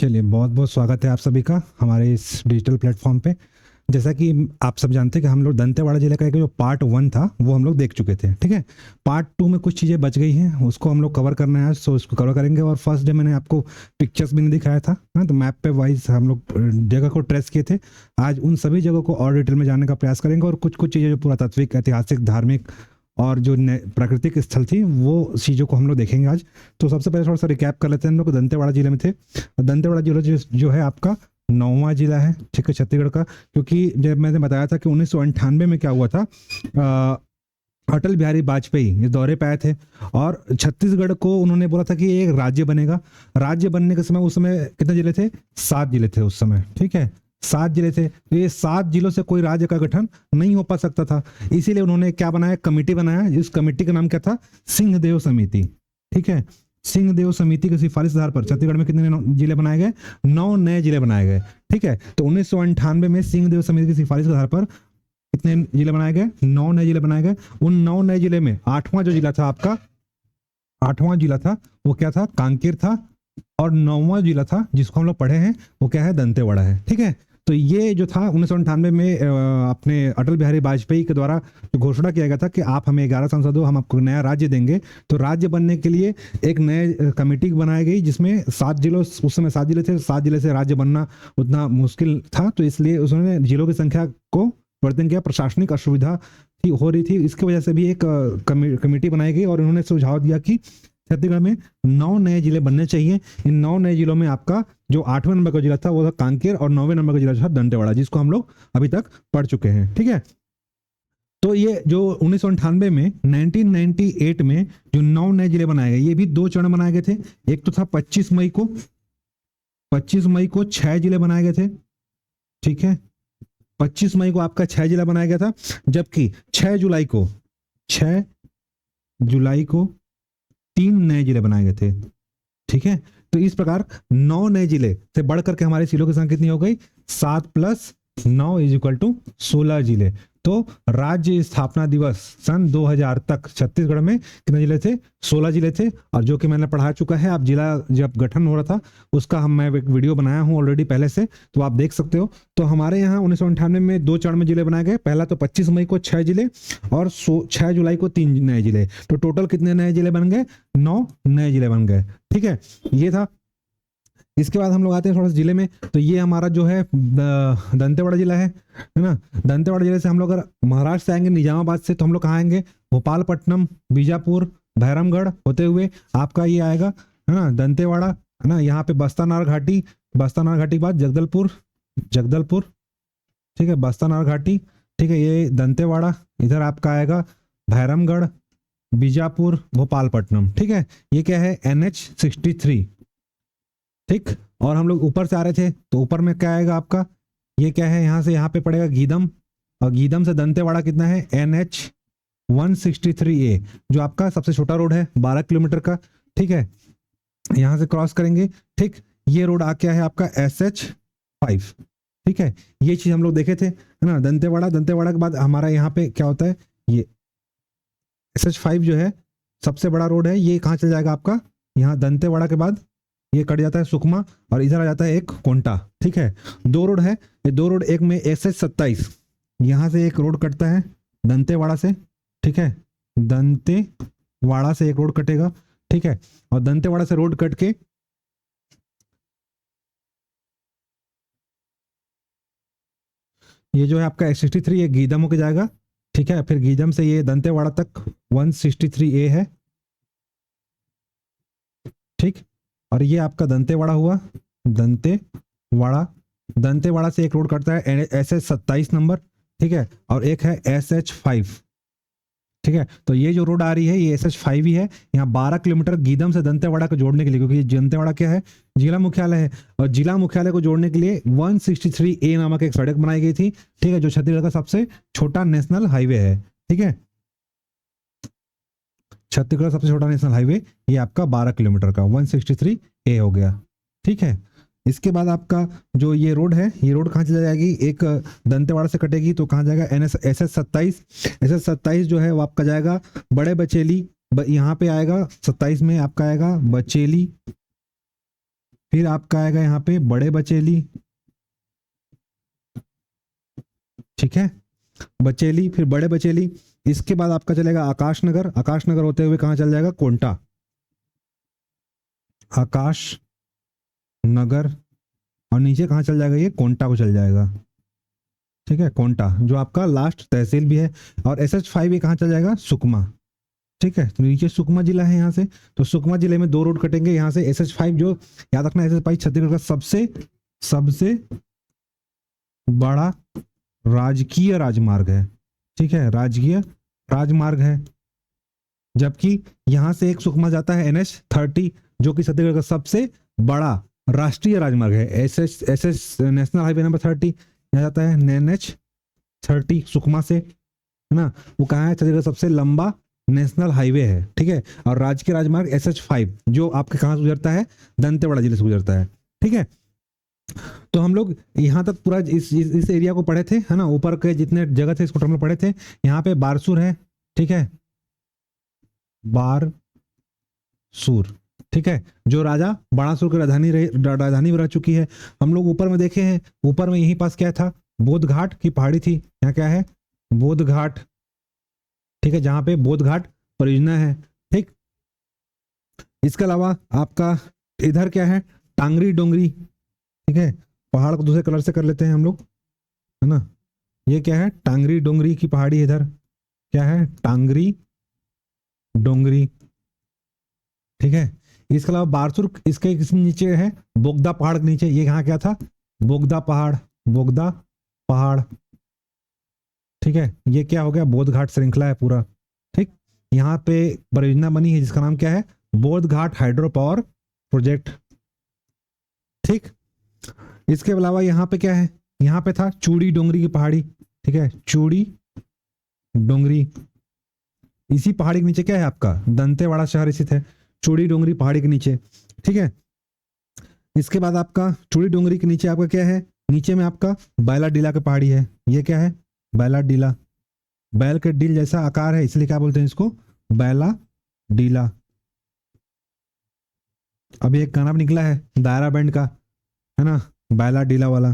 चलिए, बहुत बहुत स्वागत है आप सभी का हमारे इस डिजिटल प्लेटफॉर्म पे। जैसा कि आप सब जानते हैं कि हम लोग दंतेवाड़ा जिले का एक जो पार्ट 1 था वो हम लोग देख चुके थे, ठीक है। पार्ट 2 में कुछ चीज़ें बच गई हैं, उसको हम लोग कवर करना है आज, सो उसको कवर करेंगे। और फर्स्ट डे मैंने आपको पिक्चर्स भी नहीं दिखाया था ना, तो मैप पे वाइज हम लोग जगह को ट्रेस किए थे। आज उन सभी जगहों को और डिटेल में जानने का प्रयास करेंगे, और कुछ कुछ चीज़ें जो पुरातात्विक, ऐतिहासिक, धार्मिक और जो प्राकृतिक स्थल थी वो चीज़ों को हम लोग देखेंगे आज। तो सबसे पहले थोड़ा सा रिकैप कर लेते हैं। हम लोग दंतेवाड़ा जिले में थे। दंतेवाड़ा जिला जो है आपका 9वां जिला है, ठीक है, छत्तीसगढ़ का। क्योंकि जब मैंने बताया था कि 1998 में क्या हुआ था, अटल बिहारी वाजपेयी इस दौरे पे आए थे और छत्तीसगढ़ को उन्होंने बोला था कि ये एक राज्य बनेगा। राज्य बनने के समय, उस समय कितने जिले थे? 7 जिले थे उस समय, ठीक है, 7 जिले थे। तो ये 7 जिलों से कोई राज्य का गठन नहीं हो पा सकता था, इसीलिए उन्होंने क्या बनाया, कमेटी बनाया। इस कमेटी का नाम क्या था? सिंहदेव समिति, ठीक है। सिंहदेव समिति की सिफारिश आधार पर छत्तीसगढ़ में कितने जिले बनाए गए? 9 नए जिले बनाए गए, ठीक है। तो 1998 में सिंहदेव समिति की सिफारिश के आधार पर कितने जिले बनाए गए? 9 नए जिले बनाए गए। उन 9 नए जिले में 8वां जो जिला था आपका, 8वां जिला था वो क्या था? कांकेर था। और 9वां जिला था जिसको हम लोग पढ़े हैं वो क्या है? दंतेवाड़ा है, ठीक है। तो ये जो था 1998 में अपने अटल बिहारी वाजपेयी के द्वारा जो घोषणा किया गया था कि आप हमें 11 सांसद हो, हम आपको नया राज्य देंगे। तो राज्य बनने के लिए एक नए कमेटी बनाई गई जिसमें 7 जिलों, उस समय 7 जिले थे, 7 जिले से राज्य बनना उतना मुश्किल था, तो इसलिए उन्होंने जिलों की संख्या को वर्तन किया। प्रशासनिक असुविधा हो रही थी, इसकी वजह से भी एक कमेटी बनाई गई और उन्होंने सुझाव दिया कि छत्तीसगढ़ में 9 नए जिले बनने चाहिए। इन 9 नए जिलों में आपका जो 8वें नंबर का जिला था वो था कांकेर, और 9वें नंबर का जिला था दंतेवाड़ा, जिसको हम लोग अभी तक पढ़ चुके हैं, ठीक है। तो ये जो 1998 में, 1998 में जो 9 नए जिले बनाए गए, ये भी 2 चरण बनाए गए थे। एक तो था 25 मई को, 25 मई को 6 जिले बनाए गए थे, ठीक है। 25 मई को आपका 6 जिला बनाया गया था, जबकि 6 जुलाई को, 6 जुलाई को 3 नए जिले बनाए गए थे, ठीक है। तो इस प्रकार 9 नए जिले से बढ़कर के हमारे जिलों की संख्या कितनी हो गई? 7 + 9 = 16 जिले। तो राज्य स्थापना दिवस सन 2000 तक छत्तीसगढ़ में कितने जिले थे? 16 जिले थे। और जो कि मैंने पढ़ा चुका है, आप जिला जब गठन हो रहा था उसका मैं एक वीडियो बनाया हूं ऑलरेडी पहले से, तो आप देख सकते हो। तो हमारे यहाँ 1998 में 2 चरण में जिले बनाए गए। पहला तो 25 मई को 6 जिले और 6 जुलाई को 3 नए जिले। तो टोटल कितने नए जिले बन गए? 9 नए जिले बन गए, ठीक है। ये था। इसके बाद हम लोग आते हैं थोड़ा सा जिले में। तो ये हमारा जो है दंतेवाड़ा जिला है ना। दंतेवाड़ा जिले से हम लोग अगर महाराष्ट्र से आएंगे, निजामाबाद से, तो हम लोग कहाँ आएंगे? भोपालपट्टनम, बीजापुर, भैरमगढ़ होते हुए आपका ये आएगा, है ना, दंतेवाड़ा, है ना। यहाँ पे बस्तानार घाटी, बस्तानार घाटी के बाद जगदलपुर, जगदलपुर, ठीक है, बस्तानार घाटी, ठीक है, ये दंतेवाड़ा। इधर आपका आएगा भैरमगढ़, बीजापुर, भोपालपट्टनम, ठीक है। ये क्या है? NH-63, ठीक। और हम लोग ऊपर से आ रहे थे, तो ऊपर में क्या आएगा आपका? ये क्या है? यहाँ से यहाँ पे पड़ेगा गीदम, और गीदम से दंतेवाड़ा कितना है? NH-163A, जो आपका सबसे छोटा रोड है, 12 किलोमीटर का, ठीक है। यहाँ से क्रॉस करेंगे, ठीक। ये रोड आ क्या है आपका? SH-5, ठीक है। ये चीज हम लोग देखे थे, है ना। दंतेवाड़ा, दंतेवाड़ा के बाद हमारा यहाँ पे क्या होता है? ये SH-5 जो है सबसे बड़ा रोड है, ये कहाँ चल जाएगा आपका? यहाँ दंतेवाड़ा के बाद ये कट जाता है सुकमा, और इधर आ जाता है एक कोंटा, ठीक है। 2 रोड है, ये 2 रोड, एक में SH-27, यहाँ से एक रोड कटता है दंतेवाड़ा से, ठीक है। दंतेवाड़ा से एक रोड कटेगा, ठीक है। और दंतेवाड़ा से रोड कट के ये जो है आपका S63, ये गीदम होके जाएगा, ठीक है। फिर गीदम से ये दंतेवाड़ा तक 163A है, ठीक। और ये आपका दंतेवाड़ा हुआ, दंतेवाड़ा। दंतेवाड़ा से एक रोड कटता है SH-27 नंबर, ठीक है। और एक है SH-5, ठीक है। तो ये जो रोड आ रही है ये SH-5 ही है। यहाँ 12 किलोमीटर गीदम से दंतेवाड़ा को जोड़ने के लिए, क्योंकि दंतेवाड़ा क्या है? जिला मुख्यालय है, और जिला मुख्यालय को जोड़ने के लिए 163A नामक एक सड़क बनाई गई थी, ठीक है, जो छत्तीसगढ़ का सबसे छोटा नेशनल हाईवे है, ठीक है। छत्तीसगढ़ का सबसे छोटा नेशनल हाईवे ये आपका 12 किलोमीटर का 163A हो गया, ठीक है। इसके बाद आपका जो ये रोड है, ये रोड कहाँ चला जाएगी? एक दंतेवाड़ा से कटेगी तो कहाँ जाएगा? SS-27। SS-27 जो है वो आपका जाएगा बड़े बचेली, यहाँ पे आएगा 27 में आपका आएगा बचेली, फिर आपका आएगा यहाँ पे बड़े बचेली, ठीक है, बचेली, फिर बड़े बचेली। इसके बाद आपका चलेगा आकाश नगर, आकाश नगर होते हुए कहाँ चल जाएगा, कोंटा, आकाश नगर, और नीचे कहाँ चल जाएगा, ये कोंटा को चल जाएगा, ठीक है, कोंटा जो आपका लास्ट तहसील भी है। और SH5 ये कहाँ चल जाएगा, सुकमा, ठीक है। तो नीचे सुकमा जिला है यहाँ से, तो सुकमा जिले में 2 रोड कटेंगे यहाँ से। SH5 जो याद रखना, SH5 छत्तीसगढ़ का सबसे सबसे बड़ा राजकीय राजमार्ग है, ठीक है, राजकीय राजमार्ग है। जबकि यहाँ से एक सुकमा जाता है NH30 जो कि छत्तीसगढ़ का सबसे बड़ा राष्ट्रीय राजमार्ग है। एस नेशनल हाईवे नंबर 30 यहाँ जाता है, NH30 सुकमा से, है ना, वो कहाँ है, छत्तीसगढ़ का सबसे लंबा नेशनल हाईवे है, ठीक है। और राजकीय राजमार्ग SH5 जो आपके कहाँ से गुजरता है, दंतेवाड़ा जिले से गुजरता है, ठीक है। तो हम लोग यहाँ तक पूरा इस एरिया को पढ़े थे, है ना, ऊपर के जितने जगह थे इसको हम लोग पढ़े थे। यहाँ पे बारसूर है, ठीक है, बारसूर, ठीक है, जो राजा बाणासुर की राजधानी रह चुकी है। हम लोग ऊपर में देखे हैं, ऊपर में यहीं पास क्या था, बोध घाट की पहाड़ी थी, यहाँ क्या है, बोध घाट, ठीक है, जहां पे बोध घाट परियोजना है, ठीक। इसके अलावा आपका इधर क्या है, टांगरी डोंगरी, ठीक है, पहाड़ को दूसरे कलर से कर लेते हैं हम लोग, है ना, ये क्या है, टांगरी डोंगरी की पहाड़ी, इधर क्या है, टांगरी डोंगरी, ठीक है। इसके अलावा बारसूर इसके नीचे है, बोगदा पहाड़ के नीचे, ये यहाँ क्या था, बोगदा पहाड़, बोगदा पहाड़, ठीक है। ये क्या हो गया, बोध घाट श्रृंखला है पूरा, ठीक। यहाँ पे परियोजना बनी है जिसका नाम क्या है, Bodh Ghat hydro power project, ठीक। इसके अलावा यहाँ पे क्या है, यहाँ पे था चूड़ी डोंगरी की पहाड़ी, ठीक है, चूड़ी डोंगरी। इसी पहाड़ी के नीचे क्या है आपका, दंतेवाड़ा शहर स्थित है, चूड़ी डोंगरी पहाड़ी के नीचे, ठीक है। इसके बाद आपका चूड़ी डोंगरी के नीचे आपका क्या है, नीचे में आपका बैला डीला की पहाड़ी है, ये क्या है, बैला डीला, बैल के डील जैसा आकार है इसलिए क्या बोलते हैं इसको, बैला डीला। अभी एक गाना भी निकला है दायरा बैंड का, है ना, बैला डीला वाला,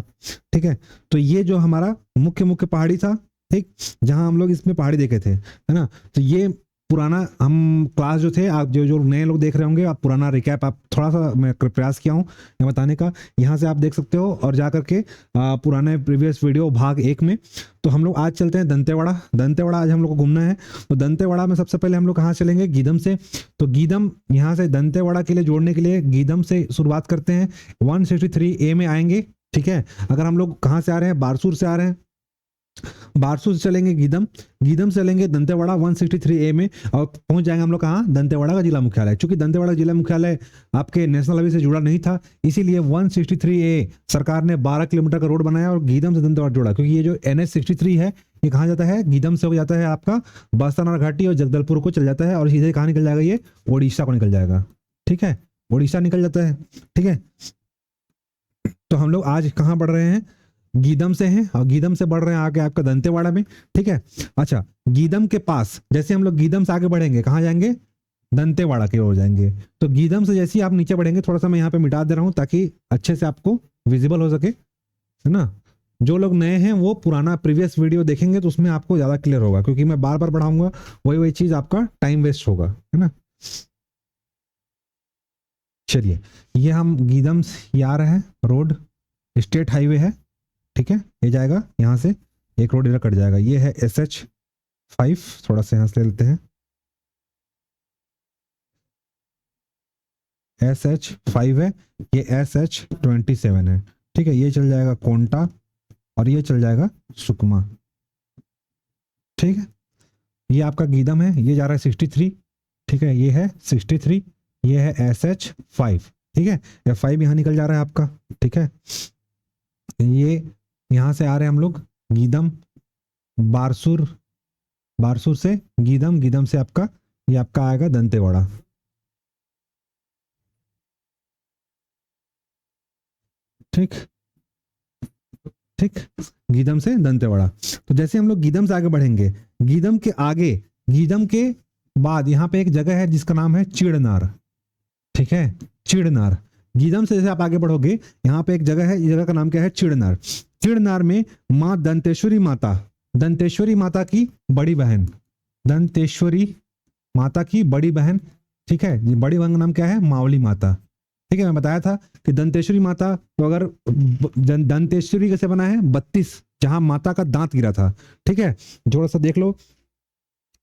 ठीक है। तो ये जो हमारा मुख्य मुख्य पहाड़ी था, ठीक, जहां हम लोग इसमें पहाड़ी देखे थे, है ना। तो ये पुराना हम क्लास जो थे, आप जो नए लोग देख रहे होंगे, आप पुराना रिकैप आप थोड़ा सा मैं प्रयास किया हूँ ये बताने का, यहाँ से आप देख सकते हो और जा करके पुराने प्रीवियस वीडियो भाग 1 में। तो हम लोग आज चलते हैं दंतेवाड़ा, दंतेवाड़ा आज हम लोग को घूमना है। तो दंतेवाड़ा में सबसे पहले हम लोग कहाँ चलेंगे, गीदम से। तो गीदम यहाँ से दंतेवाड़ा के लिए जोड़ने के लिए गीदम से शुरुआत करते हैं, 163A में आएंगे, ठीक है। अगर हम लोग कहाँ से आ रहे हैं, बारसूर से आ रहे हैं, बारसूर से चलेंगे गीदम, गीदम से चलेंगे दंतेवाड़ा 163A में, और पहुंच जाएंगे हम लोग कहाँ, दंतेवाड़ा का जिला मुख्यालय। चूंकि दंतेवाड़ा जिला मुख्यालय आपके नेशनल हाईवे से जुड़ा नहीं था, इसीलिए 163A सरकार ने 12 किलोमीटर का रोड बनाया और गीदम से दंतेवाड़ा जोड़ा, क्योंकि ये जो NH63 है ये कहाँ जाता है, गीदम से हो जाता है आपका बास्तानार घाटी और जगदलपुर को चल जाता है, और सीधे कहाँ निकल जाएगा, ये ओडिशा को निकल जाएगा, ठीक है, ओडिशा निकल जाता है, ठीक है। तो हम लोग आज कहाँ बढ़ रहे हैं, गीदम से हैं, और गीदम से बढ़ रहे हैं आगे आपका दंतेवाड़ा में, ठीक है। अच्छा, गीदम के पास जैसे हम लोग गीदम से आगे बढ़ेंगे, कहाँ जाएंगे, दंतेवाड़ा की ओर जाएंगे। तो गीदम से जैसे ही आप नीचे बढ़ेंगे, थोड़ा सा मैं यहाँ पे मिटा दे रहा हूँ ताकि अच्छे से आपको विजिबल हो सके, है ना। जो लोग नए हैं वो पुराना प्रीवियस वीडियो देखेंगे तो उसमें आपको ज्यादा क्लियर होगा, क्योंकि मैं बार बार बढ़ाऊंगा वही वही चीज, आपका टाइम वेस्ट होगा, है ना। चलिए, ये हम गीदम से आ रहे हैं, रोड स्टेट हाईवे है, ठीक है। ये जाएगा यहाँ से, एक रोड इधर कट जाएगा, ये है SH5, थोड़ा सा यहाँ से ले लेते हैं, SH5 है, ये SH27 है, ठीक है। ये चल जाएगा कोंटा और ये चल जाएगा सुकमा, ठीक है। ये आपका गीदम है, ये जा रहा है 63, ठीक है, ये है 63, ये है SH5, ठीक है। F5 यहाँ निकल जा रहा है आपका, ठीक है। ये यहाँ से आ रहे हैं हम लोग गीदम, बारसूर, बारसूर से गीदम, गीदम से आपका ये आपका आएगा दंतेवाड़ा, ठीक, ठीक, गीदम से दंतेवाड़ा। तो जैसे हम लोग गीदम से आगे बढ़ेंगे, गीदम के आगे, गीदम के बाद यहाँ पे एक जगह है जिसका नाम है चिड़नार, ठीक है, चिड़नार। गीदम से जैसे आप आगे बढ़ोगे, यहाँ पे एक जगह है, इस जगह का नाम क्या है, चिड़नार। चिड़नार में माँ दंतेश्वरी माता, दंतेश्वरी माता की बड़ी बहन, दंतेश्वरी माता की बड़ी बहन, ठीक है, ये बड़ी बहन का नाम क्या है, मावली माता। ठीक है, मैं बताया था कि दंतेश्वरी माता, तो अगर दंतेश्वरी कैसे बना है, 32, जहां माता का दांत गिरा था। ठीक है, थोड़ा सा देख लो,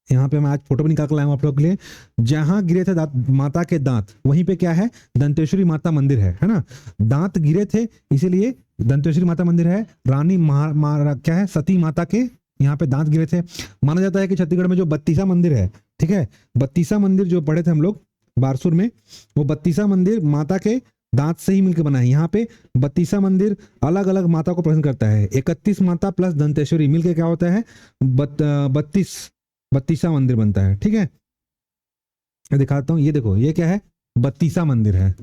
यहाँ पे मैं आज फोटो भी निकाल कर लाया हूं आप लोगों के लिए। जहां गिरे थे माता के दांत, वहीं पे क्या है, दंतेश्वरी माता मंदिर है ना। दांत गिरे थे इसीलिए दंतेश्वरी माता मंदिर है। रानी क्या है, सती माता के यहाँ पे दांत गिरे थे। माना जाता है कि छत्तीसगढ़ में जो बत्तीसा मंदिर है, ठीक है, बत्तीसा मंदिर जो पढ़े थे हम लोग बारसूर में, वो बत्तीसा मंदिर माता के दांत से ही मिलकर बना है। यहाँ पे बत्तीसा मंदिर अलग अलग माता को प्रसन्न करता है। 31 माता प्लस दंतेश्वरी मिलकर क्या होता है, 32 मंदिर बनता है। ठीक है, मैं दिखाता हूं, ये देखो, ये क्या है, बत्तीसा मंदिर है,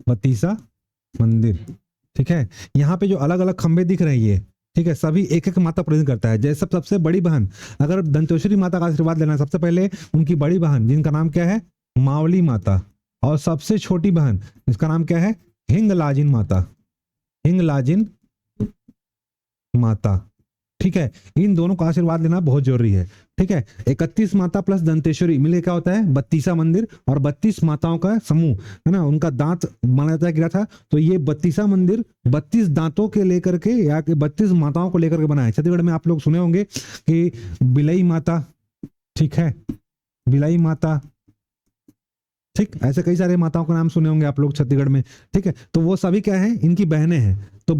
बत्तीसा मंदिर। ठीक है, यहाँ पे जो अलग अलग खंबे दिख रहे हैं ये, ठीक है, सभी एक एक माता प्रसन्न करता है। जैसे सबसे बड़ी बहन, अगर दंतेश्वरी माता का आशीर्वाद लेना है, सबसे पहले उनकी बड़ी बहन जिनका नाम क्या है, मावली माता, और सबसे छोटी बहन जिसका नाम क्या है, हिंगलाजिन माता, हिंगलाजिन माता। ठीक है, इन दोनों का आशीर्वाद लेना बहुत जरूरी है। ठीक है, 31 माता प्लस दंतेश्वरी मिले क्या होता है, 32 मंदिर, और 32 माताओं का समूह है ना, उनका दांत माना जाता है गिरा था। तो ये 32 मंदिर 32 दांतों के लेकर के, या 32 माताओं को लेकर के बना है। छत्तीसगढ़ में आप लोग सुने होंगे कि बिलई माता, ठीक है, बिलाई माता, ठीक, ऐसे कई सारे माताओं का नाम सुने होंगे आप लोग छत्तीसगढ़ में। ठीक है, तो वो सभी क्या है, इनकी बहनें हैं। तो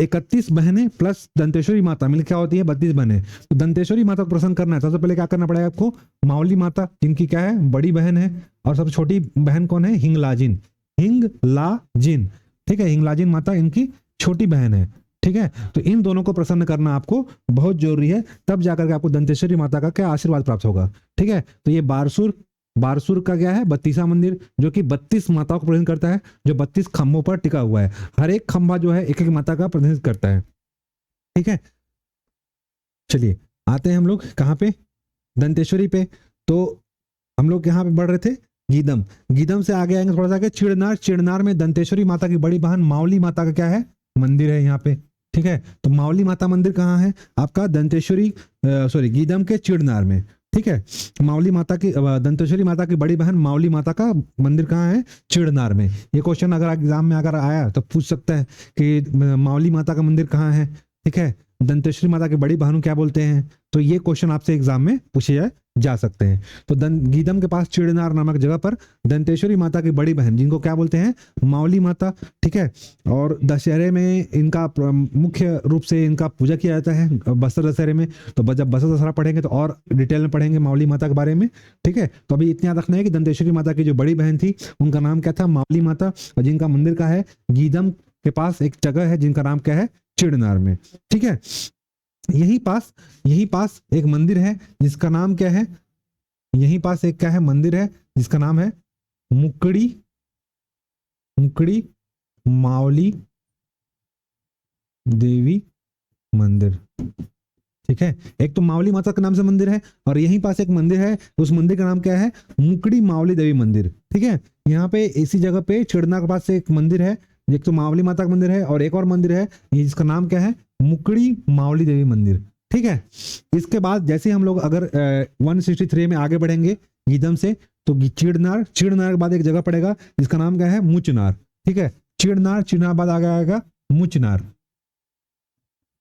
31 बहनें प्लस दंतेश्वरी माता मिल क्या होती है, 32 बहनें। तो दंतेश्वरी माता को प्रसन्न करना है, सबसे पहले क्या करना पड़ेगा आपको, मावली माता जिनकी क्या है, बड़ी बहन है, और सबसे छोटी बहन कौन है, हिंगलाजिन, हिंगलाजिन। ठीक है, हिंगलाजिन माता इनकी छोटी बहन है। ठीक है, तो इन दोनों को प्रसन्न करना आपको बहुत जरूरी है, तब जाकर के आपको दंतेश्वरी माता का क्या आशीर्वाद प्राप्त होगा। ठीक है, तो ये बारसूर का क्या है, बत्तीसा मंदिर, जो कि 32 माताओं को प्रतिनिधित्व करता है, जो 32 खंभों पर टिका हुआ है। हर एक खंभा जो है एक एक माता का प्रतिनिधित्व करता है। ठीक है, चलिए आते हैं हम लोग कहाँ पे, दंतेश्वरी पे। तो हम लोग यहाँ पे बढ़ रहे थे गीदम, गीदम से आगे आएंगे थोड़ा सा आगे, चिड़नार, चिड़नार में दंतेश्वरी माता की बड़ी बहन मावली माता का क्या है, मंदिर है यहाँ पे। ठीक है, तो मावली माता मंदिर कहाँ है आपका, दंतेश्वरी सॉरी गीदम के चिड़नार में। ठीक है, मावली माता की, दंतेश्वरी माता की बड़ी बहन मावली माता का मंदिर कहाँ है, चिड़नार में। ये क्वेश्चन अगर एग्जाम में अगर आया तो पूछ सकता है कि मावली माता का मंदिर कहाँ है। ठीक है, दंतेश्वरी माता की बड़ी बहन क्या बोलते हैं, तो ये क्वेश्चन आपसे एग्जाम में पूछे जा सकते हैं। तो गीदम के पास चिड़नार नामक जगह पर दंतेश्वरी माता की बड़ी बहन, जिनको क्या बोलते हैं, मावली माता। ठीक है, और दशहरे में इनका मुख्य रूप से इनका पूजा किया जाता है, बस्तर दशहरे में। तो जब बस्तर दशहरा पढ़ेंगे तो और डिटेल में पढ़ेंगे मावली माता के बारे में। ठीक है, तो अभी इतना याद रखना है कि दंतेश्वरी माता की जो बड़ी बहन थी उनका नाम क्या था, मावली माता, और जिनका मंदिर का है गीदम के पास एक जगह है जिनका नाम क्या है, चिड़नार में। ठीक है, यही पास एक मंदिर है जिसका नाम क्या है, यहीं पास एक क्या है, मंदिर है जिसका नाम है मुकड़ी मावली देवी मंदिर। ठीक है, एक तो मावली माता के नाम से मंदिर है, और यहीं पास एक मंदिर है, उस मंदिर का नाम क्या है, मुकड़ी मावली देवी मंदिर। ठीक है, यहाँ पे इसी जगह पे चिड़ना के पास एक मंदिर है, एक तो मावली माता का मंदिर है, और एक और मंदिर है जिसका नाम क्या है, मुकड़ी मावली देवी मंदिर। ठीक है, इसके बाद जैसे हम लोग अगर 163 में आगे बढ़ेंगे गीदम से, तो चिड़नार के बाद एक जगह पड़ेगा जिसका नाम क्या है, मुचनार। ठीक है, चिड़नार बाद आगे आएगा मुचनार।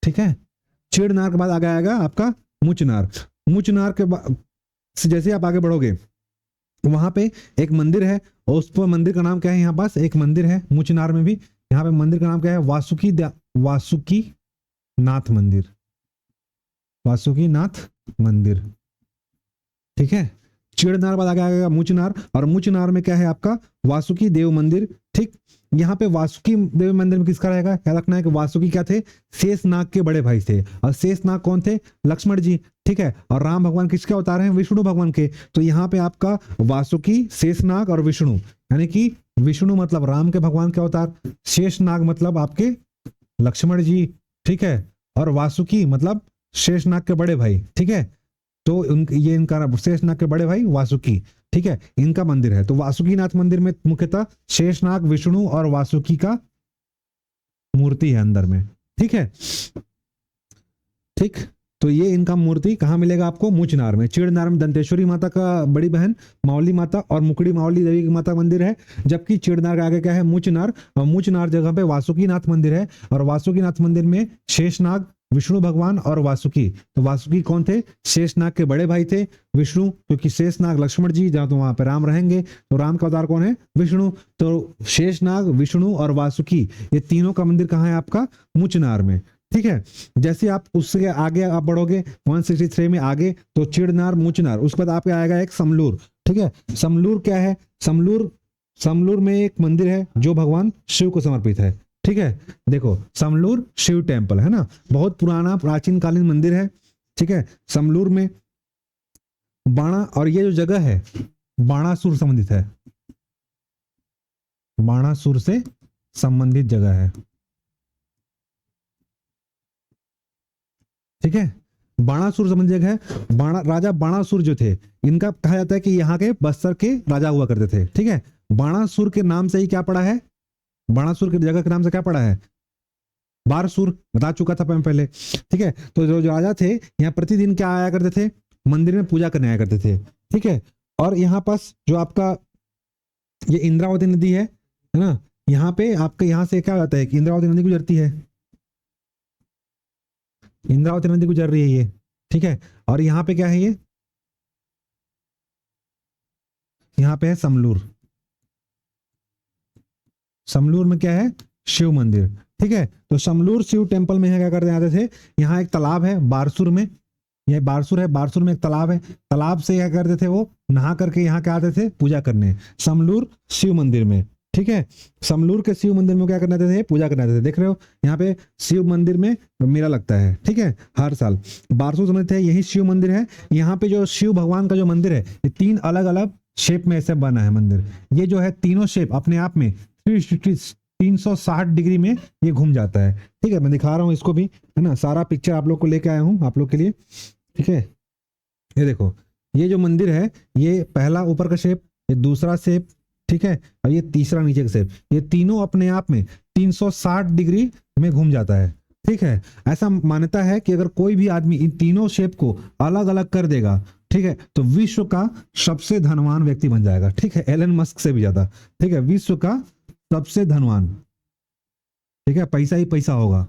ठीक है, चिड़नार के बाद आगे आएगा आपका मुचनार के बाद जैसे आप आगे बढ़ोगे वहां पे एक मंदिर है, और उस पर मंदिर का नाम क्या है, यहाँ पास एक मंदिर है मुचनार में भी, यहाँ पे मंदिर का नाम क्या है, वासुकी नाथ मंदिर। ठीक है, चिड़नार बाद आगे आएगा मुचनार, और मुचनार में क्या है आपका, वासुकी देव मंदिर। ठीक, यहाँ पे वासुकी देव मंदिर में किसका रहेगा, क्या रखना है कि वासुकी क्या थे, शेषनाग के बड़े भाई थे, और शेषनाग कौन थे, लक्ष्मण जी। ठीक है, और राम भगवान किसके अवतार हैं, विष्णु भगवान के। तो यहाँ पे आपका वासुकी, शेषनाग और विष्णु, यानी कि विष्णु मतलब राम के भगवान के अवतार, शेषनाग मतलब आपके लक्ष्मण जी। ठीक है, और वासुकी मतलब शेषनाग के बड़े भाई। ठीक है, तो ये इनका शेषनाग के बड़े भाई वासुकी, ठीक है, इनका मंदिर है। तो वासुकीनाथ मंदिर में मुख्यतः शेषनाग, विष्णु और वासुकी का मूर्ति है अंदर में, ठीक है। ठीक, तो ये इनका मूर्ति कहाँ मिलेगा आपको? मुचनार में। चीड़नार में दंतेश्वरी माता का बड़ी बहन मावली माता और मुकड़ी मावली देवी की माता मंदिर है, जबकि चीड़नार के आगे क्या है? मुचनार। और मुचनार जगह पे वासुकीनाथ मंदिर है, और वासुकीनाथ मंदिर में शेषनाग, विष्णु भगवान और वासुकी। तो वासुकी कौन थे? शेषनाग के बड़े भाई थे। विष्णु, क्योंकि शेषनाग लक्ष्मण जी जहाँ, तो वहां पर राम रहेंगे, तो राम का अवतार कौन है? विष्णु। तो शेषनाग, विष्णु और वासुकी, ये तीनों का मंदिर कहाँ है आपका? मुचनार में, ठीक है। जैसे आप उससे आगे आप बढ़ोगे 163 में आगे, तो चिड़नार, मुचनार, उसके बाद आपके आएगा एक समलूर, ठीक है। समलूर क्या है? समलूर में एक मंदिर है जो भगवान शिव को समर्पित है, ठीक है। देखो, समलूर शिव टेम्पल है ना, बहुत पुराना प्राचीन कालीन मंदिर है, ठीक है। समलूर में बाणा, और ये जो जगह है बाणासुर संबंधित है, बाणासुर से संबंधित जगह है, ठीक है। बाणासुर संबंधित जगह है। राजा बाणासुर जो थे, इनका कहा जाता है कि यहाँ के बस्तर के राजा हुआ करते थे, ठीक है। बाणासुर के नाम से ही क्या पड़ा है? बाणासुर की जगह के नाम से क्या पड़ा है? बारसुर, बता चुका था मैं पहले, ठीक है। तो जो राजा थे यहाँ प्रतिदिन क्या आया करते थे? मंदिर में पूजा करने आया करते थे, ठीक है। और यहाँ पास जो आपका ये इंद्रावती नदी है ना, यहाँ पे आपके यहाँ से क्या होता है कि इंद्रावती नदी गुजरती है, इंद्रावती नदी गुजर रही है ये, ठीक है। और यहाँ पे क्या है? ये यहाँ पे है समलूर। समलूर में क्या है? शिव मंदिर, ठीक है। तो समलूर शिव टेम्पल में क्या करते आते थे? यहाँ एक तालाब है बारसुर में, यह बारसुर है, बारसुर में एक तालाब है, तालाब से क्या करते थे? वो नहा करके यहाँ क्या आते थे? पूजा करने, समलूर शिव मंदिर में, ठीक है। समलूर के शिव मंदिर में क्या करने आते थे? पूजा करने आते थे। देख रहे हो यहाँ पे शिव मंदिर में मेला लगता है, ठीक है, हर साल। बारसुर समझते हैं यही शिव मंदिर है। यहाँ पे जो शिव भगवान का जो मंदिर है, ये 3 अलग अलग शेप में ऐसे बना है मंदिर। ये जो है तीनों शेप अपने आप में 360 डिग्री में ये घूम जाता है, ठीक है। मैं दिखा रहा हूँ इसको भी, है ना, सारा पिक्चर आप लोग को लेके आया हूँ आप लोग के लिए, ठीक है। ये देखो, ये जो मंदिर है, ये पहला ऊपर का शेप, ये दूसरा शेप, ठीक है, और ये तीसरा नीचे का शेप, ये तीनों अपने आप में 360 डिग्री में घूम जाता है, ठीक है। ऐसा मान्यता है कि अगर कोई भी आदमी इन तीनों शेप को अलग अलग कर देगा, ठीक है, तो विश्व का सबसे धनवान व्यक्ति बन जाएगा, ठीक है, एलन मस्क से भी ज्यादा, ठीक है, विश्व का सबसे धनवान, ठीक है, पैसा ही पैसा होगा।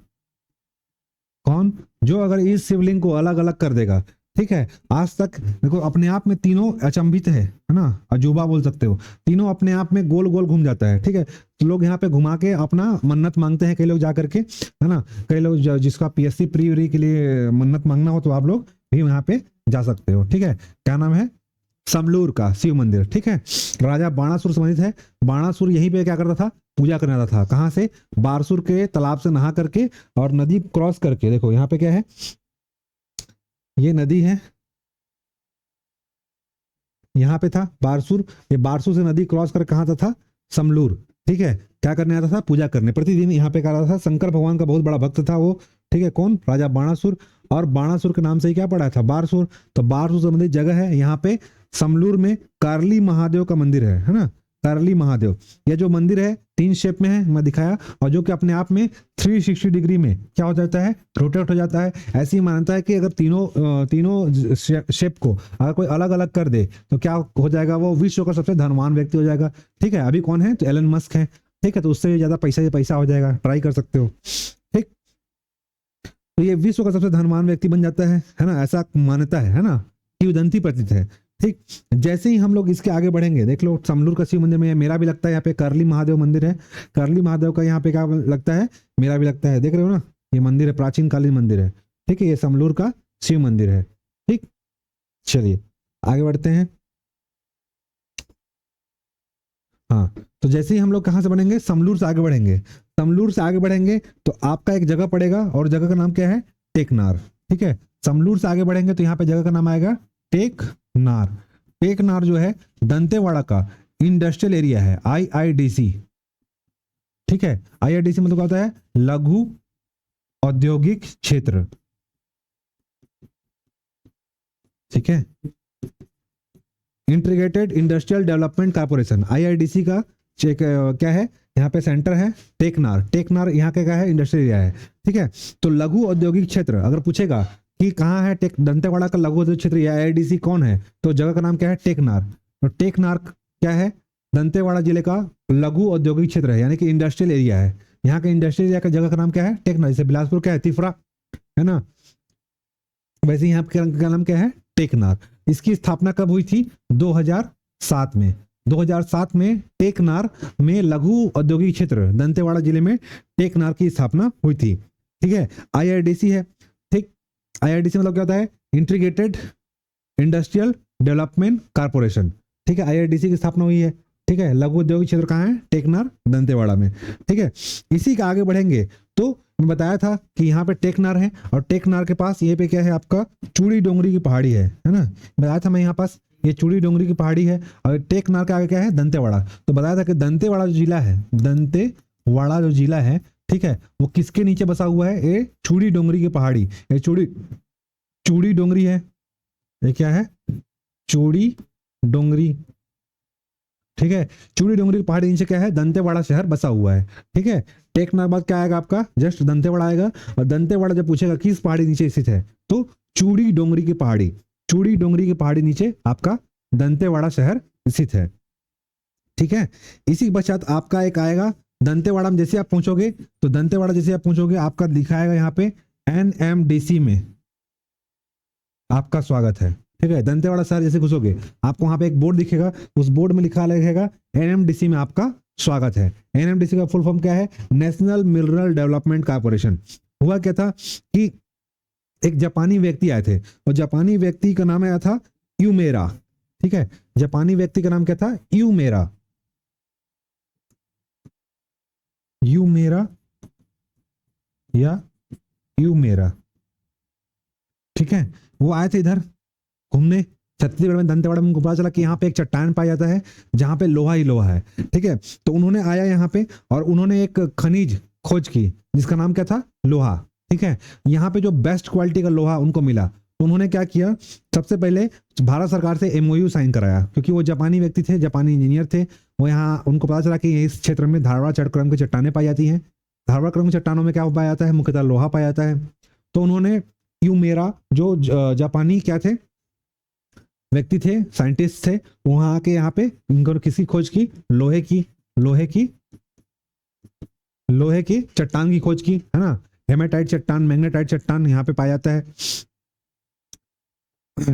कौन? जो अगर इस शिवलिंग को अलग अलग कर देगा, ठीक है। आज तक देखो अपने आप में तीनों अचंभित है ना, अजूबा बोल सकते हो, तीनों अपने आप में गोल गोल घूम जाता है, ठीक है। तो लोग यहाँ पे घुमा के अपना मन्नत मांगते हैं, कई लोग जा करके, है ना, कई लोग जिसका पीएससी प्री व्री के लिए मन्नत मांगना हो तो आप लोग भी यहाँ पे जा सकते हो, ठीक है। क्या नाम है? समलूर का शिव मंदिर, ठीक है। राजा बाणासुर संबंधित है। बाणासुर यहीं पे क्या करता था? पूजा करने आता था। कहां से? बारसुर के तालाब से नहा करके और नदी क्रॉस करके। देखो यहाँ पे क्या है? ये नदी है, यहाँ पे था बारसुर, ये बारसुर से नदी क्रॉस कर कहाँ था? समलूर, ठीक है। क्या करने आता था? पूजा करने। प्रतिदिन यहाँ पे कर रहा था। शंकर भगवान का बहुत बड़ा भक्त था वो, ठीक है। कौन? राजा बाणासुर। और बाणासुर के नाम से ही क्या पड़ा था? बारसुर। तो बारसुर संबंधित जगह है यहाँ पे। समलूर में कार्ली महादेव का मंदिर है ना, कार्ली महादेव। यह जो मंदिर है 3 शेप में है, मैं दिखाया, और जो कि अपने आप में 360 डिग्री में क्या हो जाता है? रोटेट हो जाता है। ऐसी मान्यता है कि अगर तीनों शेप को अगर कोई अलग अलग कर दे तो क्या हो जाएगा? वो विश्व का सबसे धनवान व्यक्ति हो जाएगा, ठीक है। अभी कौन है? तो एलन मस्क है, ठीक है। तो उससे ज्यादा पैसा हो जाएगा, ट्राई कर सकते हो, ठीक। तो ये विश्व का सबसे धनवान व्यक्ति बन जाता है ना, ऐसा मान्यता है ना, किंवदंती प्रतीत है, ठीक। जैसे ही हम लोग इसके आगे बढ़ेंगे, देख लो समलूर का शिव मंदिर में मेरा भी लगता है, यहाँ पे करली महादेव मंदिर है। करली महादेव का यहाँ पे क्या लगता है? मेरा भी लगता है। देख रहे हो ना, ये मंदिर है, प्राचीन कालीन मंदिर है, ठीक है। ये समलूर का शिव मंदिर है, ठीक। चलिए आगे बढ़ते हैं। हाँ, तो जैसे ही हम लोग कहाँ से बढ़ेंगे? समलूर से आगे बढ़ेंगे। समलूर से आगे बढ़ेंगे तो आपका एक जगह पड़ेगा, और जगह का नाम क्या है? टेकनार, ठीक है। समलूर से आगे बढ़ेंगे तो यहाँ पे जगह का नाम आएगा टेकनार। टेकनार जो है दंतेवाड़ा का इंडस्ट्रियल एरिया है, आईआईडीसी, ठीक है। आईआईडीसी मतलब क्या होता है? लघु औद्योगिक क्षेत्र, ठीक है। Integrated industrial development corporation, IIDC का चेक क्या है यहाँ पे सेंटर है टेकनार। टेकनार यहाँ का क्या है, इंडस्ट्रियल एरिया है। ठीक है, तो लघु औद्योगिक क्षेत्र अगर पूछेगा कि कहाँ है दंतेवाड़ा का लघु औद्योगिक क्षेत्र या आईआईडीसी कौन है, तो जगह का नाम क्या है, टेकनार। तो टेकनार क्या है, दंतेवाड़ा जिले का लघु औद्योगिक क्षेत्र है, यानी कि इंडस्ट्रियल एरिया है। यहाँ का इंडस्ट्रियल एरिया का जगह का नाम क्या है, टेकनार। जैसे बिलासपुर क्या है, तिफरा, है ना, वैसे यहाँ का नाम क्या है, टेकनार। इसकी स्थापना कब हुई थी, 2007 में। 2007 में टेकनार में लघु औद्योगिक क्षेत्र दंतेवाड़ा जिले में टेकनार की स्थापना हुई थी। ठीक है, आईआईडीसी है। ठीक, आईआईडीसी मतलब क्या होता है, इंटीग्रेटेड इंडस्ट्रियल डेवलपमेंट कॉर्पोरेशन। ठीक है, आईआईडीसी की स्थापना हुई है। ठीक है, लघु औद्योगिक क्षेत्र कहाँ है, टेकनार, दंतेवाड़ा में। ठीक है, इसी का आगे बढ़ेंगे तो मैं बताया था कि यहाँ पे टेकनार है, और टेकनार के पास ये पे क्या है आपका, चूड़ी डोंगरी की पहाड़ी है ना, बताया था मैं, यहाँ पास ये चूड़ी डोंगरी की पहाड़ी है, और टेकनार के आगे क्या है, दंतेवाड़ा। तो बताया था कि दंतेवाड़ा जो जिला है, दंतेवाड़ा जो जिला है, ठीक है, वो किसके नीचे बसा हुआ है, ये चूड़ी डोंगरी की पहाड़ी। ये चूड़ी डोंगरी है, ये क्या है, चूड़ी डोंगरी। ठीक है, चूड़ी डोंगरी की पहाड़ी नीचे क्या है, दंतेवाड़ा शहर बसा हुआ है। ठीक है, टेकनार बाद क्या आएगा आपका, जस्ट दंतेवाड़ा आएगा, और दंतेवाड़ा जब पूछेगा किस पहाड़ी नीचे स्थित है, तो चूड़ी डोंगरी की पहाड़ी, चूड़ी डोंगरी की पहाड़ी नीचे आपका दंतेवाड़ा शहर स्थित है। ठीक है, इसी पश्चात आपका एक आएगा दंतेवाड़ा में, जैसे आप पहुंचोगे तो दंतेवाड़ा जैसे आप पहुंचोगे आपका दिखाएगा यहाँ पे एनएमडीसी में आपका स्वागत है। ठीक है, दंतेवाड़ा शहर जैसे घुसोगे आपको वहां पे एक बोर्ड दिखेगा, उस बोर्ड में लिखा रहेगा एनएमडीसी में आपका स्वागत है। एनएमडीसी का फुल फॉर्म क्या है, नेशनल मिनरल डेवलपमेंट कॉर्पोरेशन। हुआ क्या था कि एक जापानी व्यक्ति आए थे, और जापानी व्यक्ति का नाम आया था यूमेरा। ठीक है, जापानी व्यक्ति का नाम क्या था, यूमेरा, यूमेरा या यूमेरा। ठीक है, वो आए थे इधर घूमने छत्तीसगढ़ में, दंतेवाड़ा में। उनको पता चला कि यहाँ पे एक चट्टान पाया जाता है जहाँ पे लोहा ही लोहा है। ठीक है, तो उन्होंने आया यहाँ पे और उन्होंने एक खनिज खोज की जिसका नाम क्या था, लोहा। ठीक है, यहाँ पे जो बेस्ट क्वालिटी का लोहा उनको मिला, तो उन्होंने क्या किया, सबसे पहले भारत सरकार से एमओयू साइन कराया, क्योंकि वो जापानी व्यक्ति थे, जापानी इंजीनियर थे। वो यहाँ उनको पता चला कि इस क्षेत्र में धारवाड़ क्रम की चट्टानें पाई जाती हैं। धारवाड़ क्रम की चट्टानों में क्या पाया जाता है, मुख्यतः लोहा पाया जाता है। तो उन्होंने यूमेरा जो जापानी क्या थे, व्यक्ति थे, साइंटिस्ट थे, वहां आके यहाँ पे इनको किसकी खोज की, लोहे की चट्टान की खोज की, है ना। हेमेटाइट चट्टान, मैग्नेटाइट चट्टान यहाँ पे पाया जाता है।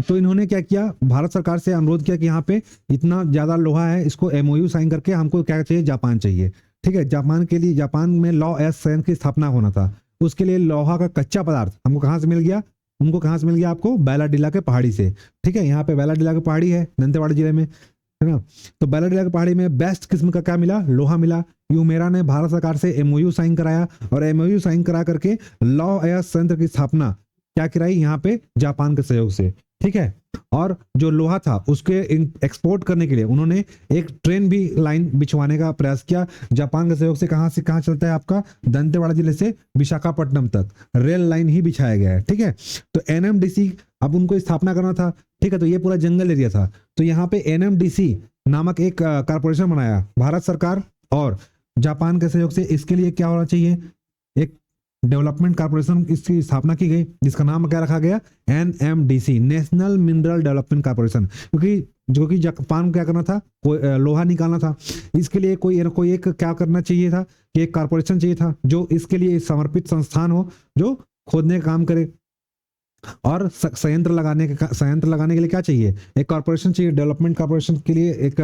तो इन्होंने क्या किया, भारत सरकार से अनुरोध किया कि यहाँ पे इतना ज्यादा लोहा है, इसको एमओयू साइन करके हमको क्या चाहिए, जापान चाहिए। ठीक है, जापान के लिए, जापान में लॉ एस संयंत्र की स्थापना होना था, उसके लिए लोहा का कच्चा पदार्थ हमको कहाँ से मिल गया, उनको कहाँ से मिल गया, आपको बैलाडीला के पहाड़ी से। ठीक है, यहाँ पे बैलाडीला की पहाड़ी है दंतेवाड़ा जिले में, है ना। तो बैलाडीला की पहाड़ी में बेस्ट किस्म का क्या मिला, लोहा मिला। यूमेरा ने भारत सरकार से एमओयू साइन कराया, और एमओयू साइन करा करके लॉ एस संयंत्र की स्थापना क्या कराई, यहाँ पे जापान के सहयोग से। ठीक है, और जो लोहा था उसके एक्सपोर्ट करने के लिए उन्होंने एक ट्रेन भी लाइन बिछवाने का प्रयास किया जापान के सहयोग से। कहां से कहां चलता है आपका, दंतेवाड़ा जिले से विशाखापट्टनम तक रेल लाइन ही बिछाया गया है। ठीक है, तो एनएमडीसी अब उनको स्थापना करना था। ठीक है, तो ये पूरा जंगल एरिया था, तो यहाँ पे एनएमडीसी नामक एक कारपोरेशन बनाया भारत सरकार और जापान के सहयोग से। इसके लिए क्या होना चाहिए, एक डेवलपमेंट कॉर्पोरेशन इसकी स्थापना की गई, जिसका नाम क्या रखा गया, NMDC, national mineral development corporation. क्योंकि जो कि जापान को क्या करना था, लोहा निकालना था, इसके लिए कोई एक क्या करना चाहिए था, कि एक कॉर्पोरेशन चाहिए था जो इसके लिए समर्पित संस्थान हो, जो खोदने का काम करे। और संयंत्र लगाने के लिए क्या चाहिए, एक कॉर्पोरेशन चाहिए, डेवलपमेंट कॉर्पोरेशन के लिए एक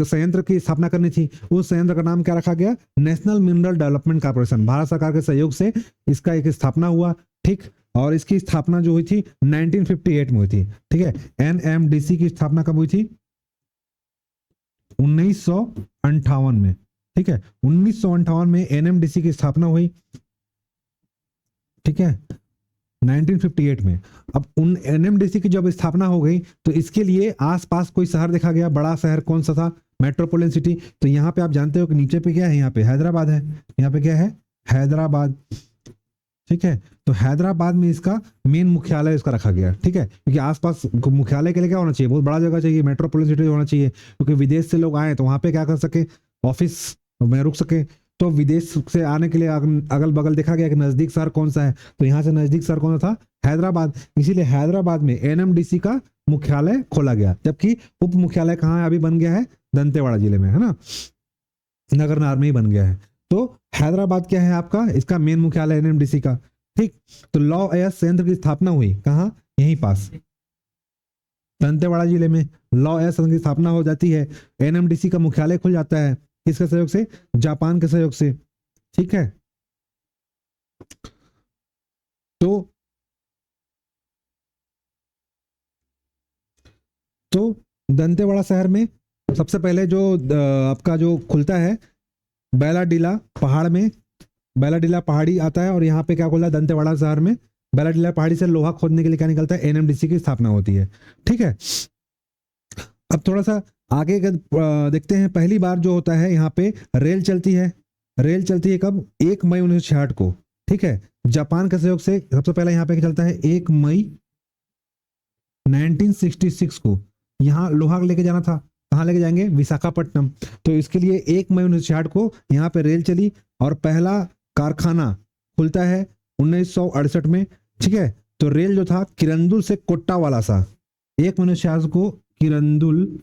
संयंत्र की स्थापना करनी थी। उस संयंत्र का नाम क्या रखा गया, national mineral development corporation. Bharat सरकार के सहयोग से इसका एक स्थापना हुआ। ठीक, और इसकी स्थापना जो हुई थी 1958 में हुई थी। ठीक है, एनएमडीसी की स्थापना कब हुई थी, 1958 में। ठीक है, 1958 में एनएमडीसी की स्थापना हुई। ठीक है, 1958 में। अब उन एनएमडीसी की जब स्थापना हो गई तो इसके लिए आसपास कोई शहर देखा गया, बड़ा शहर कौन सा था, मेट्रोपोलिटन सिटी। तो यहाँ पे आप जानते हो कि नीचे पे क्या है, यहाँ पे हैदराबाद है, यहाँ पे क्या है, हैदराबाद। ठीक है। तो हैदराबाद में इसका मेन मुख्यालय इसका रखा गया, ठीक है, क्योंकि आसपास मुख्यालय के लिए क्या होना चाहिए, बहुत बड़ा जगह चाहिए, मेट्रोपोलिटन सिटी होना चाहिए, क्योंकि विदेश से लोग आए तो वहां पे क्या कर सके, ऑफिस में रुक सके। तो विदेश से आने के लिए अगल बगल देखा गया कि नजदीक शहर कौन सा है, तो यहाँ से नजदीक शहर कौन सा था, हैदराबाद। इसीलिए हैदराबाद में एनएमडीसी का मुख्यालय खोला गया, जबकि उप मुख्यालय कहाँ अभी बन गया है, दंतेवाड़ा जिले में, है ना, नगर नार में ही बन गया है। तो हैदराबाद क्या है आपका, इसका मेन मुख्यालय एनएमडीसी का, ठीक। तो लौ अयस्क संयंत्र की स्थापना हुई कहाँ, यहीं पास दंतेवाड़ा जिले में लौ अयस्क संयंत्र की स्थापना हो जाती है। एनएमडीसी का मुख्यालय खुल जाता है, किसके सहयोग से, जापान के सहयोग से, ठीक है। तो दंतेवाड़ा शहर में सबसे पहले जो आपका जो खुलता है, बैलाडीला पहाड़ में, बैलाडीला पहाड़ी आता है, और यहाँ पे क्या खुला है, दंतेवाड़ा शहर में बैलाडीला पहाड़ी से लोहा खोदने के लिए क्या निकलता है, एनएमडीसी की स्थापना होती है, ठीक है। अब थोड़ा सा आगे देखते हैं, पहली बार जो होता है यहाँ पे रेल चलती है, रेल चलती है कब, 1 मई 1966 को, ठीक है। जापान के सहयोग से सबसे पहले यहाँ पे चलता है 1 मई 1966 को। यहाँ लोहा लेके जाना था, कहाँ लेके जाएंगे, विशाखापट्टनम। तो इसके लिए 1 मई 1966 को यहाँ पे रेल चली, और पहला कारखाना खुलता है 1968 में, ठीक है। तो रेल जो था किरंदुल से कोट्टावाला सा, 1 मई 1966 को किरंदुल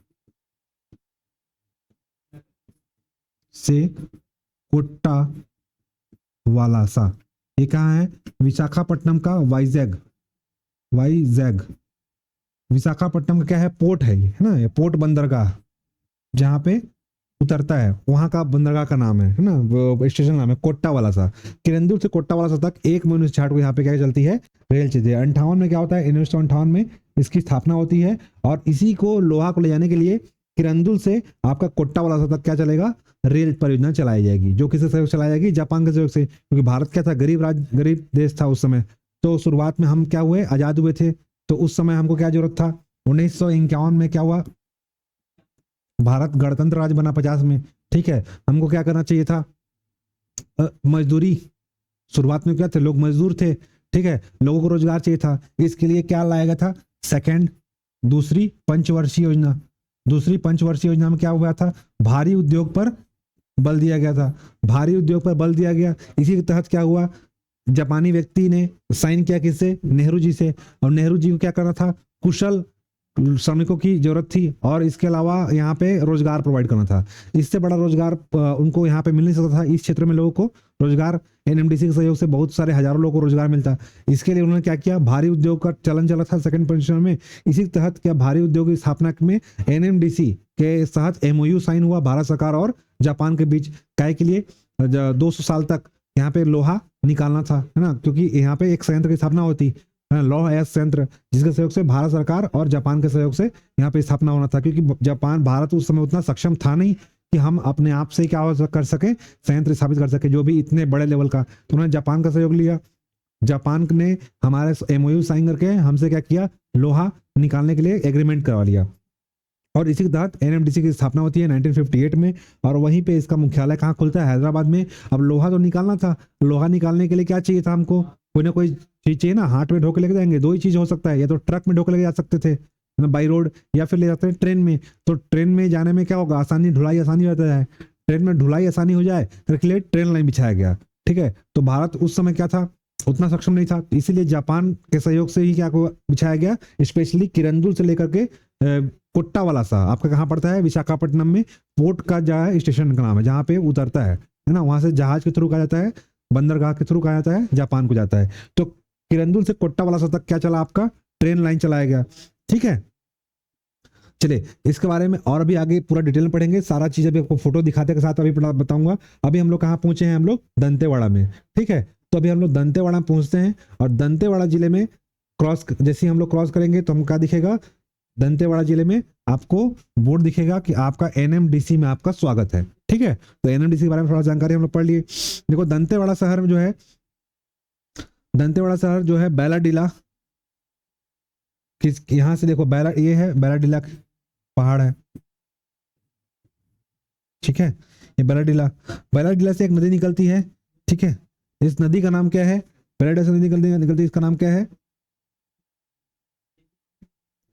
से कोट्टावाला सा, ये कहाँ है, विशाखापट्टनम का वाइजैग, वाइजैग विशाखापट्टनम का क्या है, पोर्ट है ये, है ना, ये पोर्ट बंदरगाह जहाँ पे उतरता है, वहां का बंदरगाह का नाम है ना, वो स्टेशन नाम है कोट्टावाला सा। किरंदुल से कोट्टावाला सा तक 1 मई 1966 को यहाँ पे क्या चलती है, रेल चलती है। 58 में क्या होता है, 1958 में इसकी स्थापना होती है, और इसी को लोहा को ले जाने के लिए किरंदुल से आपका कोट्टावाला सा तक क्या चलेगा, रेल परियोजना चलाई जाएगी, जो किससे सहयोग चलाई जाएगी, जापान के सहयोग से, क्योंकि भारत क्या था, गरीब देश था उस समय। तो शुरुआत में हम क्या हुए, आजाद हुए थे, तो उस समय हमको क्या जरूरत था, 1951 में क्या हुआ, भारत गणतंत्र राज्य बना 50 में, ठीक है। हमको क्या करना चाहिए था, मजदूरी, शुरुआत में क्या थे, लोग मजदूर थे, ठीक है, लोगों को रोजगार चाहिए था। इसके लिए क्या लाया गया था, दूसरी पंचवर्षीय योजना। दूसरी पंचवर्षीय योजना में क्या हुआ था, भारी उद्योग पर बल दिया गया था, भारी उद्योग पर बल दिया गया। इसी के तहत क्या हुआ, जापानी व्यक्ति ने साइन किया किससे, नेहरू जी से, और नेहरू जी को क्या करना था, कुशल श्रमिकों की जरूरत थी, और इसके अलावा यहाँ पे रोजगार प्रोवाइड करना था। इससे बड़ा रोजगार उनको यहाँ पे मिल नहीं सकता था, इस क्षेत्र में लोगों को रोजगार, एनएमडीसी के सहयोग से बहुत सारे हजारों लोगों को रोजगार मिलता। इसके लिए उन्होंने क्या किया, भारी उद्योग का चलन चला था सेकंड पंचन में। इसी के तहत क्या, भारी उद्योग की स्थापना में एनएमडीसी के तहत एमओयू साइन हुआ भारत सरकार और जापान के बीच, काय के लिए 200 साल तक यहाँ पे लोहा निकालना था, है ना, क्योंकि यहाँ पे एक संयंत्र की स्थापना होती, लौह अयस्क संयंत्र, जिसके सहयोग से भारत सरकार और जापान के सहयोग से यहाँ पे स्थापना होना था, क्योंकि जापान, भारत उस समय उतना सक्षम था नहीं कि हम अपने आप से क्या कर सके, संयंत्र स्थापित कर सके जो भी इतने बड़े लेवल का। तो उन्होंने जापान का सहयोग लिया, जापान ने हमारे एमओयू साइन करके हमसे क्या किया, लोहा निकालने के लिए एग्रीमेंट करवा लिया, और इसी के तहत एनएमडीसी की स्थापना होती है 1958 में, और वहीं पे इसका मुख्यालय कहाँ खुलता है, हैदराबाद में। अब लोहा तो निकालना था, लोहा निकालने के लिए क्या चाहिए था हमको, कोई ना कोई चीज चाहिए ना, हाथ में ढोके लेके जाएंगे, दो ही चीज हो सकता है, या तो ट्रक में ढोके लेके जा सकते थे ना बाई रोड, या फिर ले जाते हैं ट्रेन में। तो ट्रेन में जाने में क्या होगा, आसानी, ढुलाई आसानी हो जाता है, ट्रेन में ढुलाई आसानी हो जाए तो इसके लिए ट्रेन लाइन बिछाया गया, ठीक है। तो भारत उस समय क्या था, उतना सक्षम नहीं था, इसीलिए जापान के सहयोग से ही क्या बिछाया गया, स्पेशली किरंदुल से लेकर के कोट्टावाला सा, आपका कहाँ पड़ता है, विशाखापट्टनम में, पोर्ट का जो है स्टेशन का नाम है, जहाँ पे उतरता है ना, वहां से जहाज के थ्रू कहा जाता है, बंदरगाह के थ्रू कहा जाता है, जापान को जाता है। तो किरंदुल से कोट्टावाला सा तक क्या चला, आपका ट्रेन लाइन चलाया गया, ठीक है। चलिए इसके बारे में और भी आगे पूरा डिटेल में पढ़ेंगे, सारा चीज अभी आपको फोटो दिखाते के साथ अभी बताऊंगा। अभी हम लोग कहाँ पहुंचे हैं, हम लोग दंतेवाड़ा में, ठीक है। तो अभी हम लोग दंतेवाड़ा में पहुंचते हैं, और दंतेवाड़ा जिले में क्रॉस, जैसे ही हम लोग क्रॉस करेंगे तो हम क्या दिखेगा, दंतेवाड़ा जिले में आपको बोर्ड दिखेगा कि आपका एनएमडीसी में आपका स्वागत है, ठीक है। तो एनएमडीसी के बारे में थोड़ा जानकारी हम लोग पढ़ लिए। देखो दंतेवाड़ा शहर में जो है, दंतेवाड़ा शहर जो है बैलाडीला, किस यहाँ से देखो, ये है बैलाडीला पहाड़ है, ठीक है, ये बैलाडीला, बैलाडीला से एक नदी निकलती है, ठीक है। इस नदी का नाम क्या है, बेलाडीला से निकलती है, इसका नाम क्या है?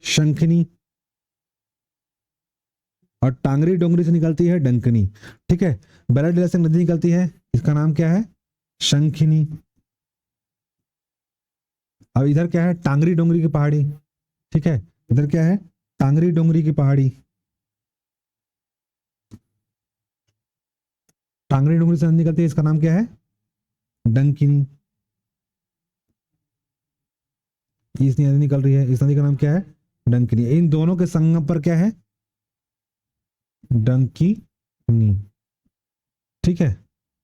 शंखनी। और टांगरी डोंगरी से निकलती है डंकनी। ठीक है, बेलाडीला से नदी निकलती है, इसका नाम क्या है? शंखिनी। अब इधर क्या है? टांगरी डोंगरी की पहाड़ी। ठीक है, इधर क्या है? टांगरी डोंगरी की पहाड़ी। टांगरी डोंगरी से नदी निकलती है, इसका नाम क्या है? डंकिनी। इस नदी निकल रही है, इस नदी का नाम क्या है? डंकिनी। इन दोनों के संगम पर क्या है? डंकिनी। ठीक है,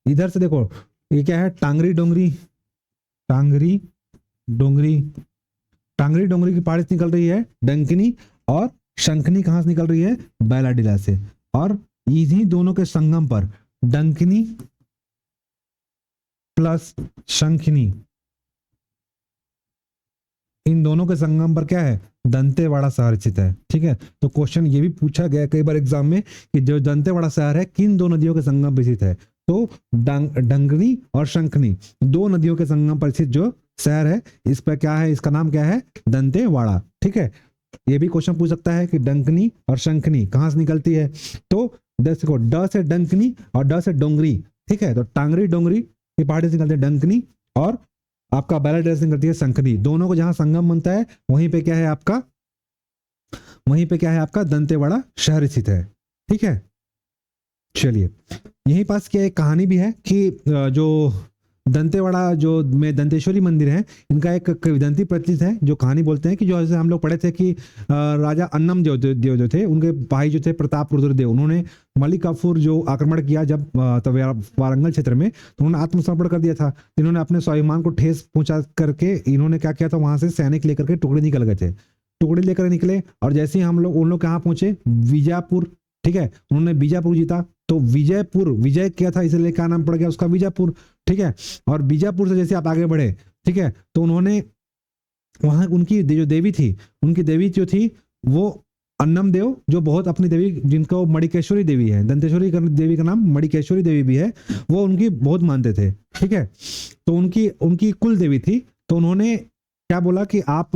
इधर से देखो, ये क्या है? टांगरी डोंगरी। टांगरी डोंगरी। टांगरी डोंगरी की पहाड़ी से निकल रही है डंकिनी, और शंखनी कहां से निकल रही है? बैलाडीला से। और इन्हीं दोनों के संगम पर डंकिनी प्लस शंखनी, इन दोनों के संगम पर क्या है? दंतेवाड़ा शहर स्थित है। ठीक है, तो क्वेश्चन ये भी पूछा गया कई बार एग्जाम में कि जो दंतेवाड़ा शहर है किन दो नदियों के संगम पर स्थित है? तो डंगनी और शंखनी, दो नदियों के संगम पर स्थित जो शहर है, इस पर क्या है? इसका नाम क्या है? दंतेवाड़ा। ठीक है, ये भी क्वेश्चन पूछ सकता है कि डंकनी और शंखनी कहां से निकलती है? तो देखो, ड से डंकनी और ड से डोंगरी। ठीक है, तो टांगरी डोंगरी की पहाड़ी से निकलती है डंकनी, और आपका बैलाडीला से निकलती है शंखनी। दोनों को जहां संगम बनता है वहीं पे क्या है आपका? वहीं पे क्या है आपका? दंतेवाड़ा शहर स्थित है। ठीक है, चलिए, यहीं पास क्या एक कहानी भी है कि जो दंतेवाड़ा जो में दंतेश्वरी मंदिर है, इनका एक किंवदंती प्रचलित है, जो कहानी बोलते हैं कि जो जैसे हम लोग पढ़े थे कि राजा अन्नम देव जो थे, उनके भाई जो थे प्रताप रुद्रदेव, उन्होंने मलिक काफूर जो आक्रमण किया जब वारंगल क्षेत्र में, तो उन्होंने आत्मसमर्पण कर दिया था। इन्होंने अपने स्वाभिमान को ठेस पहुंचा करके इन्होंने क्या किया था? वहां से सैनिक लेकर के टुकड़े निकल गए थे, टुकड़े लेकर निकले, और जैसे ही हम लोग उन लोग कहाँ पहुंचे? बीजापुर। ठीक है, उन्होंने बीजापुर जीता, तो विजयपुर, विजय किया था इसलिए क्या नाम पड़ गया उसका? बीजापुर। ठीक है, और बीजापुर से जैसे आप आगे बढ़े, ठीक है, तो उन्होंने वहां उनकी जो देवी थी, उनकी देवी जो थी वो अन्नम देव, जो बहुत अपनी देवी, जिनको मणिकेश्वरी देवी है, दंतेश्वरी देवी का नाम मणिकेश्वरी देवी भी है, वो उनकी बहुत मानते थे। ठीक है, तो उनकी उनकी कुल देवी थी, तो उन्होंने क्या बोला कि आप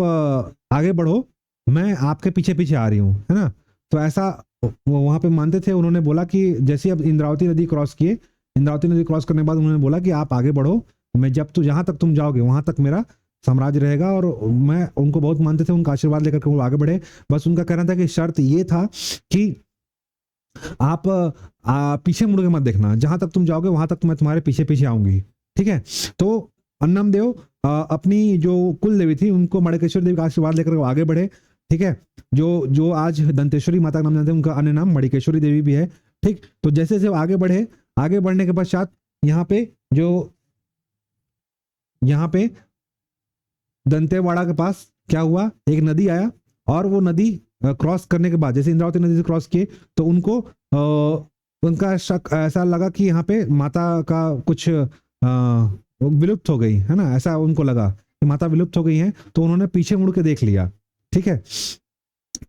आगे बढ़ो, मैं आपके पीछे पीछे आ रही हूँ, है ना? तो ऐसा वो वहां पे मानते थे। उन्होंने बोला कि जैसे अब इंद्रावती नदी क्रॉस किए, इंद्रावती नदी क्रॉस करने के बाद उन्होंने बोला कि आप आगे बढ़ो, मैं जब तो जहां तक तुम जाओगे वहां तक मेरा साम्राज्य रहेगा, और मैं उनको बहुत मानते थे, उनका आशीर्वाद लेकर के वो आगे बढ़े। बस उनका कहना था कि शर्त ये था कि आप पीछे मुड़ के मत देखना, जहां तक तुम जाओगे वहां तक मैं तुम्हारे पीछे पीछे आऊंगी। ठीक है, तो अन्नम देव अपनी जो कुल देवी थी उनको मणिकेश्वर देवी का आशीर्वाद लेकर आगे बढ़े। ठीक है, जो जो आज दंतेश्वरी माता का नाम जानते हैं, उनका अन्य नाम मणिकेश्वरी देवी भी है। ठीक, तो जैसे जैसे आगे बढ़े, आगे बढ़ने के पश्चात यहाँ पे जो यहाँ पे दंतेवाड़ा के पास क्या हुआ? एक नदी आया, और वो नदी क्रॉस करने के बाद, जैसे इंद्रावती नदी से क्रॉस किए, तो उनको उनका शक ऐसा लगा कि यहाँ पे माता का कुछ विलुप्त हो गई है ना, ऐसा उनको लगा कि माता विलुप्त हो गई है, तो उन्होंने पीछे मुड़ के देख लिया। ठीक है,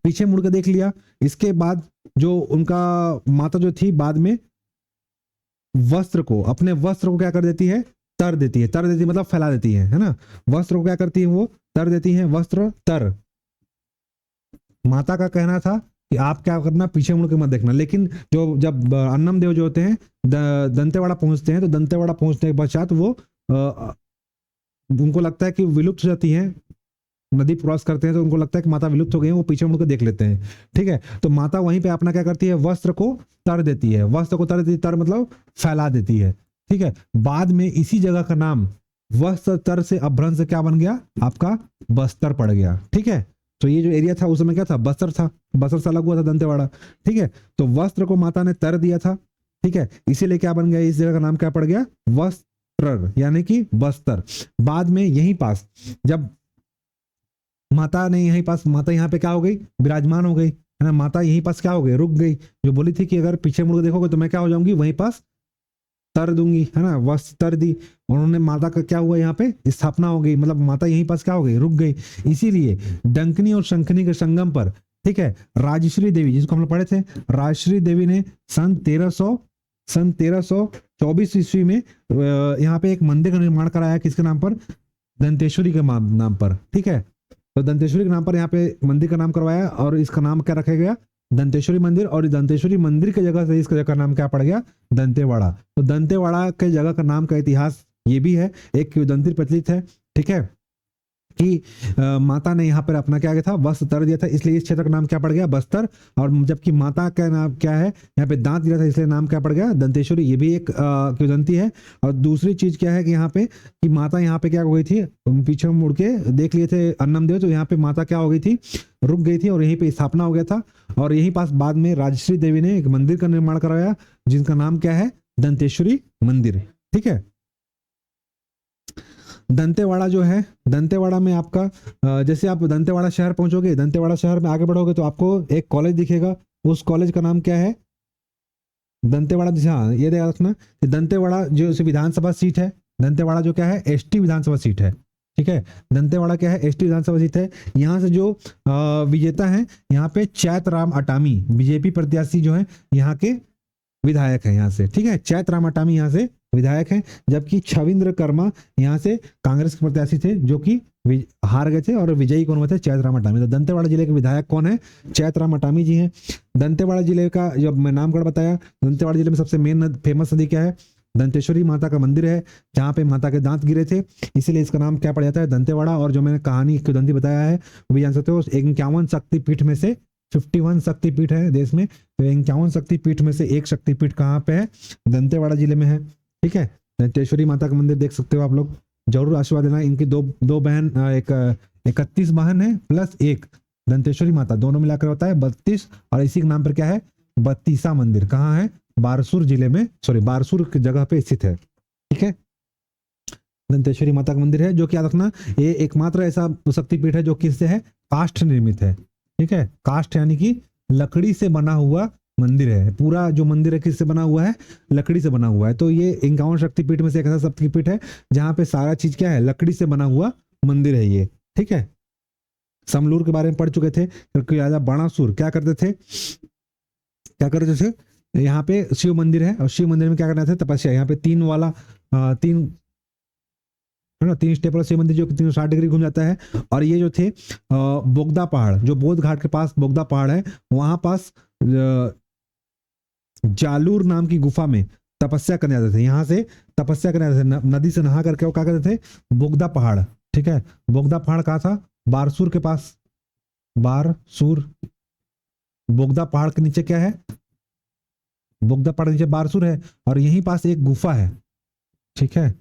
पीछे मुड़ के देख लिया। इसके बाद जो उनका माता जो थी, बाद में वस्त्र को, अपने वस्त्र को क्या कर देती है? तर देती है। तर देती मतलब फैला देती है ना? वस्त्र को क्या करती है? वो तर देती है, वस्त्र तर। माता का कहना था कि आप क्या करना? पीछे मुड़ के मत देखना। लेकिन जो जब अन्नम देव जो होते हैं दंतेवाड़ा पहुंचते हैं, तो दंतेवाड़ा पहुंचने के पश्चात वो उनको लगता है कि विलुप्त हो जाती है, नदी क्रॉस करते हैं तो उनको लगता है कि माता विलुप्त हो गई है, वो पीछे मुड़ के देख लेते हैं। ठीक है, तो माता वहीं पे अपना क्या करती है? वस्त्र को तर देती है। वस्त्र को तर देती, तर मतलब फैला देती है। ठीक है, बाद में इसी जगह का नाम वस्त्र तर से अभ्रंश से क्या बन गया? आपका बस्तर पड़ गया। ठीक है, तो ये जो एरिया था उस समय क्या था? बस्तर था, बस्तर से अलग हुआ था दंतेवाड़ा। ठीक है, तो वस्त्र को माता ने तर दिया था। ठीक है, इसीलिए क्या बन गया? इस जगह का नाम क्या पड़ गया? वस्त्र, यानी कि बस्तर। बाद में यहीं पास जब माता ने यहीं पास, माता यहाँ पे क्या हो गई? विराजमान हो गई, है ना? माता यहीं पास क्या हो गई? रुक गई। जो बोली थी कि अगर पीछे मुड़ के देखोगे तो मैं क्या हो जाऊंगी? वहीं पास तर दूंगी, है ना? वस्त्र तर दी। उन्होंने माता का क्या हुआ? यहाँ पे स्थापना हो गई, मतलब माता यहीं पास क्या हो गई? रुक गई। इसीलिए डंकनी और शंखनी के संगम पर, ठीक है, राजश्री देवी, जिसको हम लोग पढ़े थे, राजश्री देवी ने सन 1324 ईस्वी में यहाँ पे एक मंदिर का निर्माण कराया। किसके नाम पर? दंतेश्वरी के नाम पर, ठीक है। तो दंतेश्वरी के नाम पर यहाँ पे मंदिर का नाम करवाया और इसका नाम क्या रखा गया, दंतेश्वरी मंदिर। और इस दंतेश्वरी मंदिर की जगह से इसका जगह का नाम क्या पड़ गया, दंतेवाड़ा। तो दंतेवाड़ा के जगह का नाम का इतिहास ये भी है, एक किंवदंती प्रचलित है, ठीक है, कि माता ने यहाँ पर अपना क्या किया था, वस्त्र तर दिया था, इसलिए इस क्षेत्र का नाम क्या पड़ गया, बस्तर। और जबकि माता का नाम क्या है, यहाँ पे दांत गिरा था, इसलिए नाम क्या पड़ गया, दंतेश्वरी। ये भी एक किंवदंती है। और दूसरी चीज क्या है कि यहाँ पे कि माता यहाँ पे क्या हो गई थी, पीछे मुड़ के देख लिए थे अन्नम देव, तो यहाँ पे माता क्या हो गई थी, रुक गई थी और यहीं पे स्थापना हो गया था। और यहीं पास बाद में राजश्री देवी ने एक मंदिर का निर्माण करवाया, जिनका नाम क्या है, दंतेश्वरी मंदिर, ठीक है। दंतेवाड़ा जो है, दंतेवाड़ा में आपका जैसे आप दंतेवाड़ा शहर पहुंचोगे, दंतेवाड़ा शहर में आगे बढ़ोगे तो आपको एक कॉलेज दिखेगा, उस कॉलेज का नाम क्या है, दंतेवाड़ा। हाँ, ये ध्यान रखना, दंतेवाड़ा जो विधानसभा सीट है, दंतेवाड़ा जो क्या है, एसटी विधानसभा सीट है, ठीक है। दंतेवाड़ा क्या है, एसटी विधानसभा सीट है। यहाँ से जो विजेता है, यहाँ पे चैतराम अटामी बीजेपी प्रत्याशी जो है यहाँ के विधायक है यहाँ से, ठीक है। चैतराम अटामी यहाँ से विधायक हैं, जबकि छविंद्र कर्मा यहाँ से कांग्रेस के प्रत्याशी थे, जो कि हार गए थे। और विजयी कौन हुए थे, चैतराम अटामी। तो दंतेवाड़ा जिले के विधायक कौन है, चैतराम अटामी जी हैं। दंतेवाड़ा जिले का जब मैं नामगढ़ बताया, दंतेवाड़ा जिले में सबसे मेन फेमस नदी क्या है, दंतेश्वरी माता का मंदिर है, जहाँ पे माता के दांत गिरे थे, इसीलिए इसका नाम क्या पड़ जाता है, दंतेवाड़ा। और जो मैंने कहानी किंवदंती बताया है वो भी जान सकते हो, 51 शक्तिपीठ में से 51 शक्तिपीठ है देश में, तो 51 शक्तिपीठ में से एक शक्तिपीठ कहाँ पे है, दंतेवाड़ा जिले में है, ठीक है। दंतेश्वरी माता का मंदिर देख सकते हो आप लोग, जरूर आशीर्वाद देना। इनकी दो बहन, एक 31 बहन है प्लस एक दंतेश्वरी माता, दोनों मिलाकर होता है 32। और इसी के नाम पर क्या है, 32 मंदिर कहाँ है, बारसूर जिले में, सॉरी बारसूर की जगह पे स्थित है, ठीक है। दंतेश्वरी माता का मंदिर है, जो क्या रखना, ये एकमात्र ऐसा शक्तिपीठ है जो किससे है, काष्ठ निर्मित है, ठीक है। काष्ठ यानी कि लकड़ी से बना हुआ मंदिर है, पूरा जो मंदिर है किससे बना हुआ है, लकड़ी से बना हुआ है। तो ये 51 शक्तिपीठ में से एक ऐसा शक्तिपीठ है जहां पे सारा चीज क्या है, लकड़ी से बना हुआ मंदिर है ये, ठीक है। समलूर के बारे में पढ़ चुके थे, क्योंकि राजा बाणासुर क्या करते थे, यहाँ पे शिव मंदिर है, और शिव मंदिर में क्या करना था, तपस्या। यहाँ पे 3 वाला 3 है ना, 3 स्टेप वाला शिव मंदिर जो 360 डिग्री घूम जाता है। और ये जो थे बोगदा पहाड़, जो बोध घाट के पास बोगदा पहाड़ है, वहां पास जालूर नाम की गुफा में तपस्या करने जाते थे। यहाँ से तपस्या करने जाते थे, नदी से नहा करके वो क्या करते थे, बोगदा पहाड़, ठीक है। बोगदा पहाड़ कहाँ था, बारसूर के पास, बारसूर। बोगदा पहाड़ के नीचे क्या है, बोगदा पहाड़ के नीचे बारसूर है, और यहीं पास एक गुफा है, ठीक है।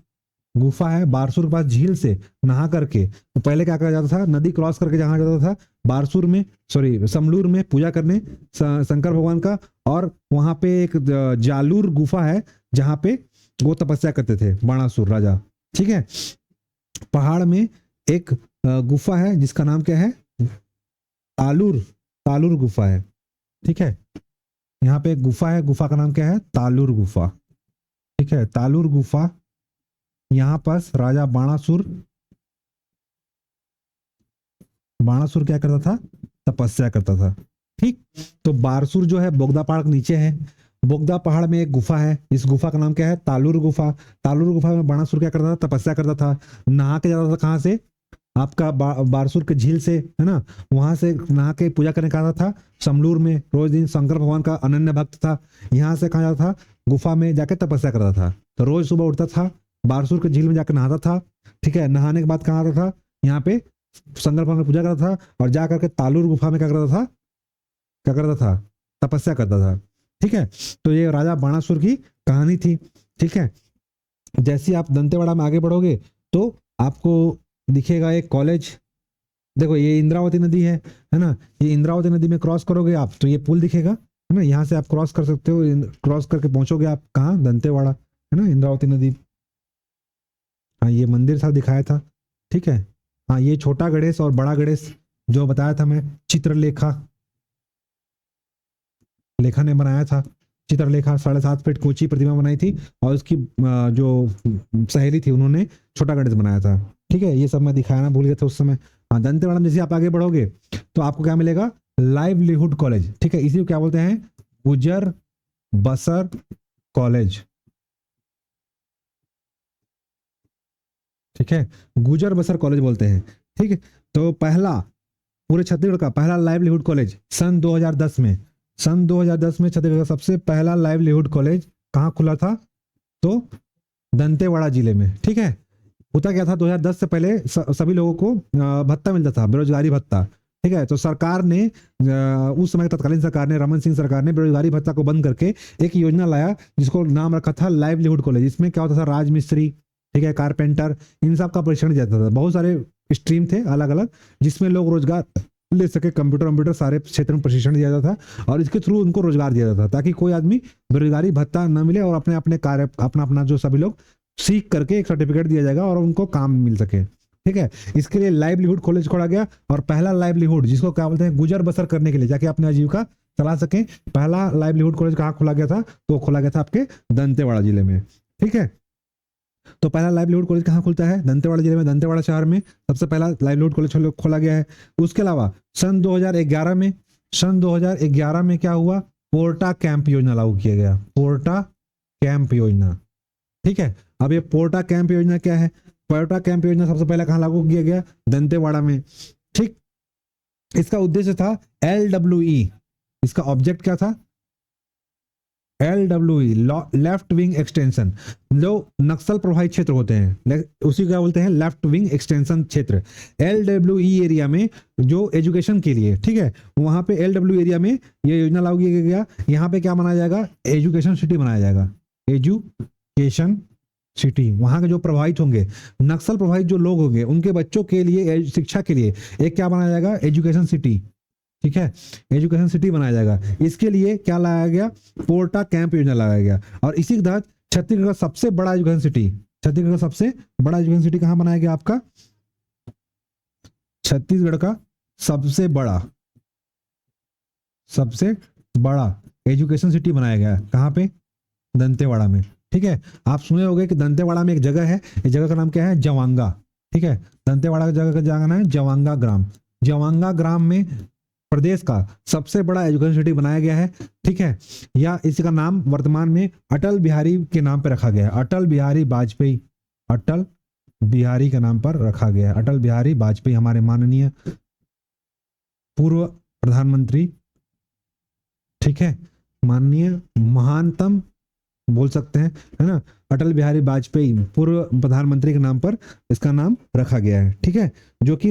गुफा है बारसूर के पास, झील से नहा करके। तो पहले क्या करा जाता था, नदी क्रॉस करके जहां जाता था, बारसूर में, सॉरी समलूर में पूजा करने शंकर भगवान का। और वहां पे एक जालूर गुफा है जहां पे वो तपस्या करते थे बाणासुर राजा, ठीक है। पहाड़ में एक गुफा है जिसका नाम क्या है, तालूर, तालूर गुफा है, ठीक है। यहाँ पे एक गुफा है, गुफा का नाम क्या है, तालूर गुफा, ठीक है। तालूर गुफा, यहां पास राजा बाणासुर क्या करता था, तपस्या करता था, ठीक। तो बारसूर जो है बोगदा पहाड़ के नीचे है, बोगदा पहाड़ में एक गुफा है, इस गुफा का नाम क्या है, तालूर गुफा। तालूर गुफा में बाणासुर क्या करता था, तपस्या करता था, नहा के जाता था, कहाँ से, आपका बारसूर के झील से, है ना, वहां से नहा के पूजा करने का आता था समलूर में। रोज दिन शंकर भगवान का अनन्य भक्त था, यहाँ से कहाँ जाता था, गुफा में जाके तपस्या करता था। तो रोज सुबह उठता था, बारसूर के झील में जाकर नहाता था, ठीक है। नहाने के बाद कहाँ आता था, यहाँ पे शंकर भगवान की पूजा करता था, और जा करके तालूर गुफा में क्या करता था, तपस्या करता था, ठीक है। तो ये राजा बाणासुर की कहानी थी, ठीक है। जैसे आप दंतेवाड़ा में आगे बढ़ोगे तो आपको दिखेगा एक कॉलेज, देखो ये इंद्रावती नदी है ना, ये इंद्रावती नदी में क्रॉस करोगे आप तो ये पुल दिखेगा, है ना, यहाँ से आप क्रॉस कर सकते हो, क्रॉस करके पहुंचोगे आप कहाँ, दंतेवाड़ा, है ना, इंद्रावती नदी। हाँ, ये मंदिर था दिखाया था, ठीक है। हाँ, ये छोटा गणेश और बड़ा गणेश जो बताया था मैं, चित्रलेखा ने बनाया था। चित्रलेखा 7.5 फीट की ऊंची प्रतिमा बनाई थी, और उसकी जो सहेली थी उन्होंने छोटा गणेश बनाया था, ठीक है। ये सब मैं दिखाना भूल गया था उस समय। हाँ, दंतेवाड़ा में जैसे आप आगे बढ़ोगे तो आपको क्या मिलेगा, लाइवलीहुड कॉलेज, ठीक है। इसी को क्या बोलते हैं, गुजर बसर कॉलेज, ठीक है, गुजर बसर कॉलेज बोलते हैं। ठीक है, तो पहला पूरे छत्तीसगढ़ का पहला लाइवलीहुड कॉलेज सन 2010 में, सन 2010 में छत्तीसगढ़ का सबसे पहला लाइवलीहुड कॉलेज कहाँ खुला था? तो दंतेवाड़ा जिले में। ठीक है, होता क्या था, 2010 से पहले सभी लोगों को भत्ता मिलता था, बेरोजगारी भत्ता। ठीक है, तो सरकार ने उस समय तत्कालीन सरकार ने, रमन सिंह सरकार ने बेरोजगारी भत्ता को बंद करके एक योजना लाया जिसको नाम रखा था लाइवलीहुड कॉलेज। इसमें क्या होता था, राजमिस्त्री, ठीक है, कारपेंटर, इन सब का प्रशिक्षण दिया जाता था। बहुत सारे स्ट्रीम थे अलग अलग जिसमें लोग रोजगार ले सके, कंप्यूटर सारे क्षेत्र में प्रशिक्षण दिया जाता था और इसके थ्रू उनको रोजगार दिया जाता था ताकि कोई आदमी बेरोजगारी भत्ता न मिले और अपने अपने कार्य अपना अपना जो सभी लोग सीख करके एक सर्टिफिकेट दिया जाएगा और उनको काम मिल सके। ठीक है, इसके लिए लाइवलीहुड कॉलेज खोला गया और पहला लाइवलीहुड जिसको क्या बोलते हैं, गुजर बसर करने के लिए, जाके अपनी आजीविका चला सके, पहला लाइवलीहुड कॉलेज कहाँ खोला गया था? तो खोला गया था आपके दंतेवाड़ा जिले में। ठीक है, तो पहला लाइवलीहुड कॉलेज कहाँ खुलता है? दंतेवाड़ा जिले में, दंतेवाड़ा शहर में सबसे पहला लाइवलीहुड कॉलेज खोला गया है। उसके अलावा सन 2011 में क्या हुआ? पोर्टा कैंप योजना लागू किया गया, पोर्टा कैंप योजना। ठीक है, अब ये पोर्टा कैंप योजना क्या है? पोर्टा कैंप योजना सबसे पहले कहाँ लागू किया गया? दंतेवाड़ा में। ठीक, इसका उद्देश्य था LWE, इसका ऑब्जेक्ट क्या था? LWE, left wing extension. जो नक्सल प्रभावित क्षेत्र होते हैं उसी क्या बोलते हैं? लेफ्ट विंग एक्सटेंशन क्षेत्र। LWE एरिया में जो एजुकेशन के लिए, ठीक है, वहां पे LWE एरिया में ये योजना लागू किया गया। यहाँ पे क्या बनाया जाएगा? एजुकेशन सिटी बनाया जाएगा, एजुकेशन सिटी। वहां के जो प्रभावित होंगे, नक्सल प्रभावित जो लोग होंगे, उनके बच्चों के लिए शिक्षा के लिए एक क्या बनाया जाएगा? Education city. ठीक है, एजुकेशन सिटी बनाया जाएगा। इसके लिए क्या लाया गया? पोर्टा कैंप योजना लगाया गया। और इसी के तहत छत्तीसगढ़ का सबसे बड़ा एजुकेशन सिटी, छत्तीसगढ़ का सबसे बड़ा एजुकेशन सिटी कहां बनाया गया आपका? छत्तीसगढ़ का सबसे बड़ा एजुकेशन सिटी बनाया गया। कहां पे? दंतेवाड़ा में। ठीक है, आप सुने होंगे कि दंतेवाड़ा में एक जगह है, इस जगह का नाम क्या है? जवांगा। ठीक है, दंतेवाड़ा जगह का नाम है जवांगा ग्राम। जवांगा ग्राम में प्रदेश का सबसे बड़ा एजुकेशन सिटी बनाया गया है। ठीक है, या इसका नाम वर्तमान में अटल बिहारी के नाम पर रखा गया है, अटल बिहारी वाजपेयी, अटल बिहारी के नाम पर रखा गया है। अटल बिहारी वाजपेयी हमारे माननीय पूर्व प्रधानमंत्री, ठीक है, माननीय महानतम बोल सकते हैं, है ना, अटल बिहारी वाजपेयी पूर्व प्रधानमंत्री के नाम पर इसका नाम रखा गया है। ठीक है, जो कि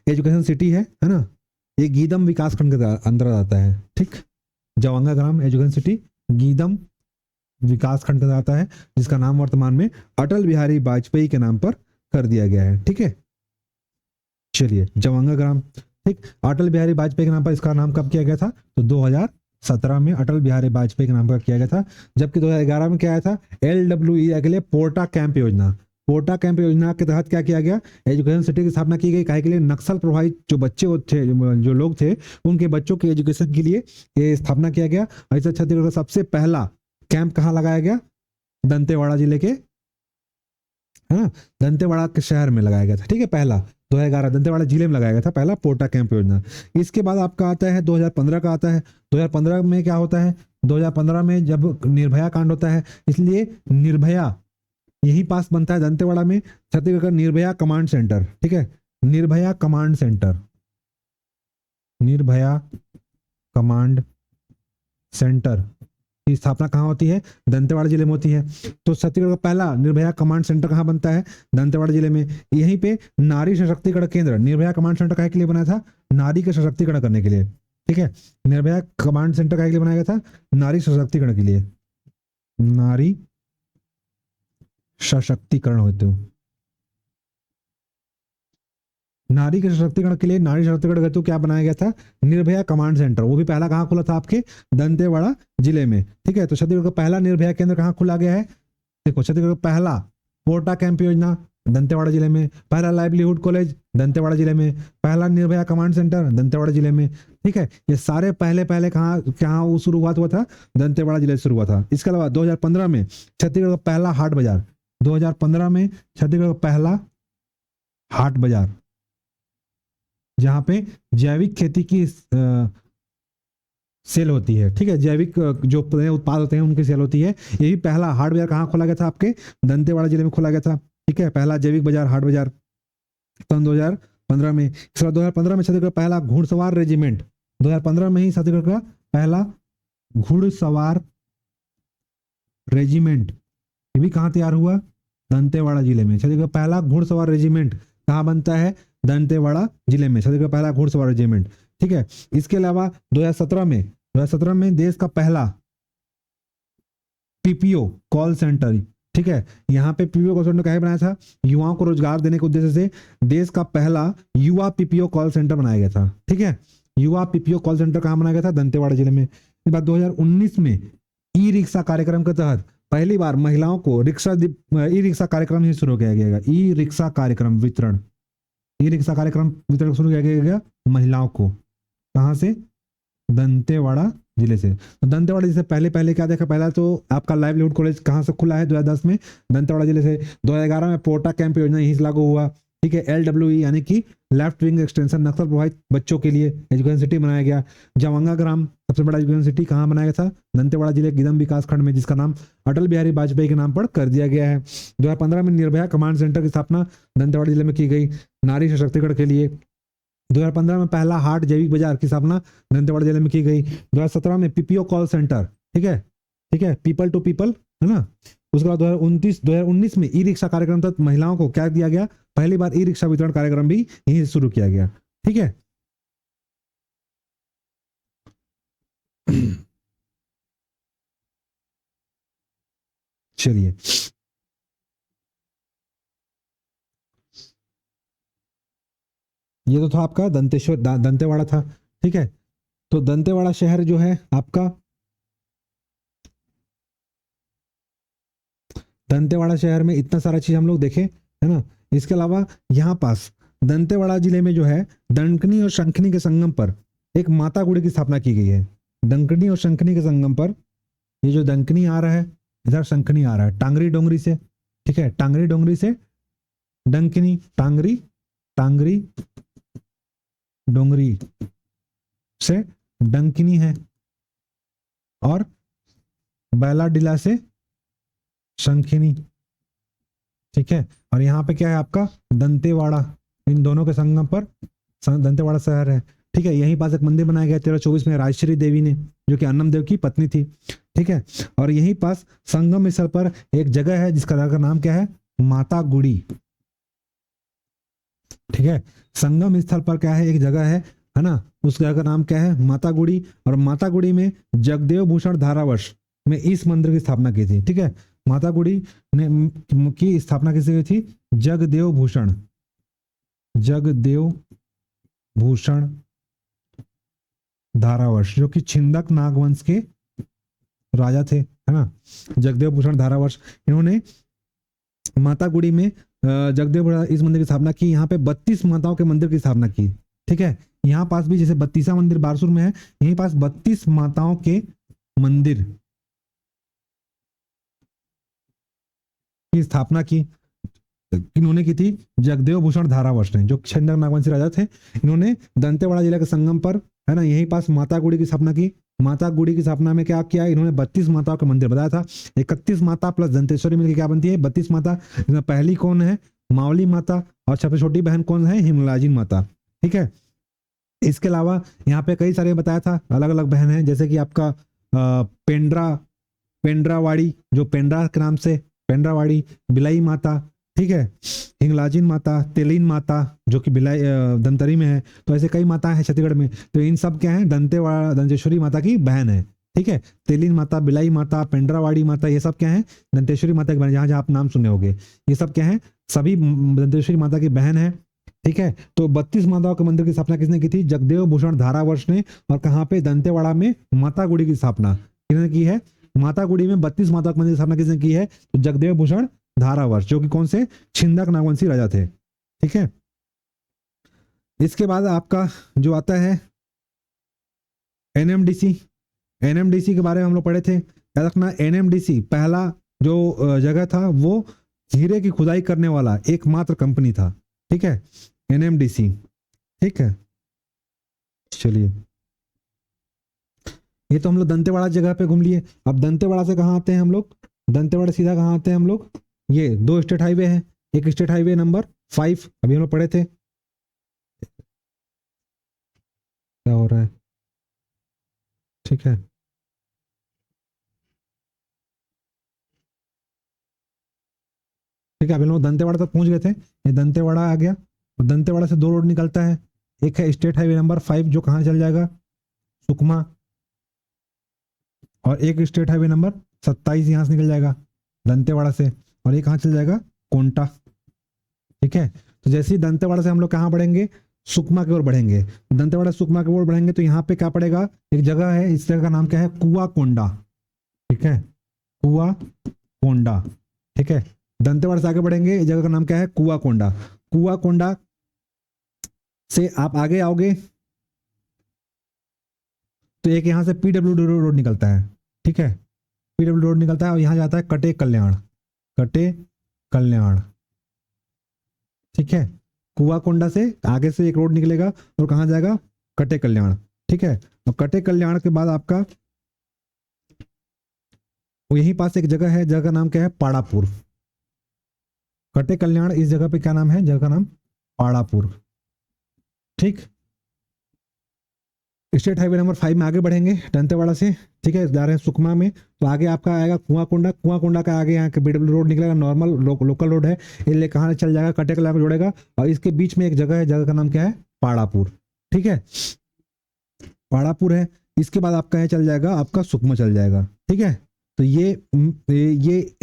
एजुकेशन सिटी है ना, ये गीदम विकास खंड के अंदर आता है। ठीक, जवांगा ग्राम एजुकेशन सिटी गीदम विकास खंड का आता है, जिसका नाम वर्तमान में अटल बिहारी वाजपेयी के नाम पर कर दिया गया है। ठीक है, चलिए जवांगा ग्राम। ठीक, अटल बिहारी वाजपेयी के नाम पर इसका नाम कब किया गया था? तो 2017 में अटल बिहारी वाजपेयी के नाम पर किया गया था। जबकि 2011 में क्या आया था? LWE के लिए पोर्टा कैंप योजना। पोर्टा कैंप योजना के तहत क्या किया गया? एजुकेशन सिटी की स्थापना की गई। काहे के लिए? नक्सल प्रभावित जो बच्चे थे, जो लोग थे, उनके बच्चों के एजुकेशन के लिए ये स्थापना किया गया। ऐसा छत्तीसगढ़ का सबसे पहला कैंप कहाँ लगाया गया? दंतेवाड़ा जिले के, है ना, दंतेवाड़ा के शहर में लगाया गया था। ठीक है, पहला 2011 दंतेवाड़ा जिले में लगाया गया था पहला पोर्टा कैंप योजना। इसके बाद आपका आता है 2015 का आता है। 2015 में क्या होता है? 2015 में जब निर्भया कांड होता है, इसलिए निर्भया यही पास बनता है दंतेवाड़ा में, छत्तीसगढ़ का निर्भया कमांड सेंटर। ठीक है, Nirbhaya command centre, Nirbhaya command centre की स्थापना कहाँ होती है? दंतेवाड़ा जिले में होती है। तो छत्तीसगढ़ का पहला निर्भया कमांड सेंटर कहाँ बनता है? दंतेवाड़ा जिले में। यहीं पे नारी सशक्तिकरण केंद्र, निर्भया कमांड सेंटर काहे के लिए बना था? नारी के सशक्तिकरण करने के लिए। ठीक है, निर्भया कमांड सेंटर काहे के लिए बनाया गया था? नारी सशक्तिकरण के लिए, नारी सशक्तिकरण होते हो, नारी के सशक्तिकरण के लिए, नारी सशक्तिकरण हेतु क्या बनाया गया था? Nirbhaya command centre. वो भी पहला कहाँ खुला था? आपके दंतेवाड़ा जिले में। ठीक है, तो छत्तीसगढ़ का पहला निर्भया केंद्र कहाँ खुला गया है? देखो, छत्तीसगढ़ का पहला पोर्टा कैंप योजना दंतेवाड़ा जिले में, पहला लाइवलीहुड कॉलेज दंतेवाड़ा जिले में, पहला निर्भया कमांड सेंटर दंतेवाड़ा जिले में। ठीक है, ये सारे पहले कहाँ शुरुआत हुआ था? दंतेवाड़ा जिले से शुरू हुआ था। इसके अलावा 2015 में छत्तीसगढ़ का पहला हाट बाजार, 2015 में छत्तीसगढ़ का पहला हाट बाजार, जहां पे जैविक खेती की सेल होती है। ठीक है, जैविक जो उत्पाद होते हैं उनकी सेल होती है। ये भी पहला हाट बाजार कहाँ खोला गया था? आपके दंतेवाड़ा जिले में खोला गया था। ठीक ठीक है, पहला जैविक बाजार हाट बाजार सन 2015 में। इसके बाद 2015 में छत्तीसगढ़ का पहला घुड़सवार रेजिमेंट, 2015 में ही छत्तीसगढ़ का पहला घुड़सवार रेजिमेंट, ये भी कहाँ तैयार हुआ, दंतेवाड़ा जिले में। छत्तीसगढ़ का पहला घुड़सवार रेजिमेंट कहाँ बनता है, दंतेवाड़ा जिले में, छत्तीसगढ़ का पहला घुड़सवार रेजिमेंट। ठीक है, इसके अलावा 2017 में देश का पहला पीपीओ कॉल सेंटर, ठीक है, यहाँ पे पीपीओ कॉल सेंटर कहाँ बनाया था, युवाओं को रोजगार देने के उद्देश्य से देश का पहला युवा पीपीओ कॉल सेंटर बनाया गया था। ठीक है, युवा पीपीओ कॉल सेंटर कहाँ बनाया गया था, दंतेवाड़ा जिले में। इसके बाद 2019 में ई रिक्शा कार्यक्रम के तहत पहली बार महिलाओं को ई रिक्शा कार्यक्रम ही शुरू किया गया। ई रिक्शा कार्यक्रम वितरण शुरू किया गया महिलाओं को, कहाँ से, दंतेवाड़ा जिले से। तो दंतेवाड़ा जिले से पहले क्या देखा, पहला तो आपका लाइवलीहुड कॉलेज कहाँ से खुला है 2010 में, दंतेवाड़ा जिले से। 2011 में पोर्टा कैंप योजना यहीं से लागू हुआ। ठीक है, LWE यानी कि लेफ्ट विंग एक्सटेंशन, नक्सल प्रभावित बच्चों के लिए एजुकेशन सिटी बनाया गया। जवांगा ग्राम सबसे बड़ा एजुकेशन सिटी कहाँ बनाया गया था, दंतेवाड़ा जिले गिदम विकास खंड में, जिसका नाम अटल बिहारी वाजपेयी के नाम पर कर दिया गया है। 2015 में निर्भया कमांड सेंटर की स्थापना दंतेवाड़ा जिले में की गई नारी सशक्तिकरण के लिए। 2015 में पहला हाट जैविक बाजार की स्थापना दंतेवाड़ा जिले में की गई। 2017 में पीपीओ कॉल सेंटर, ठीक है, पीपल टू पीपल, है ना। उसके बाद 2019 में ई रिक्शा कार्यक्रम तक महिलाओं को क्या दिया गया, पहली बार ई रिक्शा वितरण कार्यक्रम भी यहीं से शुरू किया गया। ठीक है, चलिए ये तो था आपका दंतेवाड़ा था। ठीक है, तो दंतेवाड़ा शहर जो है आपका, दंतेवाड़ा शहर में इतना सारा चीज हम लोग देखे, है ना। इसके अलावा यहाँ पास दंतेवाड़ा जिले में जो है डंकनी और शंखनी के संगम पर एक माता गुड़ी की स्थापना की गई है। डंकनी और शंखनी के संगम पर, ये जो डंकनी आ रहा है, इधर शंखनी आ रहा है, टांगरी डोंगरी से, ठीक है, टांगरी डोंगरी से डंकनी, टांगरी डोंगरी से डंकनी है, और बैलाडीला से शंखिनी। ठीक है, और यहाँ पे क्या है आपका दंतेवाड़ा, इन दोनों के संगम पर दंतेवाड़ा शहर है। ठीक है, यहीं पास एक मंदिर बनाया गया 1324 में राजश्री देवी ने, जो कि अन्नम देव की पत्नी थी। ठीक है, और यहीं पास संगम स्थल पर एक जगह है जिसका नाम क्या है, माता गुड़ी। ठीक है, संगम स्थल पर क्या है, एक जगह है ना, उस जगह का नाम क्या है, माता गुड़ी। और माता गुड़ी में जगदेव भूषण धारावर्ष में इस मंदिर की स्थापना की थी। ठीक है, माता गुड़ी ने की स्थापना किससे हुई थी, जगदेव भूषण धारावर्ष, जो कि छिंदक नागवंश के राजा थे, है ना, जगदेव भूषण धारावर्ष। इन्होंने माता गुड़ी में जगदेव इस मंदिर की स्थापना की। यहाँ पे 32 माताओं के मंदिर की स्थापना की। ठीक है, यहाँ पास भी जैसे 32वां मंदिर बारसूर में है, यहीं पास 32 माताओं के मंदिर की स्थापना की, इन्होंने की थी जगदेव भूषण धारावर्ष ने, जो छिंदक नागवंशी राजा थे। इन्होंने दंतेवाड़ा जिले के संगम पर, है ना, यहीं पास माता गुड़ी की स्थापना की। माता गुड़ी की स्थापना में क्या किया, इन्होंने 32 माताओं का मंदिर बताया था। 31 माता प्लस दंतेश्वरी मिलकर क्या बनती है, 32 माता। इसमें पहली कौन है, मावली माता, और सबसे छोटी बहन कौन है, हिमलाजिन माता। ठीक है, इसके अलावा यहाँ पे कई सारे बताया था अलग अलग बहन है, जैसे कि आपका पेंड्रावाड़ी, जो पेंड्रा के नाम से पेंड्रावाड़ी, बिलाई माता, ठीक है, हिंगलाजिन माता, तेलिन माता, जो कि बिलाई धमतरी में है। तो ऐसे कई माता है छत्तीसगढ़ में, तो इन सब क्या है, दंतेश्वरी माता की बहन है। ठीक है, तेलिन माता, बिलाई माता, पेंड्रावाड़ी माता, ये सब क्या है, दंतेश्वरी माता की बहन, जहां जहां आप नाम सुने होंगे, ये सब क्या है, सभी दंतेश्वरी माता की बहन है। ठीक है, तो 32 माताओं के मंदिर की स्थापना किसने की थी, जगदेव भूषण धारावर्ष ने। और कहाँ पे, दंतेवाड़ा में माता गुड़ी की स्थापना किसने की है, माता गुड़ी में 32 माताओं के मंदिर की स्थापना किसने की है, तो जगदेव भूषण धारावर्ष, जो कि कौन से, छिंदक नागवंशी राजा थे। ठीक है, इसके बाद आपका जो आता है एनएमडीसी के बारे में हम लोग पढ़े थे, याद रखना। एनएमडीसी पहला जो जगह था, वो हीरे की खुदाई करने वाला एकमात्र कंपनी था। ठीक है, एनएमडीसी। ठीक है, चलिए ये तो हम लोग दंतेवाड़ा जगह पे घूम लिए। अब दंतेवाड़ा से कहाँ आते हैं हम लोग, दंतेवाड़ा सीधा कहाँ आते हैं हम लोग, ये 2 स्टेट हाईवे है, एक स्टेट हाईवे नंबर 5 अभी हम लोग पढ़े थे। क्या हो रहा है? ठीक है, ठीक है, अभी हम लोग दंतेवाड़ा तक पहुंच गए थे। ये दंतेवाड़ा आ गया, और दंतेवाड़ा से दो रोड निकलता है। एक है स्टेट हाईवे नंबर 5 जो कहाँ चल जाएगा, सुकमा, और एक स्टेट हाईवे नंबर 27 यहाँ से निकल जाएगा दंतेवाड़ा से, और ये कहाँ चल जाएगा, कोंटा। ठीक है, तो जैसे ही दंतेवाड़ा से हम लोग कहाँ बढ़ेंगे, सुकमा की ओर बढ़ेंगे। दंतेवाड़ा से सुकमा की ओर बढ़ेंगे तो यहाँ पे क्या पड़ेगा, एक जगह है, इस जगह का नाम क्या है, कुआ कोंडा। ठीक है, कुआ कोंडा। ठीक है, दंतेवाड़ा से आगे बढ़ेंगे, इस जगह का नाम क्या है, कुआ कोंडा। कुआ कोंडा से आप आगे आओगे तो एक यहाँ से पीडब्ल्यू रोड निकलता है। ठीक है, पीडब्ल्यू रोड निकलता है और यहाँ जाता है कटे कल्याण, कटे कल्याण। ठीक है, कुआकोंडा से आगे से एक रोड निकलेगा और कहाँ जाएगा, कटे कल्याण। ठीक है, और कटे कल्याण के बाद आपका वो यहीं पास एक जगह है, जगह का नाम क्या है, पाड़ापुर। कटे कल्याण इस जगह पे क्या नाम है, जगह का नाम पाड़ापुर। ठीक, स्टेट हाईवे नंबर 5 में आगे बढ़ेंगे दंतेवाड़ा से। ठीक है, जा रहे हैं सुकमा में, तो आगे आपका आएगा कुआकोंडा। कुआकोंडा का आगे यहाँ बीडब्ल्यू रोड निकलेगा, नॉर्मल लोकल रोड है, ये कहाँ चल जाएगा, कटे कल्याण को जोड़ेगा, और इसके बीच में एक जगह है, जगह का नाम क्या है, पाड़ापुर। ठीक है, पाड़ापुर है, इसके बाद आपका यहाँ चल जाएगा, आपका सुकमा चल जाएगा। ठीक है, तो ये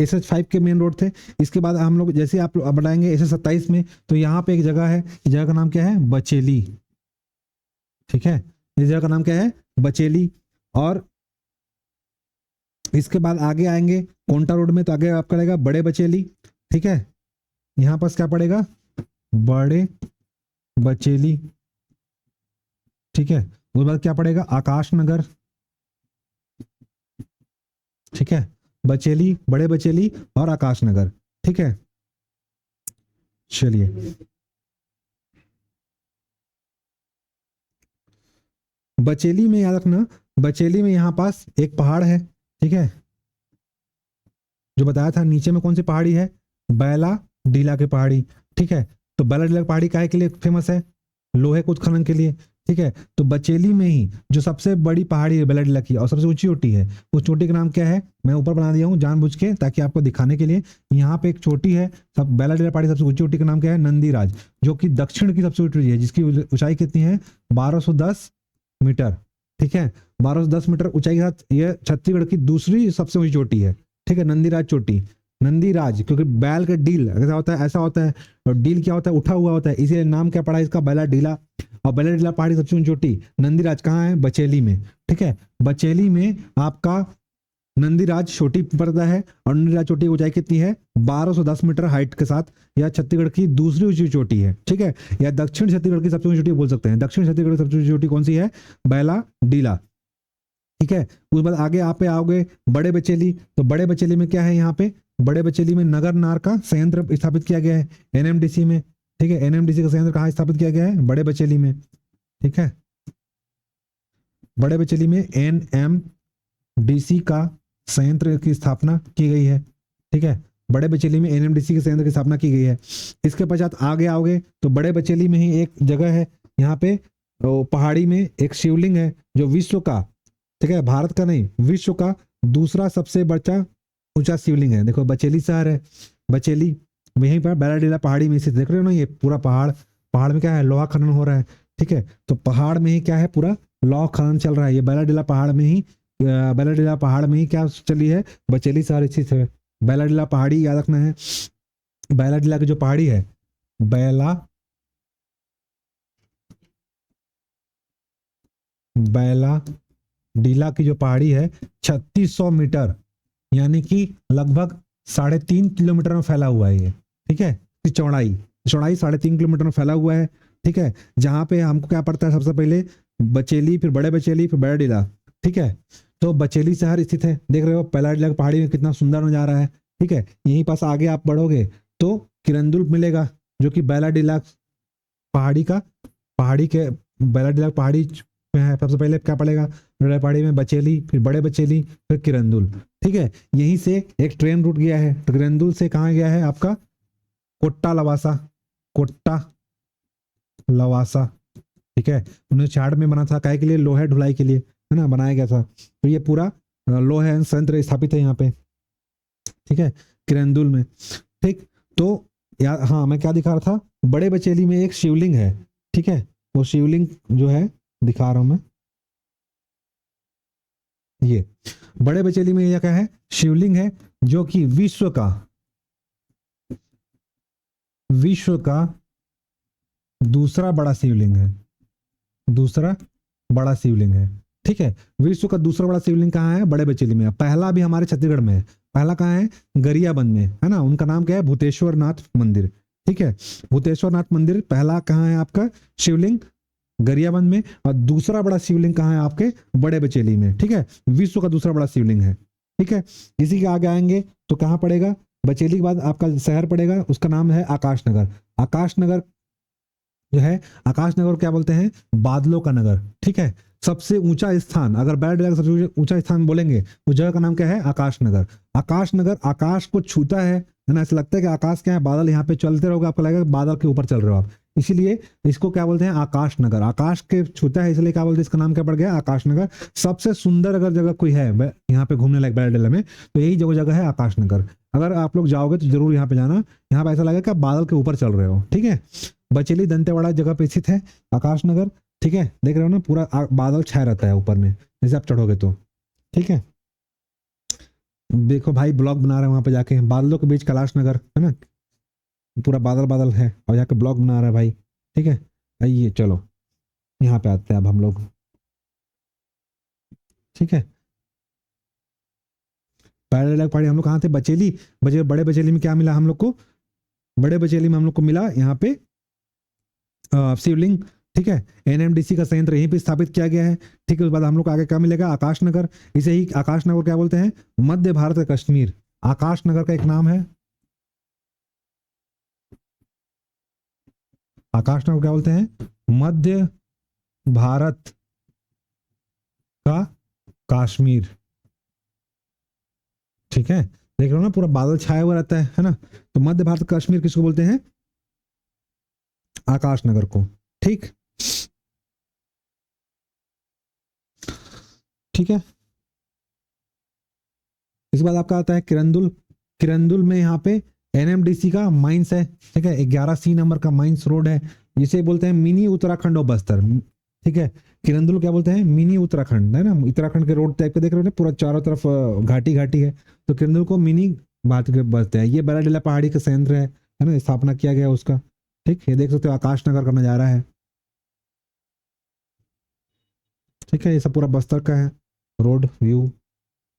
SS5 के मेन रोड थे। इसके बाद हम लोग जैसे आप बढ़ाएंगे SS27 में, तो यहाँ पे एक जगह है, जगह का नाम क्या है, बचेली। ठीक है, इस जगह का नाम क्या है, बचेली। और इसके बाद आगे आएंगे कोंटा रोड में, तो आगे आपका रहेगा बड़े बचेली। ठीक है, यहाँ पास क्या पड़ेगा, बड़े बचेली। ठीक है, उसके बाद क्या पड़ेगा, आकाश नगर। ठीक है, बचेली, बड़े बचेली और आकाश नगर। ठीक है, चलिए, बचेली में याद रखना, बचेली में यहाँ पास एक पहाड़ है। ठीक है, जो बताया था नीचे में कौन सी पहाड़ी है, बैला डीला की पहाड़ी। ठीक है, तो बैला डीला की पहाड़ी काहे के लिए फेमस है, लोहे को उत्खनन के लिए। ठीक है, तो बचेली में ही जो सबसे बड़ी पहाड़ी है बैला डीला की, और सबसे ऊंची चोटी है, उस चोटी का नाम क्या है, मैं ऊपर बना दिया हूँ जानबूझ के ताकि आपको दिखाने के लिए। यहाँ पे एक चोटी है, सब बैला डीला पहाड़ी सबसे ऊंची चोटी का नाम क्या है, नंदीराज, जो कि दक्षिण की सबसे ऊंची है, जिसकी ऊंचाई कितनी है, 1210 मीटर। ठीक है, 1210 मीटर ऊंचाई के साथ यह छत्तीसगढ़ की दूसरी सबसे ऊंची चोटी है। ठीक है, नंदीराज चोटी, नंदीराज, क्योंकि बैल का डील ऐसा होता है, ऐसा होता है, और डील क्या होता है, उठा हुआ होता है, इसीलिए नाम क्या पड़ा इसका, बैला डीला। और बैला डीला पहाड़ी सबसे ऊंची चोटी नंदीराज कहाँ है, बचेली में। ठीक है, बचेली में आपका नंदीराज चोटी पड़ता है, और नंदीराज चोटी की ऊंचाई कितनी है, 1210 मीटर हाइट के साथ, यह छत्तीसगढ़ की दूसरी ऊंची चोटी है। ठीक है, या दक्षिण छत्तीसगढ़ की सबसे ऊंची चोटी बोल सकते हैं। दक्षिण छत्तीसगढ़ की सबसे ऊंची चोटी कौन सी है, बैला डीला। ठीक है, उसके बाद आगे आप पे आओगे बड़े बचेली, तो बड़े बचेली में क्या है, यहाँ पे बड़े बचेली में नगर नार का संयंत्र स्थापित किया गया है, NMDC में। ठीक है, NMDC का संयंत्र कहाँ स्थापित किया गया है, बड़े बचेली में। ठीक है, बड़े बचेली में NMDC का संयंत्र की स्थापना की गई है। ठीक है, बड़े बचेली में NMDC के संयंत्र की स्थापना की गई है। इसके पश्चात आगे आओगे तो बड़े बचेली में ही एक जगह है, यहाँ पे पहाड़ी में एक शिवलिंग है, जो विश्व का, ठीक है, भारत का नहीं, विश्व का दूसरा सबसे बड़ा ऊंचा शिवलिंग है। देखो बचेली शहर है, बचेली वहीं पर बैलाडीला पहाड़ी में से देख रहे हो ना, ये पूरा पहाड़, पहाड़ में क्या है, लोहा खनन हो रहा है। ठीक है, तो पहाड़ में ही क्या है, पूरा लोहा खनन चल रहा है, ये बैलाडीला पहाड़ में ही, बैलाडीला पहाड़ में ही क्या चली है, बचेली शहर स्थित है। बैलाडीला पहाड़ी याद रखना है, बैलाडीला की जो पहाड़ी है, बैला बैला डीला की जो पहाड़ी है 3600 मीटर, यानी कि लगभग 3.5 किलोमीटर में फैला हुआ है ये। ठीक है, चौड़ाई चौड़ाई 3.5 किलोमीटर में फैला हुआ है। ठीक है, जहां पे हमको क्या पड़ता है, सबसे पहले बचेली, फिर बड़े बचेली, फिर बड़ा डीला। ठीक है, तो बचेली शहर स्थित है, देख रहे हो पहला डीला पहाड़ी में कितना सुंदर नजारा है। ठीक है, यहीं पास आगे आप बढ़ोगे तो किरंदुल मिलेगा, जो कि बैला डीला पहाड़ी का, पहाड़ी के बैला डीला पहाड़ी में है। सबसे पहले क्या पड़ेगा, बड़ा पहाड़ी में बचेली, फिर बड़े बचेली, फिर किरंदुल। ठीक है, यहीं से एक ट्रेन रूट गया है, तो किरंदुल से कहाँ गया है आपका, कोट्टा लवासा, कोट्टा लवासा, ठीक है। 1966 में बना था, काय के लिए, लोहे ढुलाई के लिए, है ना, बनाया गया था। तो ये पूरा लोहे संयंत्र स्थापित है यहाँ पे, ठीक है, किरंदुल में, ठीक। तो यार हाँ, मैं क्या दिखा रहा था, बड़े बचेली में एक शिवलिंग है, ठीक है, वो शिवलिंग जो है दिखा रहा हूं मैं, ये बड़े बचेली में ये क्या है, शिवलिंग है, जो कि विश्व का दूसरा बड़ा शिवलिंग है, दूसरा बड़ा शिवलिंग है, ठीक है। विश्व का दूसरा बड़ा शिवलिंग कहाँ है, बड़े बचेली में। पहला भी हमारे छत्तीसगढ़ में है, पहला कहाँ है, गरियाबंद में, है ना। उनका नाम क्या है, भूतेश्वर नाथ मंदिर, ठीक है। भूतेश्वर नाथ मंदिर पहला कहाँ है आपका शिवलिंग, गरियाबंद में। और दूसरा बड़ा शिवलिंग कहाँ है आपके, बड़े बचेली में, ठीक है। विश्व का दूसरा बड़ा शिवलिंग है, ठीक है। इसी के आगे आएंगे तो कहाँ पड़ेगा, बचेली के बाद आपका शहर पड़ेगा, उसका नाम है आकाशनगर। आकाशनगर जो है, आकाशनगर क्या बोलते हैं, बादलों का नगर, ठीक है। सबसे ऊंचा स्थान, अगर बैड का सबसे ऊंचा स्थान बोलेंगे, उस जगह का नाम क्या है, आकाशनगर। आकाशनगर आकाश को छूता है ना, ऐसा लगता है कि आकाश क्या है, बादल यहाँ पे चलते रहोगे, आपको लगेगा बादल के ऊपर चल रहे हो आप, इसीलिए इसको क्या बोलते हैं, आकाशनगर। आकाश के छूता है इसलिए क्या बोलते हैं, इसका नाम क्या पड़ गया, आकाशनगर। सबसे सुंदर अगर जगह कोई है यहाँ पे घूमने लायक बैरडेला में, तो यही जगह है आकाशनगर। अगर आप लोग जाओगे तो जरूर यहाँ पे जाना, यहाँ पे ऐसा लगेगा कि आप बादल के ऊपर चल रहे हो, ठीक है। बचेली दंतेवाड़ा जगह पे स्थित है आकाशनगर, ठीक है। देख रहे हो ना, पूरा बादल छाया रहता है ऊपर में, जैसे आप चढ़ोगे तो, ठीक है। देखो भाई ब्लॉग बना रहे हैं वहां पे जाके, बादलों के बीच कैलाश नगर, है ना, पूरा बादल बादल है, और जाके ब्लॉग बना रहा है भाई, ठीक है। आइए चलो यहाँ पे आते हैं अब हम लोग, ठीक है। पैरेलल पहाड़ी हम लोग कहाँ थे, बचेली, बड़े बचेली में क्या मिला हम लोग को, बड़े बचेली में हम लोग को मिला यहाँ पे शिवलिंग, ठीक है। एनएमडीसी का संयंत्र यहीं पे स्थापित किया गया है, ठीक है। उसके बाद हम लोग को आगे क्या मिलेगा, आकाशनगर। इसे ही आकाशनगर क्या बोलते हैं, मध्य भारत का कश्मीर। आकाशनगर का एक नाम है, आकाशनगर क्या बोलते हैं, मध्य भारत का कश्मीर, ठीक है। देख रहे हो ना, पूरा बादल छाया हुआ रहता है ना। तो मध्य भारत का कश्मीर किसको बोलते हैं, आकाशनगर को, ठीक, ठीक है। इसके बाद आपका आता है किरंदुल। किरंदुल में यहाँ पे एनएमडीसी का माइंस है, ठीक है। 11C नंबर का माइंस रोड है, जिसे बोलते हैं मिनी उत्तराखंड और बस्तर, ठीक है। किरंदुल क्या बोलते हैं, मिनी उत्तराखंड, है ना। उत्तराखंड के रोड टाइप के देख रहे हो ना, पूरा चारों तरफ घाटी घाटी है, तो किरंदुल को मिनी बात के बसते हैं। ये बैराडीला पहाड़ी का संयंत्र है ना, स्थापना किया गया उसका, ठीक। ये देख सकते हो आकाशनगर का नजारा है, ठीक है। ये सब पूरा बस्तर का है रोड व्यू।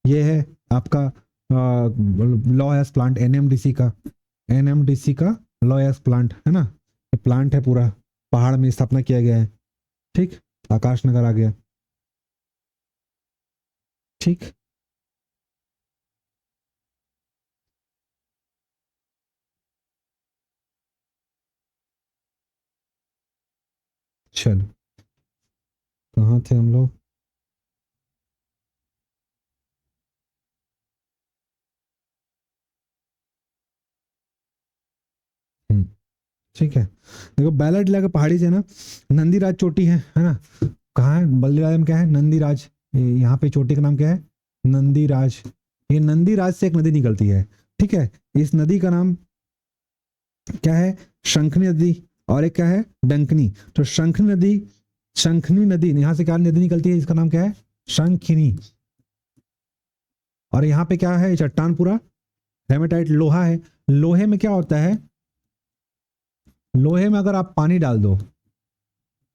ये है आपका लॉ एस प्लांट, एनएमडीसी का, एनएमडीसी का लॉ एस प्लांट, है ना। ये प्लांट है पूरा, पहाड़ में स्थापना किया गया है, ठीक। आकाशनगर आ गया, ठीक। चलो कहाँ थे हम लोग, ठीक है। देखो बैलाडीला के पहाड़ी से ना नंदीराज चोटी है ना। कहाँ है, बल्लीराज में क्या है, नंदीराज। यहाँ पे चोटी का नाम क्या है, नंदीराज। ये नंदीराज से एक नदी निकलती है, ठीक है। इस नदी का नाम क्या है, शंखनी नदी, और एक क्या है, डंकनी। तो शंखनी नदी यहाँ से क्या नदी निकलती है, इसका नाम क्या है, शंखिनी। और यहाँ पे क्या है, चट्टान पूरा हेमेटाइट लोहा है। लोहे में क्या होता है, लोहे में अगर आप पानी डाल दो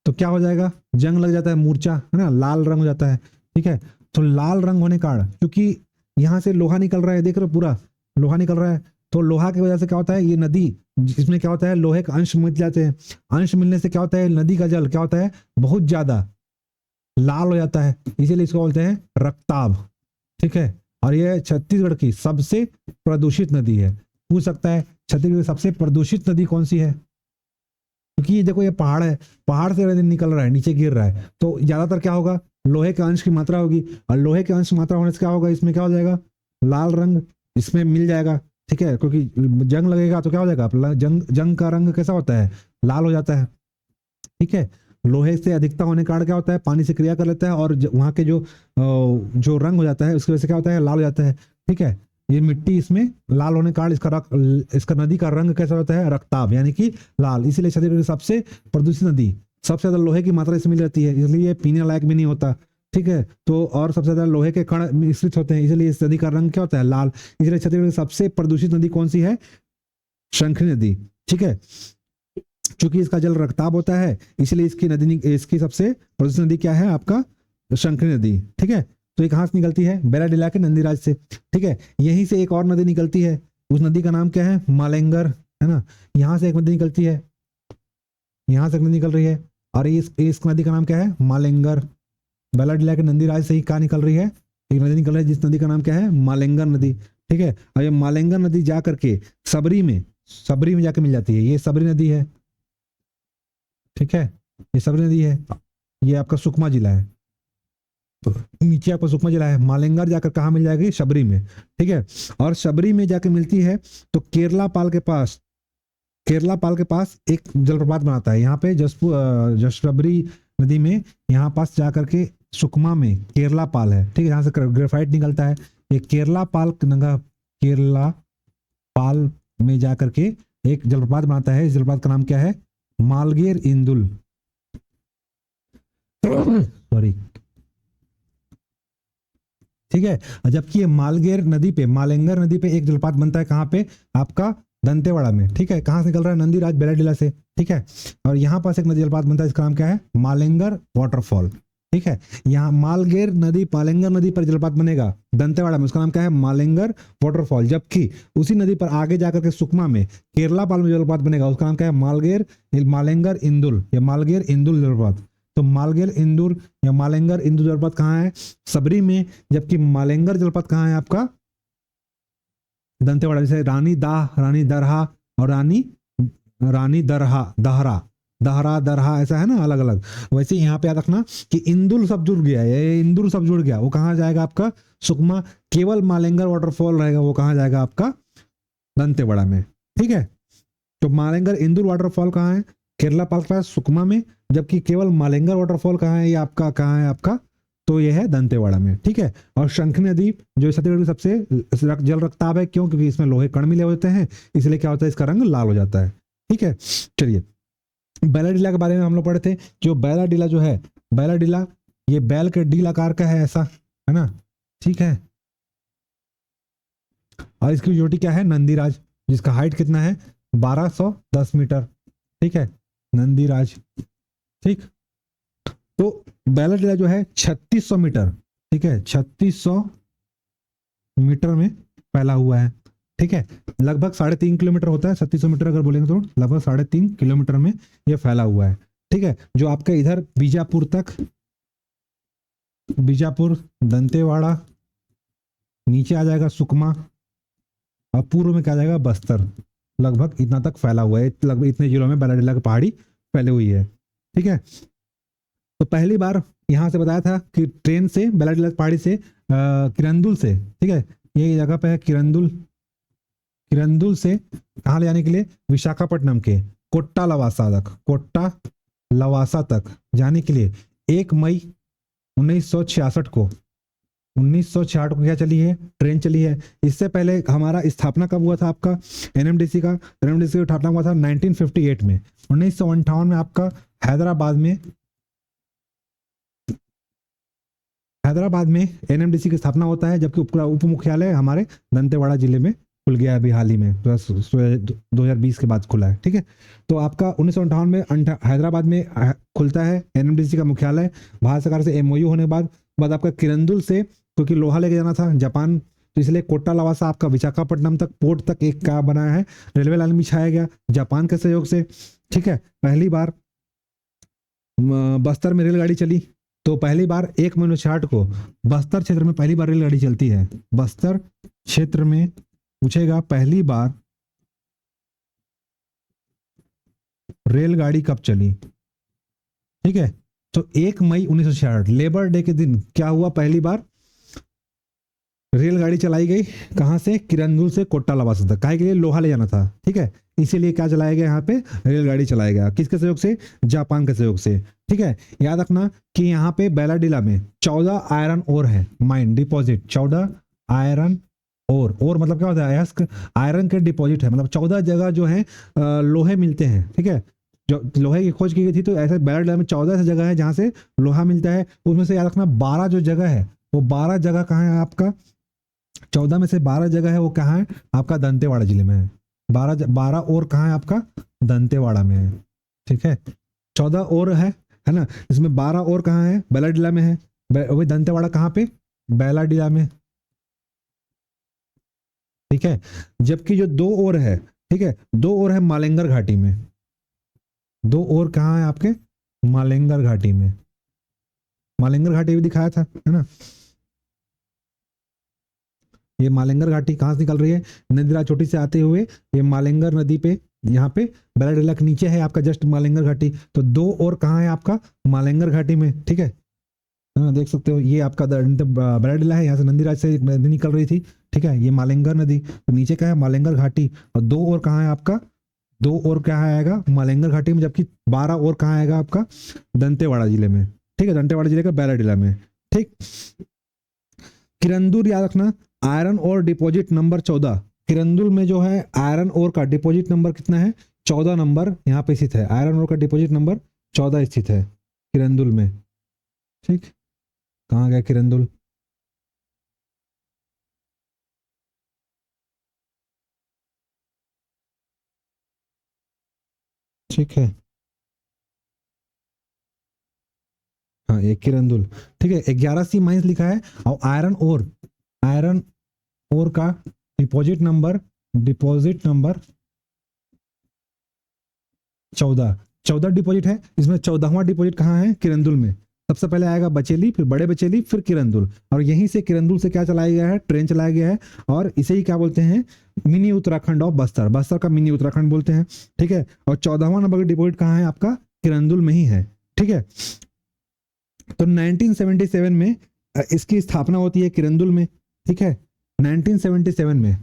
तो क्या हो जाएगा, जंग लग जाता है, मूर्छा, है ना, लाल रंग हो जाता है, ठीक है। तो लाल रंग होने का कारण, क्योंकि यहाँ से लोहा निकल रहा है, देख रहे हो पूरा लोहा निकल रहा है, तो लोहा की वजह से क्या होता है, ये नदी, इसमें क्या होता है, लोहे का अंश मिल जाते हैं। अंश मिलने से क्या होता है, नदी का जल क्या होता है, बहुत ज्यादा लाल हो जाता है, इसीलिए इसको बोलते हैं रक्ताभ, ठीक है। और ये छत्तीसगढ़ की सबसे प्रदूषित नदी है। पूछ सकता है छत्तीसगढ़ की सबसे प्रदूषित नदी कौन सी है, क्योंकि ये देखो ये पहाड़ है, पहाड़ से निकल रहा है, नीचे गिर रहा है, तो ज्यादातर क्या होगा, लोहे के अंश की मात्रा होगी, और लोहे के अंश की मात्रा होने से क्या होगा, इसमें क्या हो जाएगा, लाल रंग इसमें मिल जाएगा, ठीक है, क्योंकि जंग लगेगा तो क्या हो जाएगा, जंग जंग का रंग कैसा होता है, लाल हो जाता है। ठीक है, लोहे से अधिकता होने के कारण क्या होता है, पानी से क्रिया कर लेता है और वहां के जो रंग हो जाता है उसकी वजह से क्या होता है, लाल हो जाता है। ठीक है, ये मिट्टी इसमें लाल होने के कारण इसका नदी का रंग कैसा होता है, रक्ताभ यानी कि लाल। इसीलिए छत्तीसगढ़ की सबसे प्रदूषित नदी, सबसे ज्यादा लोहे की मात्रा इसमें मिल जाती है, इसलिए ये पीने लायक भी नहीं होता। ठीक है, तो और सबसे ज्यादा लोहे के कण मिश्रित होते हैं, इसलिए इस नदी का रंग क्या होता है, लाल। इसलिए छत्तीसगढ़ की सबसे प्रदूषित नदी कौन सी है, शंखनी नदी। ठीक है, चूंकि इसका जल रक्ताब होता है इसलिए इसकी सबसे प्रदूषित नदी क्या है आपका, शंखनी नदी। ठीक है, तो ये कहां से निकलती है, बैलाडीला के नंदीराज से। ठीक है, यहीं से एक और नदी निकलती है, उस नदी का नाम क्या है, मालेंगर, है ना। यहाँ से एक नदी निकलती है, यहाँ से एक नदी निकल रही है, और इस नदी का नाम क्या है, मालेंगर। बैलाडीला के नंदीराज से ही कहाँ निकल रही है, एक नदी निकल रही है जिस नदी का नाम क्या है, मालेंगर नदी। ठीक है, और ये मालेंगर नदी जा करके सबरी में जाके मिल जाती है, ये सबरी नदी है। ठीक है, ये सबरी नदी है, ये आपका सुकमा जिला है, तो नीचे आपका सुकमा जिला है। मालेंगर जाकर कहाँ मिल जाएगी, शबरी में। ठीक है, और शबरी में जाके मिलती है तो केरला पाल के पास एक जलप्रपात बनाता है यहाँ पे जशबरी नदी में, यहाँ पास जाकर के सुकमा में केरला पाल है। ठीक है, यहाँ से ग्रेफाइट निकलता है, ये केरला पाल में जाकर के एक जलप्रपात बनाता है। इस जलप्रपात का नाम क्या है, मालगेर इंदुल, सॉरी। ठीक है, जबकि ये मालेंगर नदी पे एक जलप्रपात बनता है, कहाँ पे आपका दंतेवाड़ा में। ठीक है, कहाँ से निकल रहा है, नंदीराज बैलाडीला से। ठीक है, और यहाँ पास एक नदी जलप्रपात बनता है, इसका नाम क्या है, मालेंगर वाटरफॉल। ठीक है, यहाँ मालगेर नदी पर जलप्रपात बनेगा दंतेवाड़ा में, उसका नाम क्या है, मालेंगर वाटरफॉल। जबकि उसी नदी पर आगे जाकर के सुकमा में केरला पाल में जलप्रपात बनेगा, उसका नाम क्या है, मालेंगर इंदुल या मालगेर इंदुल जलप्रपात। तो मालगेर इंदुर या मालेंगर इंदु जलप्रपात कहाँ है, सबरी में। जबकि मालेंगर जलप्रपात कहाँ है आपका, दंतेवाड़ा। जैसे रानी दरहा और रानी दरहा ऐसा है ना, अलग अलग। वैसे यहाँ पे याद रखना कि इंदुल सब जुड़ गया, ये इंदुल सब जुड़ गया, वो कहाँ जाएगा आपका, सुकमा। केवल मालेंगर वाटरफॉल रहेगा, वो कहाँ जाएगा आपका, दंतेवाड़ा में। ठीक है, तो मालेंगर इंदुल वाटरफॉल कहाँ है, केरला पास पास सुकमा में। जबकि केवल मालेंगर वाटरफॉल कहाँ है, ये आपका कहाँ है आपका, तो ये है दंतेवाड़ा में। ठीक है, और शंखनी नदी जो छत्तीसगढ़ की सबसे जल रक्ताब है, क्यों, क्योंकि इसमें लोहे कण मिले होते हैं, इसलिए क्या होता है, इसका रंग लाल हो जाता है। ठीक है, चलिए बैलाडीला के बारे में हम लोग पढ़े थे। जो बैलाडीला जो है, बैलाडीला ये बैल के डील आकार का है, ऐसा है ना। ठीक है, और इसकी चोटी क्या है, नंदीराज, जिसका हाइट कितना है, 1210 मीटर। ठीक है, नंदीराज। ठीक, तो बैलाडीला जो है 3600 मीटर, ठीक है, 3600 मीटर में फैला हुआ है। ठीक है, लगभग 3.5 किलोमीटर होता है, 3600 मीटर अगर बोलेंगे तो लगभग 3.5 किलोमीटर में ये फैला हुआ है। ठीक है, जो आपका इधर बीजापुर दंतेवाड़ा, नीचे आ जाएगा सुकमा, और पूर्व में क्या आ जाएगा, बस्तर। लगभग इतना तक फैला हुआ है, लगभग इतने जिलों में बैलाडीला की पहाड़ी फैली हुई है। ठीक है, तो पहली बार यहां से बताया था कि ट्रेन से बैलाडीला पहाड़ी से किरंदुल से, ठीक है, ये जगह पे है किरंदुल से कहाँ ले जाने के लिए, विशाखापट्टनम के कोट्टा लवासा तक जाने के लिए 1 मई 1966 को क्या चली है, ट्रेन चली है। इससे पहले हमारा स्थापना कब हुआ था आपका, एनएमडीसी का स्थापना हुआ था 1958 में। 1958 में आपका हैदराबाद में एनएमडीसी की स्थापना होता है, जबकि उप मुख्यालय हमारे दंतेवाड़ा जिले में खुल गया अभी हाल ही में, 2020 के बाद खुला है। ठीक है, तो आपका 1958 में हैदराबाद में खुलता है एनएमडीसी का मुख्यालय। भारत सरकार से एमओयू होने के बाद आपका किरंदुल से, क्योंकि लोहा लेके जाना था जापान, तो इसलिए कोट्टा लवासा आपका विशाखापट्टनम तक पोर्ट तक एक क्या बनाया है, रेलवे लाइन बिछाया गया जापान के सहयोग से। ठीक है, पहली बार बस्तर में रेलगाड़ी चली, तो पहली बार 1 मई 1960 को बस्तर क्षेत्र में पहली बार रेलगाड़ी चलती है। बस्तर क्षेत्र में पूछेगा पहली बार रेलगाड़ी कब चली। ठीक है, तो 1 मई 1966 लेबर डे के दिन क्या हुआ, पहली बार रेलगाड़ी चलाई गई कहाँ से, किरंदुल से कोट्टा लवासा तक, काहे के लिए, लोहा ले जाना था, ठीक है, इसीलिए क्या चलाया गया यहाँ पे, रेलगाड़ी चलाया गया, किसके सहयोग से, जापान के सहयोग से, ठीक है। याद रखना कि यहाँ पे बैलाडीला में 14 आयरन ओर है, माइन डिपॉजिट, 14 आयरन और मतलब क्या होता है, अयस्क आयरन के डिपॉजिट है, मतलब 14 जगह जो है लोहे मिलते हैं, ठीक है। जो लोहे की खोज की गई थी, तो ऐसे बैलाडीला में 14 ऐसी जगह है जहाँ से लोहा मिलता है, उसमें से याद रखना 12 जो जगह है, वो 12 जगह कहाँ है आपका, 14 में से 12 जगह है वो कहाँ है आपका, दंतेवाड़ा जिले में है। 12 और कहाँ है आपका, दंतेवाड़ा में है, ठीक है। 14 और है ना, इसमें 12 और कहाँ है, बैलाडीला में है, वही दंतेवाड़ा कहाँ पे, बैलाडीला में, ठीक है। जबकि जो 2 और है, ठीक है, 2 और है मालेंगर घाटी में, 2 और कहाँ है आपके, मालेंगर घाटी में, मालेंगर घाटी भी दिखाया था, है ना। ये मालेंगर घाटी कहाँ से निकल रही है, नंदिरा चोटी से आते हुए ये मालेंगर नदी पे, यहाँ पे बैलाडीला के नीचे है आपका जस्ट मालेंगर घाटी, तो 2 और कहाँ है आपका, मालेंगर घाटी में, ठीक है। हाँ, देख सकते हो ये आपका बैलाडीला है, यहाँ से नंदीराज से एक नदी निकल रही थी, ठीक है, ये मालेंगर नदी, तो नीचे क्या है, मालेंगर घाटी, और 2 और कहाँ है आपका, 2 और क्या आएगा, मालेंगर घाटी में, जबकि 12 और कहाँ आएगा आपका, दंतेवाड़ा जिले में, ठीक है, दंतेवाड़ा जिले का बैलाडीला में, ठीक। किरंदुल याद रखना, आयरन और डिपॉजिट नंबर 14, किरंदुल में जो है आयरन और का डिपॉजिट नंबर कितना है, 14 नंबर यहाँ पे स्थित है, आयरन और का डिपॉजिट नंबर 14 स्थित है किरंदुल में, ठीक। कहाँ गया किरंदुल, ठीक है, हाँ ये किरंदुल, ठीक है। 11 सी माइंस लिखा है, और आयरन और का डिपॉजिट नंबर 14 डिपॉजिट है, इसमें 14वां डिपॉजिट कहाँ है, किरंदुल में। सबसे पहले आएगा बचेली, फिर बड़े बचेली, फिर किरंदुल, और यहीं से किरंदुल से क्या चलाया गया है, ट्रेन चलाया गया है, और इसे ही क्या बोलते हैं, मिनी उत्तराखंड ऑफ बस्तर, बस्तर का मिनी उत्तराखंड बोलते हैं, ठीक है। और 14वां नंबर का डिपॉजिट कहाँ है आपका, किरंदुल में ही है, ठीक है। तो 1977 में इसकी स्थापना होती है किरंदुल में, ठीक है। 1977 में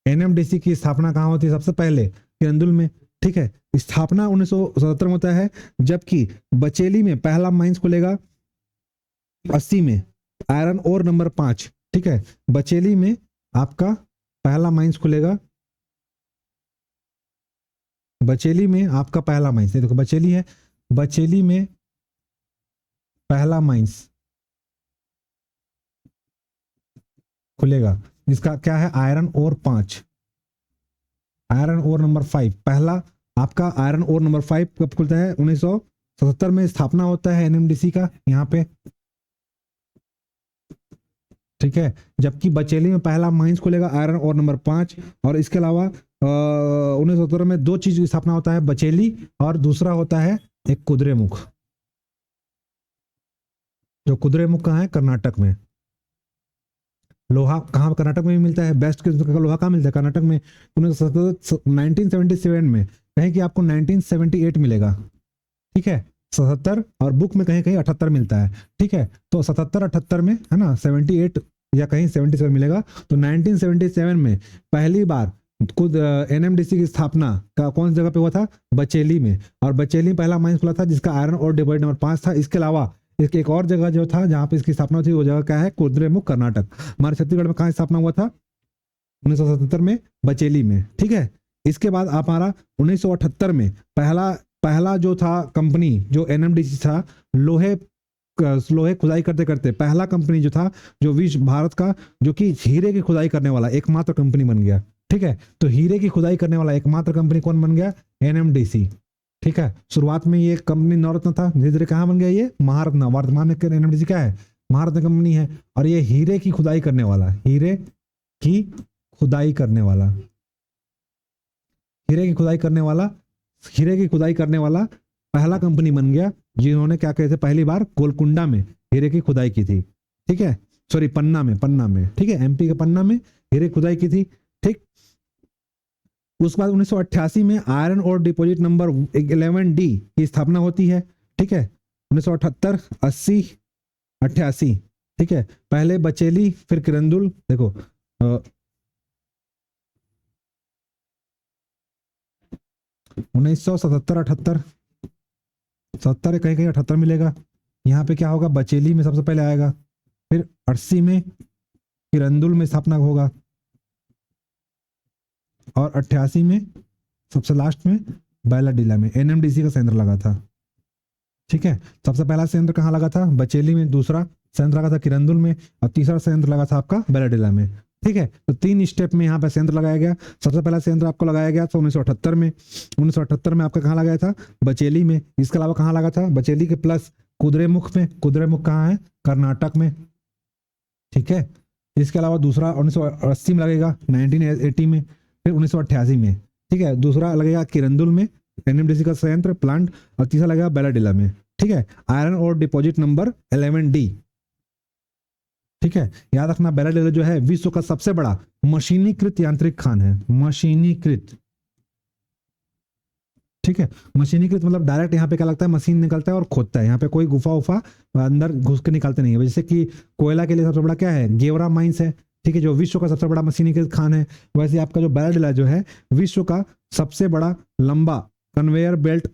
एनएमडीसी की स्थापना कहाँ होती है, सबसे पहले किरंदुल में, ठीक है। स्थापना 1977 में होता है, जबकि बचेली में पहला माइंस खुलेगा 80 में, आयरन और नंबर 5, ठीक है। बचेली में आपका पहला माइंस खुलेगा, बचेली में आपका पहला माइंस, देखो बचेली है, बचेली में पहला माइंस खुलेगा, इसका क्या है, आयरन और 5, आयरन और नंबर 5, पहला आपका आयरन और नंबर 5 कब खुलता है, 1977 में स्थापना होता है एनएमडीसी का यहाँ पे, ठीक है। जबकि बचेली में पहला माइंस खुलेगा आयरन और नंबर 5, और इसके अलावा 1977 में 2 चीज की स्थापना होता है, बचेली और दूसरा होता है एक कुद्रेमुख, जो कुद्रेमुख कहाँ है, कर्नाटक में। लोहा कहाँ, कर्नाटक में भी मिलता है, बेस्ट किस्म का लोहा कहाँ मिलता है, कर्नाटक में। 1977 में कहें कि आपको 1978 मिलेगा, ठीक है, 77, और बुक में कहीं कहीं 78 मिलता है, ठीक है। तो 77-78 में है ना, 78 या कहीं 77 मिलेगा। तो 1977 में पहली बार खुद एनएमडीसी की स्थापना का कौन सी जगह पे हुआ था, बचेली में, और बचेली में पहला माइंस खुला था जिसका आयरन और डिपॉजिट नंबर 5 था। इसके अलावा इसकी एक और जगह जो था जहाँ पे इसकी स्थापना थी, वो जगह क्या है, कुद्रेमुख, कर्नाटक। हमारे छत्तीसगढ़ में कहाँ स्थापना हुआ था, 1977 में बचेली में, ठीक है। इसके बाद आप हमारा 1978 में पहला पहला जो था कंपनी, जो एनएमडीसी था, लोहे लोहे खुदाई करते करते पहला कंपनी जो था, जो विश्व भारत का जो कि हीरे की खुदाई करने वाला एकमात्र कंपनी बन गया, ठीक है। तो हीरे की खुदाई करने वाला एकमात्र कंपनी कौन बन गया, एनएमडीसी, ठीक है। शुरुआत में ये कंपनी नवरत्न था, धीरे धीरे कहाँ बन गया ये, महारत्न। वर्तमान में एनएमडीसी क्या है, महारत्न कंपनी है, और ये हीरे की खुदाई करने वाला, हीरे की खुदाई करने वाला, हीरे की खुदाई करने वाला, हीरे की खुदाई करने वाला पहला कंपनी बन गया, जिन्होंने क्या कहते, पहली बार गोलकुंडा में हीरे की खुदाई की थी, ठीक है। सॉरी, पन्ना में, ठीक है, एमपी के पन्ना में हीरे खुदाई की थी, ठीक। उसके बाद 1988 में आयरन और डिपॉजिट नंबर 11D की स्थापना होती है, ठीक है। 1978, 80, 88 ठीक है, पहले बचेली फिर किरंदुल। देखो 1977 78, 70 कहीं कहीं 78 मिलेगा। यहाँ पे क्या होगा, बचेली में सबसे पहले आएगा, फिर 80 में किरंदुल में स्थापना होगा, और 88 में सबसे लास्ट में बैलाडीला में एनएमडीसी का संयंत्र लगा था। ठीक है, सबसे पहला संयंत्र कहाँ लगा था, बचेली में, दूसरा संयंत्र लगा था किरंदुल में, और तीसरा संयंत्र लगा था आपका बैलाडीला में। ठीक है, तो 3 स्टेप में यहाँ पे संयंत्र लगाया गया। सबसे पहला संयंत्र आपको लगाया गया था 1978 में। 1978 में आपका कहाँ लगाया था, बचेली में। इसके अलावा कहाँ लगा था, बचेली के प्लस कुद्रेमुख में। कुद्रेमुख कहाँ है, कर्नाटक में। ठीक है, इसके अलावा दूसरा 1980 में लगेगा, 1980 में, फिर 1988 में। ठीक है, दूसरा लगेगा किरंदुल में एनएमडीसी का संयंत्र प्लांट, और तीसरा लगेगा बैलाडीला में। ठीक है, आयरन और डिपॉजिट नंबर 11D। ठीक है, याद रखना बैलाडीला जो है विश्व का सबसे बड़ा मशीनीकृत यांत्रिक खान है। मशीनीकृत, ठीक है, मशीनीकृत मतलब डायरेक्ट यहाँ पे क्या लगता है, मशीन निकलता है और खोदता है। यहाँ पे कोई गुफा उफा अंदर घुस के निकालते नहीं है। जैसे कि कोयला के लिए सबसे बड़ा क्या है, गेवरा माइंस है। ठीक है, जो विश्व का सबसे बड़ा मशीनीकृत खान है। वैसे आपका जो बैलाडीला जो है विश्व का सबसे बड़ा लंबा कन्वेयर बेल्ट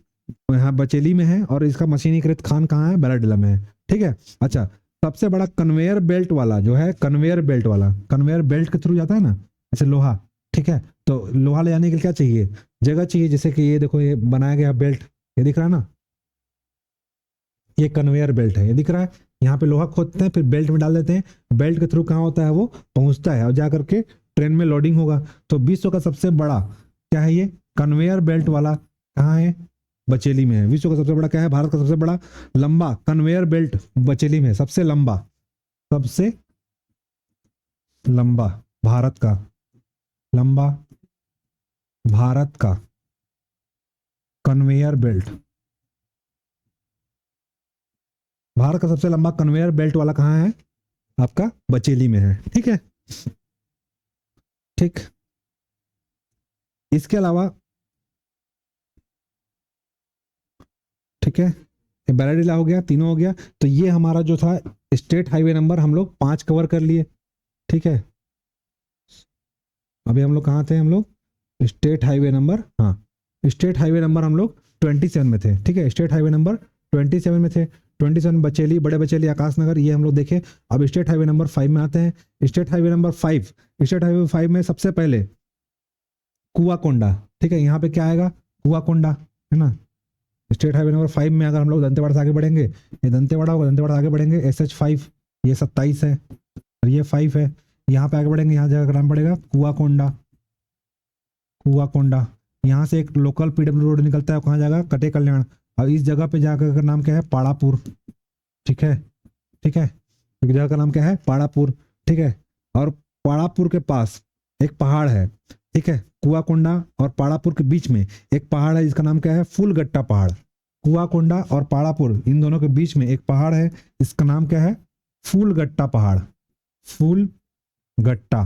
यहाँ बचेली में है, और इसका मशीनीकृत खान कहाँ है, बैलाडीला में है। ठीक है, अच्छा, सबसे बड़ा कन्वेयर बेल्ट वाला जो है, कन्वेयर बेल्ट वाला, कन्वेयर बेल्ट के थ्रू जाता है ना, जैसे लोहा। ठीक है, तो लोहा ले जाने के लिए क्या चाहिए, जगह चाहिए। जैसे कि ये देखो, ये बनाया गया बेल्ट, ये दिख रहा है ना, ये कन्वेयर बेल्ट है, ये दिख रहा है। यहाँ पे लोहा खोदते हैं, फिर बेल्ट में डाल देते हैं, बेल्ट के थ्रू कहाँ होता है, वो पहुंचता है और जा करके ट्रेन में लोडिंग होगा। तो विश्व का सबसे बड़ा क्या है, ये कन्वेयर बेल्ट वाला कहाँ है, बचेली में है। विश्व का सबसे बड़ा क्या है, भारत का सबसे बड़ा लंबा कन्वेयर बेल्ट बचेली में है। सबसे लंबा, सबसे लंबा भारत का, लंबा भारत का कन्वेयर बेल्ट, भारत का सबसे लंबा कन्वेयर बेल्ट वाला कहाँ है, आपका बचेली में है। ठीक है, ठीक, इसके अलावा ठीक है, ये बैलाडीला हो गया, तीनों हो गया। तो ये हमारा जो था स्टेट हाईवे नंबर हम लोग 5 कवर कर लिए। ठीक है, अभी हम लोग कहाँ थे, हम लोग स्टेट हाईवे नंबर, हाँ, स्टेट हाईवे नंबर हम लोग 27 में थे। ठीक है, स्टेट हाईवे नंबर 27 में थे। 27 बचेली, बड़े बचेली, आकाशनगर, ये हम लोग देखे। अब स्टेट हाईवे नंबर 5 में आते हैं। State highway number 5, state highway 5 में सबसे पहले कुआकोंडा। ठीक है, यहाँ पे क्या आएगा, कुआकोंडा, है ना। स्टेट हाईवे नंबर 5 में अगर हम लोग दंतेवाड़ा से आगे बढ़ेंगे, ये दंतेवाड़ा होगा, दंतेवाड़ा से आगे बढ़ेंगे SH5, ये 27 है और ये 5 है। यहाँ पे आगे बढ़ेंगे, यहाँ जगह का नाम पड़ेगा कुआकोंडा। कुआकोंडा, यहाँ से एक लोकल PW रोड निकलता है, कहाँ जाएगा, कटे कल्याण, और इस जगह पे जाकर का नाम क्या है, पाड़ापुर। ठीक है, ठीक है, एक जगह का नाम क्या है, पाड़ापुर। ठीक है, और पाड़ापुर के पास एक पहाड़ है। ठीक है, कुआकोंडा और पाड़ापुर के बीच में एक पहाड़ है जिसका नाम क्या है, फूलगट्टा पहाड़। कुआकोंडा और पाड़ापुर, इन दोनों के बीच में एक पहाड़ है, इसका नाम क्या है, फूलगट्टा पहाड़। फूलगट्टा,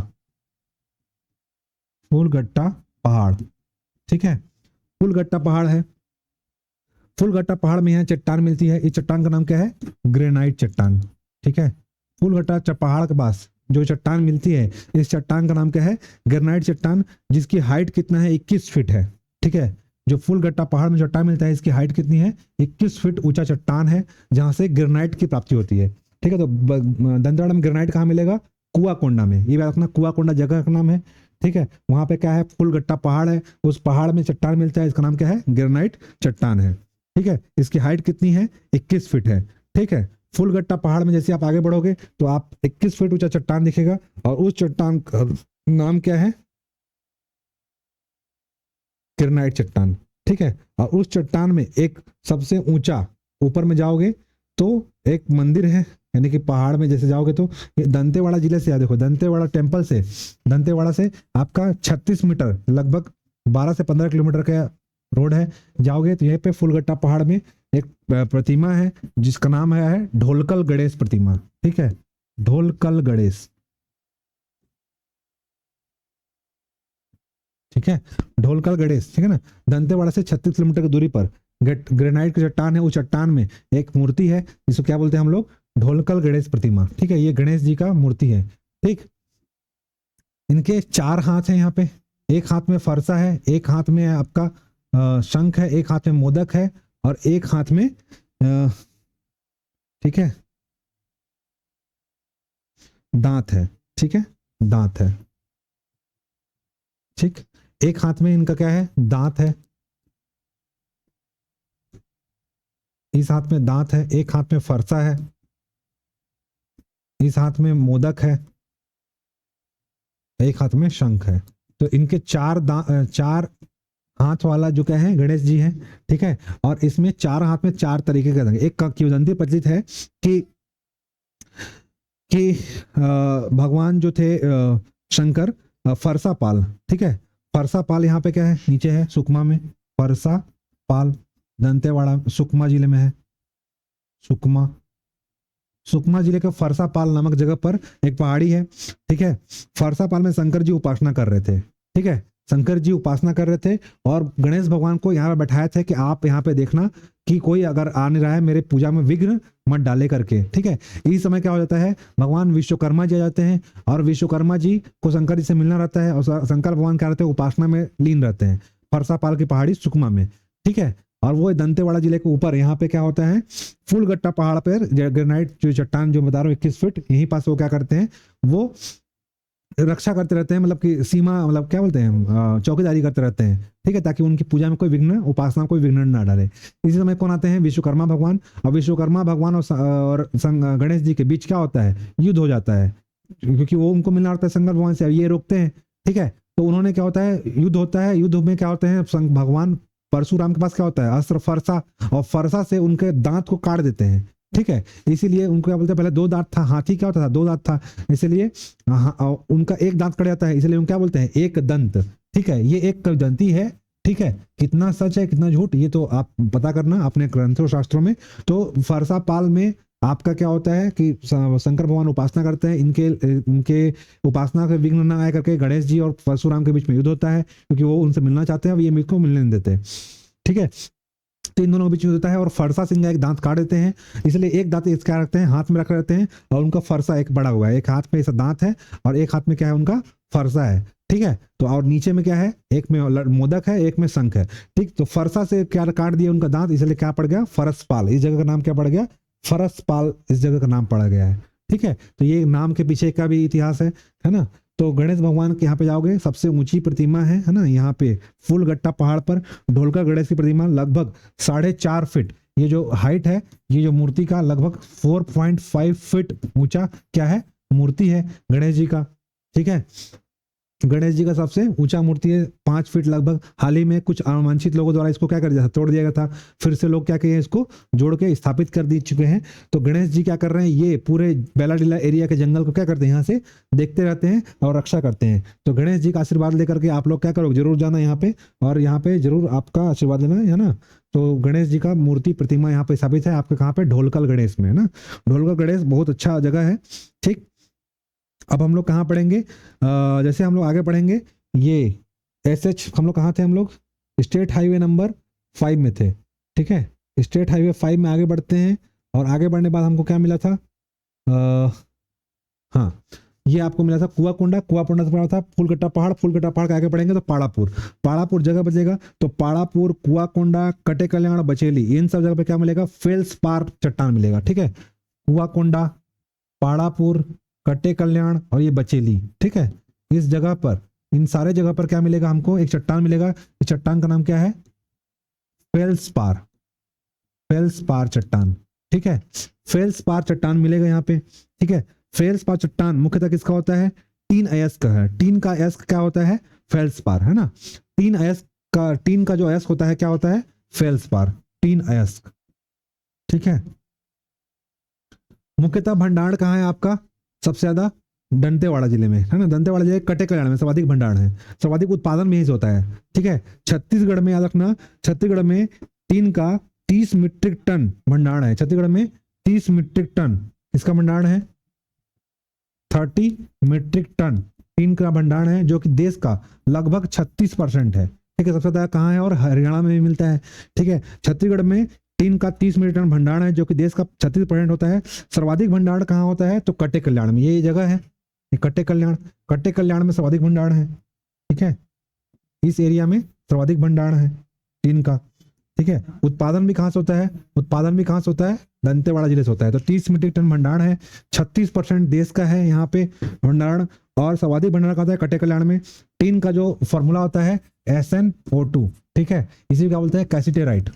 फूलगट्टा पहाड़। ठीक है, फूलगट्टा पहाड़ है। फूलगट्टा पहाड़ में यहाँ चट्टान मिलती है, इस चट्टान का नाम क्या है, ग्रेनाइट चट्टान। ठीक है, फूलगट्टा पहाड़ के पास जो चट्टान मिलती है, इस चट्टान का नाम क्या है, ग्रेनाइट चट्टान, जिसकी हाइट कितना है, 21 फीट है। ठीक है, जो फूलगट्टा पहाड़ में चट्टान मिलता है, इसकी हाइट कितनी है, 21 फीट ऊंचा चट्टान है, जहां से ग्रेनाइट की प्राप्ति होती है। ठीक है, तो दंतेवाड़ा में ग्रेनाइट कहाँ मिलेगा, कुआकोंडा में। ये बात रखना, कुआकोंडा जगह का नाम है। ठीक है, वहां पे क्या है, फूलगट्टा पहाड़ है, उस पहाड़ में चट्टान मिलता है, इसका नाम क्या है, ग्रेनाइट चट्टान है। ठीक है, इसकी हाइट कितनी है, 21 फीट है। ठीक है, फूलगट्टा पहाड़ में जैसे आप आगे बढ़ोगे तो आप 21 फीट ऊंचा चट्टान दिखेगा, और उस चट्टान का नाम क्या है, ग्रेनाइट चट्टान। ठीक है, और उस चट्टान में एक सबसे ऊंचा, ऊपर में जाओगे तो एक मंदिर है, यानी कि पहाड़ में जैसे जाओगे तो ये दंतेवाड़ा जिले से, देखो दंतेवाड़ा टेम्पल से, दंतेवाड़ा से आपका 36 मीटर, लगभग 12 से 15 किलोमीटर का रोड है। जाओगे तो यहाँ पे फूलगट्टा पहाड़ में एक प्रतिमा है जिसका नाम है ढोलकल गणेश प्रतिमा। ठीक है, ढोलकल गणेश। ठीक है, ढोलकल गणेश। ठीक है ना, दंतेवाड़ा से 36 किलोमीटर की दूरी पर ग्रेनाइट की चट्टान है, उस चट्टान में एक मूर्ति है जिसको क्या बोलते हैं हम लोग, ढोलकल गणेश प्रतिमा, ठीक है, ये गणेश जी का मूर्ति है, ठीक। इनके 4 हाथ हैं यहाँ पे, एक हाथ में फरसा है, एक हाथ में आपका शंख है, एक हाथ में मोदक है, और एक हाथ में ठीक है दांत है, ठीक है, दांत है, ठीक। एक हाथ में इनका क्या है, दांत है, इस हाथ में दांत है, एक हाथ में फरसा है, इस हाथ में मोदक है, एक हाथ में शंख है। तो इनके 4 हाथ वाला जो क्या है गणेश जी है, ठीक है। और इसमें 4 हाथ में 4 तरीके का एक किंवदंती प्रचलित है कि भगवान जो थे शंकर फरसा पाल, ठीक है, फरसा पाल यहाँ पे क्या है, नीचे है सुकमा में, फरसा पाल दंतेवाड़ा सुकमा जिले में है, सुकमा, सुकमा जिले के फरसा पाल नामक जगह पर एक पहाड़ी है, ठीक है। फरसा पाल में शंकर जी उपासना कर रहे थे, ठीक है, शंकर जी उपासना कर रहे थे, और गणेश भगवान को यहाँ पे बैठाया था कि आप यहाँ पे देखना कि कोई अगर आ नहीं रहा है मेरे पूजा में विघ्न मत डाले करके, ठीक है। इस समय क्या हो जाता है, भगवान विश्वकर्मा जी आ जाते हैं, और विश्वकर्मा जी को शंकर जी से मिलना रहता है, और शंकर भगवान क्या रहते हैं, उपासना में लीन रहते हैं फरसा पाल की पहाड़ी सुकमा में, ठीक है। और वो दंतेवाड़ा जिले के ऊपर यहाँ पे क्या होता है, फूलगट्टा पहाड़ पर ग्रेनाइट जो चट्टान जो बता रहा हूँ 21 फीट, यहीं पास वो क्या करते हैं, वो रक्षा करते रहते हैं, मतलब कि सीमा, मतलब क्या बोलते हैं, चौकीदारी करते रहते हैं, ठीक है, ताकि उनकी पूजा में कोई विघ्न, उपासना में कोई विघ्न ना डाले। इसी समय कौन आते हैं, विश्वकर्मा भगवान, और विश्वकर्मा भगवान और गणेश जी के बीच क्या होता है, युद्ध हो जाता है, क्योंकि वो उनको मिलना होता है शंकर भगवान से, ये रोकते हैं, ठीक है। तो उन्होंने क्या होता है, युद्ध होता है, युद्ध में क्या होते हैं, भगवान परशुराम के पास क्या होता है, अस्त्र फरसा, और फरसा से उनके दांत को काट देते हैं, ठीक है। इसीलिए उनको क्या बोलते हैं, पहले 2 दांत था, हाथी क्या होता था, 2 दांत था, इसलिए उनका एक दांत कट जाता है, इसलिए उनको क्या बोलते हैं, एक दंत, ठीक है। ये एक दंती है, ठीक है। कितना सच है कितना झूठ ये तो आप पता करना अपने ग्रंथों शास्त्रों में। तो फरसा पाल में आपका क्या होता है कि शंकर भगवान उपासना करते हैं, इनके इनके उपासना के विघ्न न आए करके गणेश जी और परशुराम के बीच में युद्ध होता है, क्योंकि वो उनसे मिलना चाहते हैं, अब ये मेरे को मिलने नहीं देते, ठीक है। तो इन दोनों के बीच में होता है, और फरसा सिंह एक दांत काट देते हैं, इसलिए एक दांत इसका रखते हैं, हाथ में रख रहते हैं, और उनका फरसा एक बड़ा हुआ है, एक हाथ में ऐसा दांत है और एक हाथ में क्या है उनका फरसा है, ठीक है। तो और नीचे में क्या है, एक में मोदक है, एक में शंख है, ठीक। तो फरसा से क्या काट दिया उनका दांत, इसलिए क्या पड़ गया, फरसपाल, इस जगह का नाम क्या पड़ गया, फरसपाल, इस जगह का नाम पड़ा गया है, ठीक है। तो ये नाम के पीछे का भी इतिहास है ना। तो गणेश भगवान के यहाँ पे जाओगे, सबसे ऊंची प्रतिमा है ना, यहाँ पे फूलगट्टा पहाड़ पर ढोलका गणेश की प्रतिमा लगभग 4.5 फीट, ये जो हाइट है, ये जो मूर्ति का लगभग 4.5 फीट ऊंचा क्या है, मूर्ति है गणेश जी का, ठीक है। गणेश जी का सबसे ऊंचा मूर्ति है 5 फीट लगभग। हाल ही में कुछ अवांछित लोगों द्वारा इसको क्या कर दिया था, तोड़ दिया गया था, फिर से लोग क्या किए इसको जोड़ के स्थापित कर दी चुके हैं। तो गणेश जी क्या कर रहे हैं, ये पूरे बेलाडीला एरिया के जंगल को क्या करते हैं, यहाँ से देखते रहते हैं और रक्षा करते हैं। तो गणेश जी का आशीर्वाद लेकर के आप लोग क्या करोगे, जरूर जाना यहाँ पे, और यहाँ पे जरूर आपका आशीर्वाद लेना है ना। तो गणेश जी का मूर्ति प्रतिमा यहाँ पे स्थापित है आपके कहाँ पे, ढोलकल गणेश में, है ना। ढोलकल गणेश बहुत अच्छा जगह है, ठीक। अब हम लोग कहाँ पढ़ेंगे, जैसे हम लोग आगे पढ़ेंगे, ये एसएच हम लोग कहाँ थे, हम लोग स्टेट हाईवे नंबर 5 में थे, ठीक है। स्टेट हाईवे 5 में आगे बढ़ते हैं, और आगे बढ़ने बाद हमको क्या मिला था, हाँ, ये आपको मिला था कुआकोंडा, कुआकोंडा से पढ़ा था फूलगट्टा पहाड़, फूलगट्टा पहाड़ के आगे पढ़ेंगे तो पाड़ापुर, पाड़ापुर जगह बचेगा। तो पाड़ापुर, कुआकोंडा, कटे कल्याण, बचेली, इन सब जगह पे क्या मिलेगा, फेल्सपार चट्टान मिलेगा, ठीक है। कुआकोंडा, पाड़ापुर, कटे कल्याण और ये बचेली, ठीक है। इस जगह पर, इन सारे जगह पर क्या मिलेगा हमको, एक चट्टान मिलेगा। इस चट्टान का नाम क्या है, फेल्सपार, फेल्सपार चट्टान, ठीक है। फेल्सपार चट्टान मिलेगा यहाँ पे, ठीक है। फेल्सपार चट्टान मुख्यतः किसका होता है, 3 अयस्क है। 3 का अयस्क क्या होता है, फेल्सपार, है ना। 3 का जो अयस्क होता है क्या होता है, फेल्सपार, 3 अयस्क, ठीक है। मुख्यतः भंडार कहाँ है आपका, सबसे ज्यादा दंतेवाड़ा जिले में, है ना। दंतेवाड़ा जिले कटे कल्याण में सर्वाधिक भंडार है, सर्वाधिक उत्पादन में ही होता है, ठीक है। छत्तीसगढ़ में याद रखना, छत्तीसगढ़ में 3 का 30 मीट्रिक टन भंडार है। छत्तीसगढ़ में 30 मीट्रिक टन इसका भंडार है, 30 मीट्रिक टन 3 का भंडार है, जो कि देश का लगभग 36% है, ठीक है। सबसे ज्यादा कहाँ है, और हरियाणा में भी मिलता है, ठीक है। छत्तीसगढ़ में टीन का 30 मीट्रिक टन भंडारण है जो कि देश का 36% होता है। सर्वाधिक भंडारण कहाँ होता है, तो कट्टे कल्याण में, ये जगह है, ये कट्टे कल्याण में सर्वाधिक भंडारण है। ठीक है, इस एरिया में सर्वाधिक भंडारण है टीन का। ठीक है, उत्पादन भी कहाँ से होता है, दंतेवाड़ा जिले से होता है। तो 30 मीट्रिक टन भंडारण है, 36% देश का है यहाँ पे भंडारण, और सर्वाधिक भंडारण का होता है कट्टे कल्याण में। टीन का जो फॉर्मूला होता है SnO2। ठीक है, इसी क्या बोलते हैं, कैसीटेराइट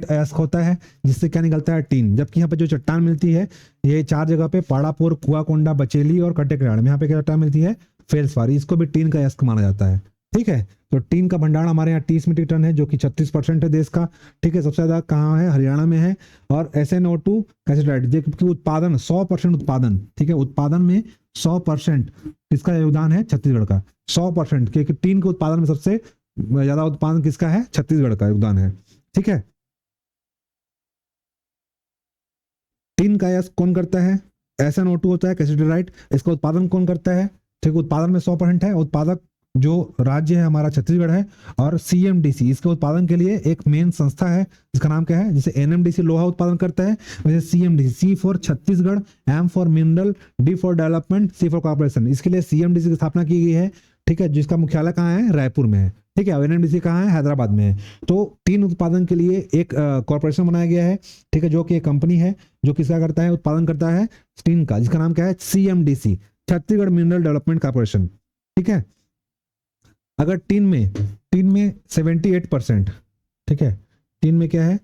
अयस्क होता है, जिससे क्या निकलता है, टीन। जबकि यहाँ पे जो चट्टान मिलती है, ये 4 जगह पे, पाड़ापुर, कुआकोंडा, बचेली और कट्टे कल्याण में, यहाँ पे क्या चट्टान मिलती है, फेल्सवारी, इसको भी टीन का अयस्क माना जाता है। ठीक है, तो टीन का भंडारण हमारे यहाँ 30 मीट्रिक टन है जो कि 36% है देश का। ठीक है, सबसे ज्यादा कहाँ है, हरियाणा में है। और SnO2 कैसीटेराइट, जबकि उत्पादन 100% उत्पादन, ठीक है, उत्पादन में 100% किसका योगदान है, छत्तीसगढ़ का 100%, क्योंकि टीन के उत्पादन में सबसे ज्यादा उत्पादन किसका है, छत्तीसगढ़ का योगदान है। ठीक है, टीन का अयस्क कौन करता है, SnO2 होता है कैसीटेराइट, इसका उत्पादन कौन करता है, ठीक, उत्पादन में 100% है। उत्पादक जो राज्य है हमारा छत्तीसगढ़ है। और CMDC इसके उत्पादन के लिए एक मेन संस्था है, जिसका नाम क्या है, जैसे NMDC लोहा उत्पादन करता है, वैसे CMDC, C for Chhattisgarh, M for mineral, D for development, C for corporation, इसके लिए CMDC की स्थापना की गई है। ठीक है, जिसका मुख्यालय कहाँ है, रायपुर में है। ठीक है, NMDC कहाँ है, हैदराबाद में है। तो टीन उत्पादन के लिए एक कॉर्पोरेशन बनाया गया है। ठीक है, जो कि एक कंपनी है जो किसका करता है, उत्पादन करता है टीन का, जिसका नाम क्या है, CMDC, Chhattisgarh mineral development corporation. ठीक है, अगर टीन में 78%, ठीक है, टीन में क्या है,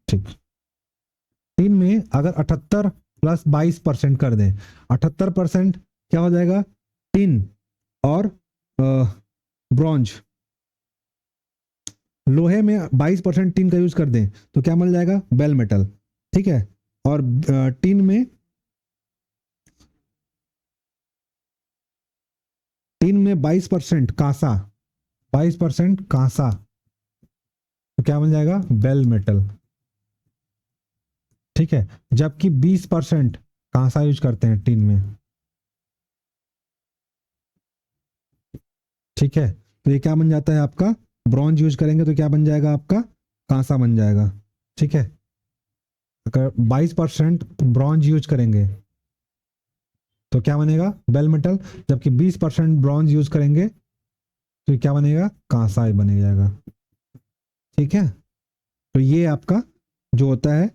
ठीक, टीन में अगर 78 प्लस 22% कर दें, 78% क्या हो जाएगा, टीन और ब्रॉन्ज। लोहे में 22% टीन का यूज कर दें तो क्या मिल जाएगा, बेल मेटल। ठीक है, और टीन में 22% कांसा, 22% कांसा, तो क्या बन जाएगा, बेल मेटल। ठीक है, जबकि 20% कांसा यूज करते हैं टीन में। ठीक है, तो ये क्या बन जाता है आपका, ब्रॉन्ज यूज करेंगे तो क्या बन जाएगा आपका, कांसा बन जाएगा। ठीक है, अगर 22% ब्रॉन्ज यूज करेंगे तो क्या बनेगा, बेल मेटल, जबकि 20% ब्रॉन्ज यूज करेंगे तो क्या बनेगा, कांसा ही बन जाएगा। ठीक है, तो ये आपका जो होता है,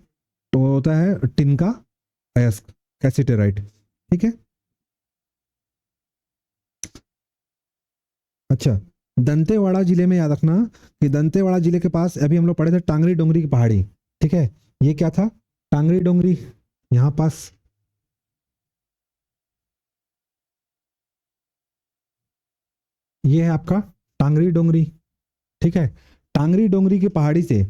तो होता है टिन का अयस्क, कैसीटेराइट। ठीक है, अच्छा, दंतेवाड़ा जिले में याद रखना कि दंतेवाड़ा जिले के पास अभी हम लोग पढ़े थे टांगरी डोंगरी की पहाड़ी। ठीक है, ये क्या था, टांगरी डोंगरी, यहां पास ये है आपका टांगरी डोंगरी। ठीक है, टांगरी डोंगरी की पहाड़ी से,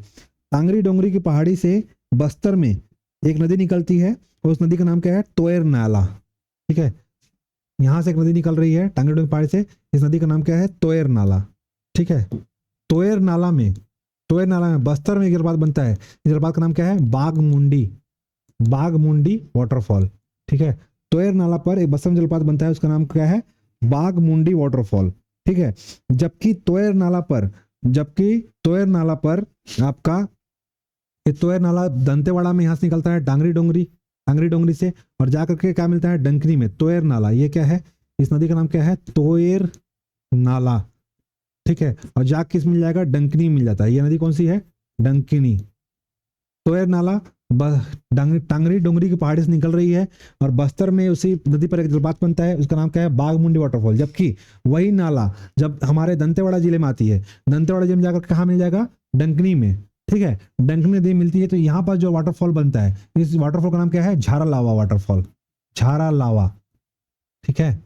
टांगरी डोंगरी की पहाड़ी से बस्तर में एक नदी निकलती है और उस नदी का नाम क्या है, तोयर नाला। ठीक है, यहां से एक नदी निकल रही है टांगरी डोंगरी पहाड़ी से, इस नदी का नाम क्या है, तोयर नाला। ठीक है, तोयर नाला में, तोयर नाला में बस्तर में एक जलपात बनता है, इस जलपात का नाम क्या है, बागमुंडी, बागमुंडी वाटरफॉल। ठीक है, तोयर नाला पर एक बस्तर में जलपात बनता है, उसका नाम क्या है, बागमुंडी वाटरफॉल। ठीक है, जबकि तोयर नाला पर, जबकि तोयर नाला पर आपका, ये तोयर नाला दंतेवाड़ा में यहां से निकलता है टांगरी डोंगरी, टांगरी डोंगरी से, और जाकर के क्या मिलता है, डंकनी में तोयर नाला। ये क्या है, इस नदी का नाम क्या है, तोयर नाला। ठीक है, और जाग किस मिल जाएगा, डंकनी मिल जाता है। ये नदी कौन सी है, डंकिनी। तोयर नाला टांगरी डोंगरी की पहाड़ी से निकल रही है और बस्तर में उसी नदी पर एक जलपात बनता है, उसका नाम क्या है, बागमुंडी वाटरफॉल। जबकि वही नाला जब हमारे दंतेवाड़ा जिले में आती है, दंतेवाड़ा जिले में जाकर कहाँ मिल जाएगा, डंकनी में। ठीक है, डंकनी नदी मिलती है, तो यहाँ पर जो वाटरफॉल बनता है, इस वाटरफॉल का नाम क्या है, झारा लावा वाटरफॉल, झारा लावा। ठीक है,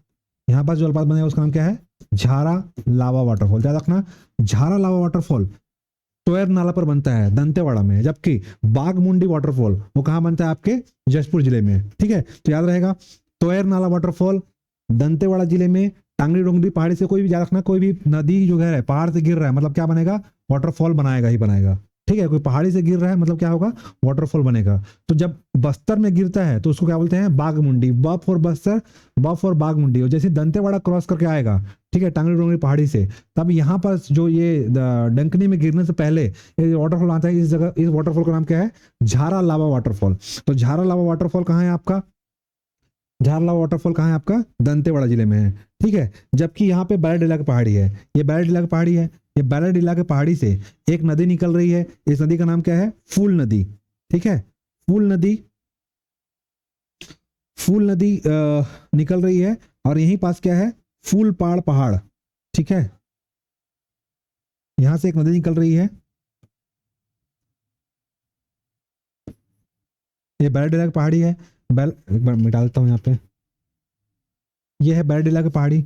यहाँ पर जो जलपात बनेगा उसका नाम क्या है, झारा लावा वाटरफॉल। याद रखना, झारा लावा वाटरफॉल तोयर नाला पर बनता है दंतेवाड़ा में, जबकि बागमुंडी वाटरफॉल वो कहाँ बनता है, आपके जशपुर जिले में। ठीक है, तो याद रहेगा, तोयर नाला वाटरफॉल दंतेवाड़ा जिले में, टांगरी डोंगरी पहाड़ी से, कोई भी याद रखना, कोई भी नदी जो है पहाड़ से गिर रहा है मतलब क्या बनेगा, वाटरफॉल बनाएगा ही बनाएगा। ठीक है, कोई पहाड़ी से गिर रहा है मतलब क्या होगा, वाटरफॉल बनेगा। तो जब बस्तर में गिरता है तो उसको क्या बोलते हैं, बाघमुंडी। ब फॉर बस्तर, ब फॉर बाघमुंडी। और जैसे दंतेवाड़ा क्रॉस करके आएगा, ठीक है, टांगरी डोंगरी पहाड़ी से, तब यहाँ पर जो ये डंकनी में गिरने से पहले ये वाटरफॉल आता है, इस जगह, इस वाटरफॉल का नाम क्या है, झारा लावा वाटरफॉल। तो झारा लावा वाटरफॉल कहाँ है आपका, झारा लावा वाटरफॉल कहाँ है आपका, दंतेवाड़ा जिले में है। ठीक है, जबकि यहाँ पे बैरडीला की पहाड़ी है, ये बैरडीला की पहाड़ी है, ये बैरडीला के पहाड़ी से एक नदी निकल रही है, इस नदी का नाम क्या है, फूल नदी। ठीक है, फूल नदी, फूल नदी निकल रही है, और यहीं पास क्या है, फूलपाड़ पहाड़। ठीक है, यहां से एक नदी निकल रही है, ये बैरडीला की पहाड़ी है। एक बार मैं डालता हूँ यहाँ पे, ये है बैरडीला की पहाड़ी।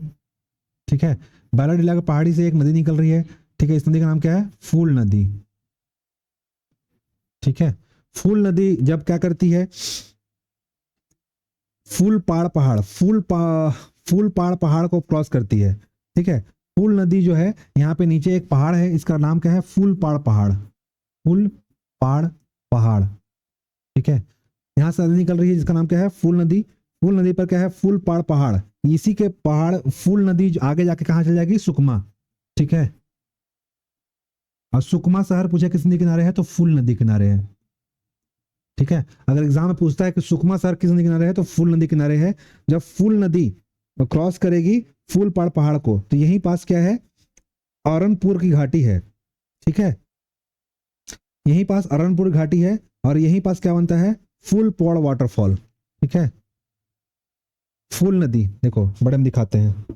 ठीक है, बैरडीला की पहाड़ी से एक नदी निकल रही है। ठीक है, इस नदी का नाम क्या है, फूल नदी। ठीक है, फूल नदी जब क्या करती है, फूलपाड़ पहाड़, फूलपाड़ पहाड़ को क्रॉस करती है। ठीक है, फूल नदी जो है, यहाँ पे नीचे एक पहाड़ है, इसका नाम क्या है, फूलपाड़ पहाड़, फूलपाड़ पहाड़। ठीक है, यहाँ से नदी निकल रही है जिसका नाम क्या है, फूल नदी। फूल नदी पर क्या है, फूलपाड़ पहाड़। इसी के पहाड़, फूल नदी आगे जाके कहाँ चल जाएगी, सुकमा। ठीक है, और सुकमा शहर पूछे किस नदी किनारे है, तो फूल नदी किनारे है। ठीक है, अगर एग्जाम में पूछता है कि सुकमा शहर किस नदी किनारे है, तो फूल नदी किनारे है। जब फूल नदी क्रॉस करेगी फूलपाड़ पहाड़ को, तो यहीं पास क्या है, औरनपुर की घाटी है। ठीक है, यहीं पास अरनपुर घाटी है, और यहीं पास क्या बनता है, फूलपौड़ वाटरफॉल। ठीक है, फूल नदी देखो बड़े में दिखाते हैं,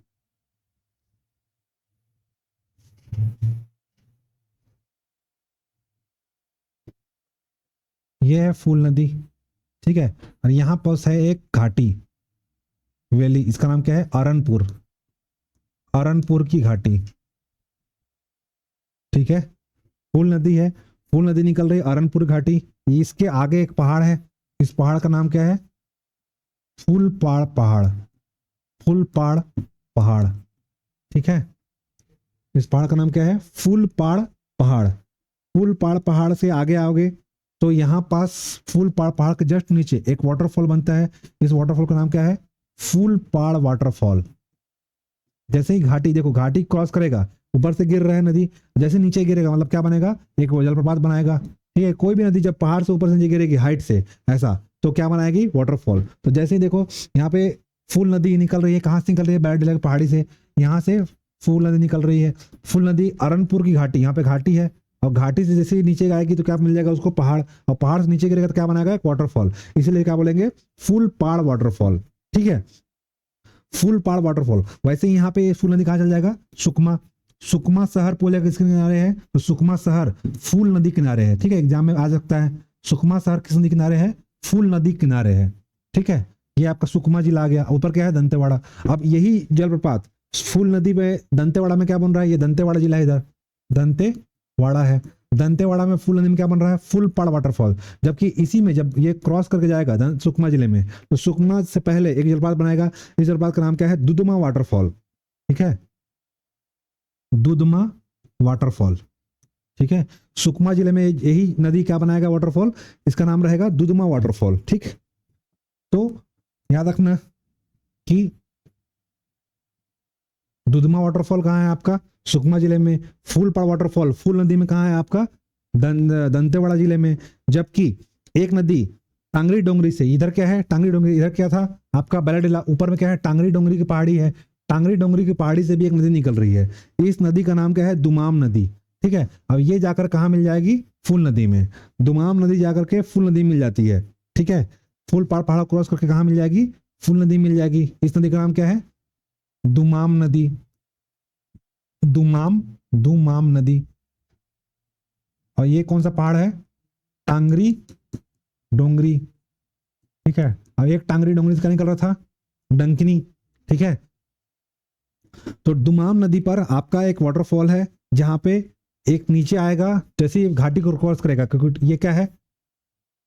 ये है फूल नदी। ठीक है, और यहां पास है एक घाटी, वैली, इसका नाम क्या है, अरनपुर, अरनपुर की घाटी। ठीक है, फूल नदी है, फूल नदी निकल रही है अरनपुर घाटी, इसके आगे एक पहाड़ है, इस पहाड़ का नाम क्या है, फूलपाड़ पहाड़, फूलपाड़ पहाड़। ठीक है, इस पहाड़ का नाम क्या है, फूलपाड़ पहाड़। फूलपाड़ पहाड़ से आगे आओगे तो यहाँ पास फूलपाड़ पहाड़ के जस्ट नीचे एक वाटरफॉल बनता है, इस वाटरफॉल का नाम क्या है, फूलपाड़ वाटरफॉल। जैसे ही घाटी देखो, घाटी क्रॉस करेगा, ऊपर से गिर रहा है नदी, जैसे नीचे गिरेगा मतलब क्या बनेगा, एक जलप्रपात बनाएगा। ठीक है, कोई भी नदी जब पहाड़ से ऊपर से नीचे गिरेगी हाइट से ऐसा, तो क्या बनाएगी, वाटरफॉल। तो जैसे ही देखो यहाँ पे फूल नदी निकल रही है, कहाँ से निकल रही है, बैरडीला की पहाड़ी से, यहाँ से फूल नदी निकल रही है। फूल नदी अरनपुर की घाटी, यहाँ पे घाटी है, और घाटी से जैसे ही नीचे आएगी तो क्या मिल जाएगा उसको, पहाड़, और पहाड़ से नीचे गिरेगा तो क्या बनाएगा, एक वाटरफॉल। इसीलिए क्या बोलेंगे, फूलपाड़ वाटरफॉल। ठीक है, फूलपाड़ वाटरफॉल। वैसे ही यहाँ पे फूल नदी कहाँ चल जाएगा, सुकमा। सुकमा शहर पोले किसके किनारे है, तो सुकमा शहर फूल नदी किनारे है। ठीक है, एग्जाम में आ सकता है, सुकमा शहर किस नदी किनारे है, फूल नदी किनारे है। ठीक है, ये आपका सुकमा जिला आ गया। ऊपर क्या है, दंतेवाड़ा। अब यही जलप्रपात फूल नदी पे दंतेवाड़ा में क्या बन रहा है, ये दंतेवाड़ा जिला है, इधर दंतेवाड़ा है। दंतेवाड़ा में फूल नदी में क्या बन रहा है, फूलपाड़ वाटरफॉल। जबकि इसी में जब ये क्रॉस करके जाएगा सुकमा जिले में, तो सुकमा से पहले एक जलप्रपात बनाएगा, इस जलप्रपात का नाम क्या है, दुदुमा वाटरफॉल। ठीक है, दुदुमा वाटरफॉल। ठीक है, सुकमा जिले में यही नदी क्या बनाएगा, वाटरफॉल, इसका नाम रहेगा दुदुमा वाटरफॉल। ठीक, तो याद रखना कि दुदुमा वाटरफॉल कहाँ है आपका, सुकमा जिले में। फूलपाड़ वाटरफॉल फूल नदी में कहाँ है आपका, दंतेवाड़ा जिले में। जबकि एक नदी टांगरी डोंगरी से, इधर क्या है, टांगरी डोंगरी, इधर क्या था आपका, बैरडीला, ऊपर में क्या है, टांगरी डोंगरी की पहाड़ी है। टांगरी डोंगरी की पहाड़ी से भी एक नदी निकल रही है, इस नदी का नाम क्या है, दुमाम नदी। ठीक है, अब ये जाकर कहाँ मिल जाएगी, फूल नदी में। दुमाम नदी जाकर के फूल नदी मिल जाती है। ठीक है, फूलपाड़ पहाड़ क्रॉस करके कहाँ मिल जाएगी, फूल नदी मिल जाएगी। इस नदी का नाम क्या है, दुमाम नदी, दुमाम, दुमाम नदी। और ये कौन सा पहाड़ है, टांगरी डोंगरी। ठीक है, अब एक टांगरी डोंगरी से निकल रहा था, डंकिनी। ठीक है, तो दुमाम नदी पर आपका एक वाटरफॉल है, जहां पे एक नीचे आएगा, जैसे ही घाटी को क्रॉस करेगा, क्योंकि ये क्या है,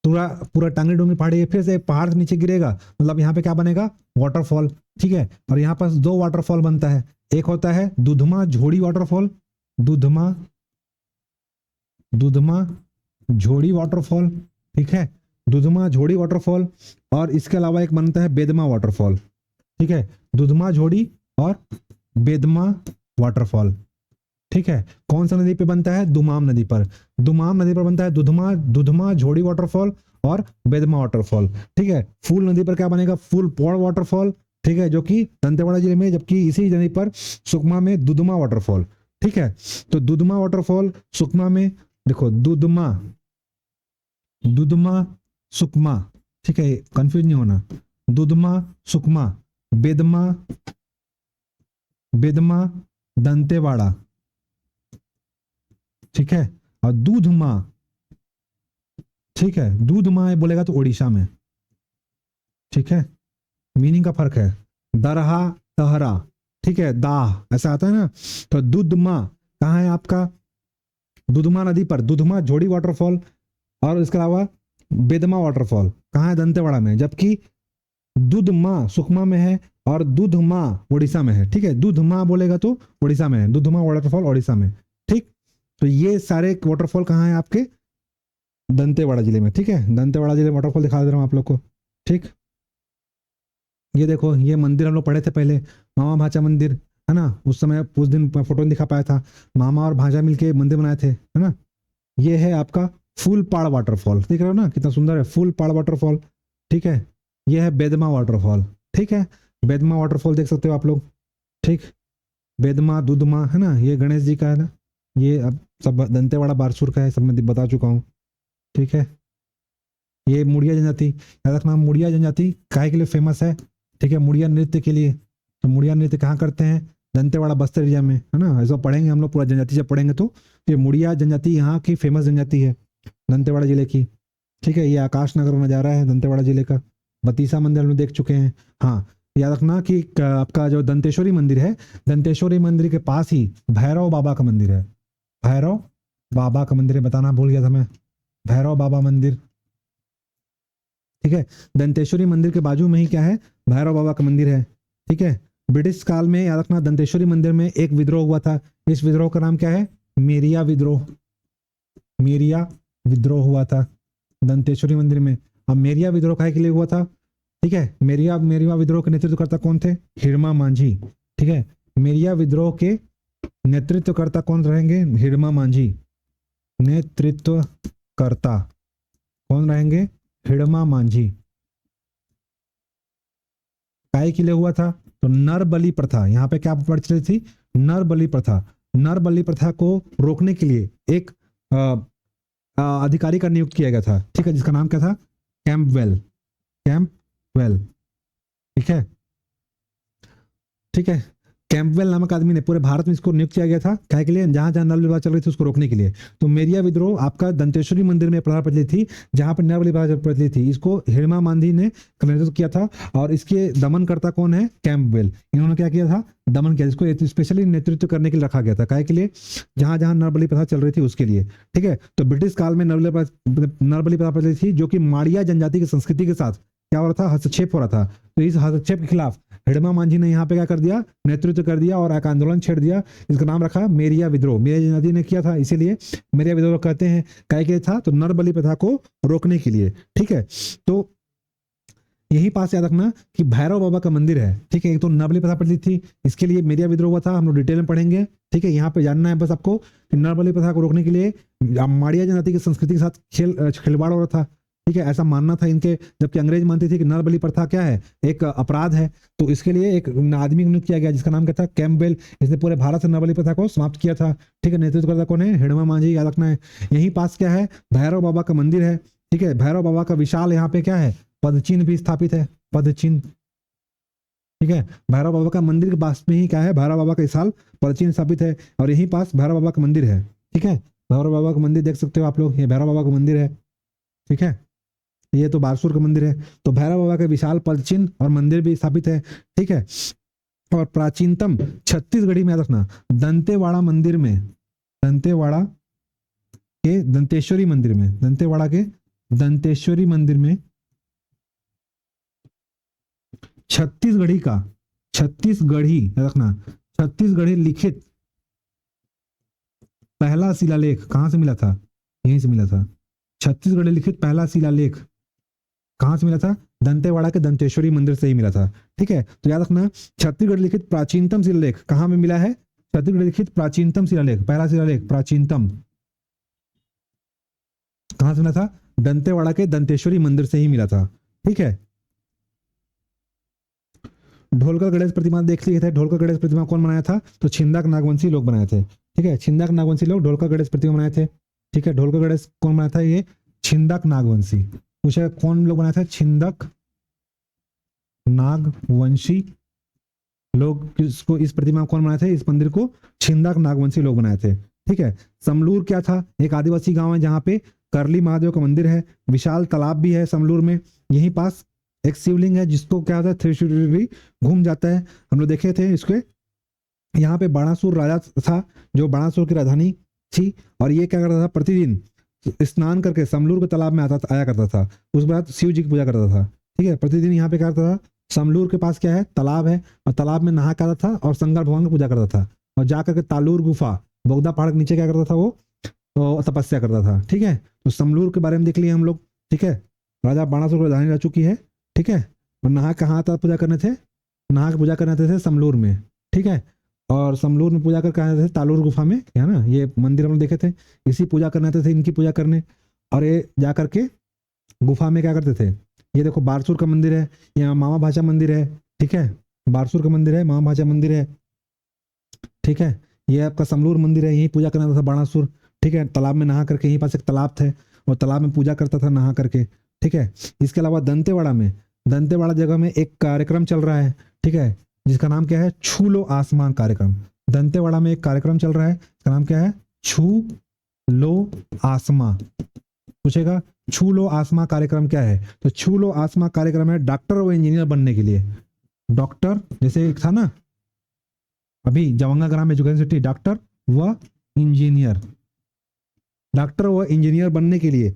पूरा पूरा टांगरी डोंगरी पहाड़ी है, फिर से पहाड़ से नीचे गिरेगा, मतलब यहाँ पे क्या बनेगा, वाटरफॉल। ठीक है, और यहाँ पास दो वाटरफॉल बनता है, एक होता है दुधमा झोड़ी वाटरफॉल, दुधमा, दुधमा झोड़ी वाटरफॉल, ठीक है, दुधमा झोड़ी वाटरफॉल, और इसके अलावा एक बनता है बेदमा वाटरफॉल, ठीक है, दुधमा झोड़ी और बेदमा वाटरफॉल, ठीक है। कौन सा नदी पे बनता है? दुमाम नदी पर, दुमाम नदी पर बनता है दुधमा दुधमा झोड़ी वाटरफॉल और बेदमा वाटरफॉल, ठीक है। फूल नदी पर क्या बनेगा? फूल पौड़ वाटरफॉल, ठीक है, जो कि दंतेवाड़ा जिले में, जबकि इसी नदी पर सुकमा में दुधमा वाटरफॉल, ठीक है। तो दुधमा वाटरफॉल सुकमा में, देखो दुधमा दुधमा सुकमा, ठीक है, कंफ्यूज नहीं होना, दुधमा सुकमा, बेदमा बेदमा दंतेवाड़ा, ठीक है, और दूधमा, ठीक है, दूधमा बोलेगा तो उड़ीसा में, ठीक है, मीनिंग का फर्क है, दरहा तहरा, ठीक है, दाह ऐसा आता है ना। तो दूधमा कहाँ है आपका? दुधमा नदी पर दुधमा झोड़ी वाटरफॉल, और इसके अलावा बेदमा वाटरफॉल कहाँ है? दंतेवाड़ा में, जबकि दुधमा सुकमा में है और दुधमा उड़ीसा में है, ठीक है, दुधमा बोलेगा तो उड़ीसा में है, दुधमा वाटरफॉल उड़ीसा में, ठीक। तो ये सारे वाटरफॉल कहाँ है आपके? दंतेवाड़ा जिले में, ठीक है, दंतेवाड़ा जिले में वाटरफॉल दिखा दे रहा हूँ आप लोग को, ठीक। ये देखो, ये मंदिर हम लोग पढ़े थे पहले, मामा भाचा मंदिर, है ना, उस समय उस दिन फोटो नहीं दिखा पाया था, मामा और भांजा मिलके मंदिर बनाए थे, है ना। ये है आपका फूलपाड़ वाटरफॉल, देख रहे हो ना कितना सुंदर है, फूलपाड़ वाटरफॉल, ठीक है। ये है बेदमा वाटरफॉल, ठीक है, बेदमा वाटरफॉल देख सकते हो आप लोग, ठीक। बेदमा दूधमा, है ना, ये गणेश जी का है ना, ये अब सब दंतेवाड़ा बारसूर का है, सब मैं बता चुका हूँ, ठीक है। ये मुड़िया जनजाति, याद रखना, मुड़िया जनजाति काहे के लिए फेमस है? ठीक है, मुड़िया नृत्य के लिए। तो मुड़िया नृत्य कहाँ करते हैं? दंतेवाड़ा बस्तर एरिया में, है ना, ऐसा पढ़ेंगे हम लोग, पूरा जनजाति जब पढ़ेंगे तो ये मुड़िया जनजाति यहाँ की फेमस जनजाति है, दंतेवाड़ा जिले की, ठीक है। ये आकाश नगर नजारा है दंतेवाड़ा जिले का, बतीसा मंदिर हम लोग देख चुके हैं। हाँ, याद रखना कि आपका जो दंतेश्वरी मंदिर है, दंतेश्वरी मंदिर के पास ही भैरव बाबा का मंदिर है, भैरव बाबा का मंदिर है, बताना भूल गया था मैं, भैरव बाबा मंदिर, ठीक है। दंतेश्वरी मंदिर के बाजू में ही क्या है? भैरव बाबा का मंदिर है, ठीक है। ब्रिटिश काल में याद रखना दंतेश्वरी मंदिर में एक विद्रोह हुआ था, इस विद्रोह का नाम क्या है? मेरिया विद्रोह, मेरिया विद्रोह हुआ था दंतेश्वरी मंदिर में। अब मेरिया विद्रोह काहे के लिए हुआ था? ठीक है, मेरिया मेरिया विद्रोह के नेतृत्वकर्ता कौन थे? हिरमा मांझी, ठीक है। मेरिया विद्रोह के नेतृत्वकर्ता कौन रहेंगे? हिरमा मांझी, नेतृत्वकर्ता कौन रहेंगे? हिरमा मांझी। काय के लिए हुआ था? तो नर बलि प्रथा, यहाँ पे क्या प्रचलित थी? नर बलि प्रथा। नर बलि प्रथा को रोकने के लिए एक अधिकारी का नियुक्त किया गया था, ठीक है, जिसका नाम क्या था? कैंपवेल, कैंपवेल, ठीक है, ठीक है। कैंपवेल नामक आदमी ने पूरे भारत में इसको नियुक्त किया गया था, क्या के लिए? जहां जहां नर विवाह चल रही थी उसको रोकने के लिए। तो मेरिया विद्रोह आपका दंतेश्वरी मंदिर में प्रचलित थी, जहां पर नर विवाह प्रचलित थी, इसको हिरमा मांझी ने नेतृत्व किया था, और इसके दमनकर्ता कौन है? कैंपवेल। इन्होंने क्या किया था? दमन किया, इसको स्पेशली नेतृत्व करने के लिए रखा गया था, काय के लिए? जहां जहां नरबली प्रथा चल रही थी उसके लिए, ठीक है। तो ब्रिटिश काल में नरबली प्रथा प्रचलित थी, जो कि माड़िया जनजाति की संस्कृति के साथ क्या हो रहा था? हस्तक्षेप हो रहा था। तो इस हस्तक्षेप के खिलाफ हिरमा मांझी ने यहाँ पे क्या कर दिया? नेतृत्व कर दिया और एक आंदोलन छेड़ दिया, इसका नाम रखा मेरिया विद्रोह। मेरिया जनजाति ने किया था, इसीलिए मेरिया विद्रोह कहते हैं। काय के लिए था? तो नर बलि प्रथा को रोकने के लिए, ठीक है। तो यही पास याद रखना कि भैरव बाबा का मंदिर है, ठीक है। एक तो नरबली प्रथा प्रचलित थी, इसके लिए मेरिया विद्रोह हुआ था, हम लोग डिटेल में पढ़ेंगे, ठीक है। यहाँ पे जानना है बस आपको कि नरबली प्रथा को रोकने के लिए माड़िया जनजाति की संस्कृति के साथ खिलवाड़ हो रहा था, ठीक है, ऐसा मानना था इनके। जबकि अंग्रेज मानते थे कि नर बलि प्रथा क्या है? एक अपराध है। तो इसके लिए एक आदमी नियुक्त किया गया, जिसका नाम क्या था? कैंपबेल। इसने पूरे भारत से नर बलि प्रथा को समाप्त किया था, ठीक है। नेतृत्वकर्ता कौन है? हिरमा मांझी, याद रखना है। यहीं पास क्या है? भैरव बाबा का मंदिर है, ठीक है। भैरव बाबा का विशाल यहाँ पे क्या है? पदचिन्ह भी स्थापित है, पदचिन्ह, ठीक है। भैरव बाबा का मंदिर के पास में ही क्या है? भैरव बाबा का विशाल पदचिन्ह स्थापित है, और यहीं पास भैरव बाबा का मंदिर है, ठीक है। भैरव बाबा का मंदिर देख सकते हो आप लोग, ये भैरव बाबा का मंदिर है, ठीक है। ये तो बारसूर का मंदिर है। तो भैरव बाबा का विशाल पदचिन्ह और मंदिर भी स्थापित है, ठीक है। और प्राचीनतम छत्तीसगढ़ी में याद रखना, दंतेवाड़ा मंदिर में, दंतेवाड़ा के दंतेश्वरी मंदिर में, दंतेवाड़ा के दंतेश्वरी मंदिर में छत्तीसगढ़ी का, छत्तीसगढ़ी याद रखना, छत्तीसगढ़ी लिखित पहला शिलालेख कहां से मिला था? यहीं से मिला था, छत्तीसगढ़ में लिखित पहला शिलालेख कहाँ से मिला था? दंतेवाड़ा के दंतेश्वरी मंदिर से ही मिला था। ठीक है, तो याद रखना छत्तीसगढ़ लिखित प्राचीनतम शिलालेख कहाँ में मिला है? छत्तीसगढ़ लिखित प्राचीनतम शिलालेख, पहला शिलालेख प्राचीनतम कहाँ से मिला था? दंतेवाड़ा के दंतेश्वरी मंदिर से ही मिला था। ठीक है, ढोलकर गणेश प्रतिमा देख लिए थे। ढोलकर गणेश प्रतिमा कौन बनाया था? तो छिंदक नागवंशी लोग बनाए थे। ठीक है, छिंदक नागवंशी लोग ढोलकर गणेश प्रतिमा बनाए थे। ठीक है, ढोलकर गणेश कौन बनाया था? ये छिंदक नागवंशी। पूछा कौन लोग बनाए थे? छिंदक नागवंशी लोग। इसको, इस प्रतिमा कौन बनाए थे? इस मंदिर को छिंदक नागवंशी लोग बनाए थे। ठीक है, समलूर क्या था? एक आदिवासी गांव है जहां पे करली महादेव का मंदिर है, विशाल तालाब भी है समलूर में। यहीं पास एक शिवलिंग है जिसको क्या होता है, 360 डिग्री घूम जाता है। हम लोग देखे थे इसके। यहाँ पे बाणासुर राजा था जो बाणासुर की राजधानी थी, और ये क्या करता था? प्रतिदिन स्नान करके समलूर के तालाब में आया करता था। उसके बाद शिव जी की पूजा करता था। ठीक है, प्रतिदिन यहाँ पे क्या करता था? समलूर के पास क्या है? तालाब है, और तालाब में नहा करता था और शंकर भगवान की पूजा करता था। और जाकर के तालूर गुफा, बोगदा पहाड़ के नीचे क्या करता था? वो तो तपस्या करता था। ठीक है, तो समलूर के बारे में देख लिए हम लोग। ठीक है, राजा बाणासुर की राजधानी रह चुकी है। ठीक है, और नहा कहाँ था पूजा करने थे? नहा के पूजा करने आते थे समलूर में। ठीक है, और समलूर में पूजा करके आते थे तालूर गुफा में, है ना, ये मंदिर हम लोग देखे थे। इसी पूजा करने आते थे, इनकी पूजा करने। और ये जा करके गुफा में क्या करते थे? ये देखो बारसूर का मंदिर है, यहाँ मामा भाषा मंदिर है। ठीक है, बारसूर का मंदिर है, मामा भाषा मंदिर है। ठीक है, ये आपका समलूर मंदिर है, यही पूजा करना था बाणासुर। ठीक है, तालाब में नहा करके, यहीं पास एक तालाब थे और तालाब में पूजा करता था नहा करके। ठीक है, इसके अलावा दंतेवाड़ा जगह में एक कार्यक्रम चल रहा है। ठीक है, जिसका नाम क्या है? छू लो आसमान कार्यक्रम। दंतेवाड़ा में एक कार्यक्रम चल रहा है, इसका नाम क्या है? छू लो आसमां। पूछेगा छू लो आसमां कार्यक्रम क्या है? तो छू लो आसमां कार्यक्रम है डॉक्टर व इंजीनियर बनने के लिए। डॉक्टर जैसे एक था ना अभी जवांगा ग्राम एजुकेशन सिटी, डॉक्टर व इंजीनियर। डॉक्टर व इंजीनियर बनने के लिए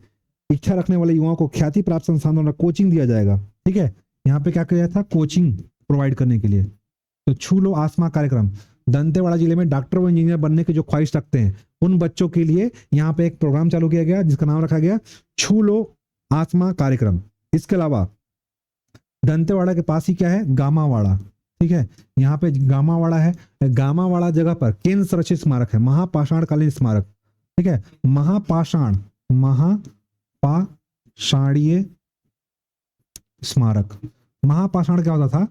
इच्छा रखने वाले युवाओं को ख्याति प्राप्त संस्थानों द्वारा कोचिंग दिया जाएगा। ठीक है, यहाँ पे क्या किया था? कोचिंग प्रोवाइड करने के लिए। तो छू लो आसमां कार्यक्रम, दंतेवाड़ा जिले में डॉक्टर व इंजीनियर बनने की जो ख्वाहिश रखते हैं उन बच्चों के लिए यहाँ पे एक प्रोग्राम चालू किया गया जिसका नाम रखा गया छू लो आसमां कार्यक्रम। इसके अलावा दंतेवाड़ा के पास ही क्या है? गामावाड़ा। ठीक है, यहाँ पे गामावाड़ा है। गामावाड़ा जगह पर केंद्र संरक्षित स्मारक है, महापाषाणकालीन स्मारक। ठीक है, महापाषाणीय स्मारक। महापाषाण क्या होता था?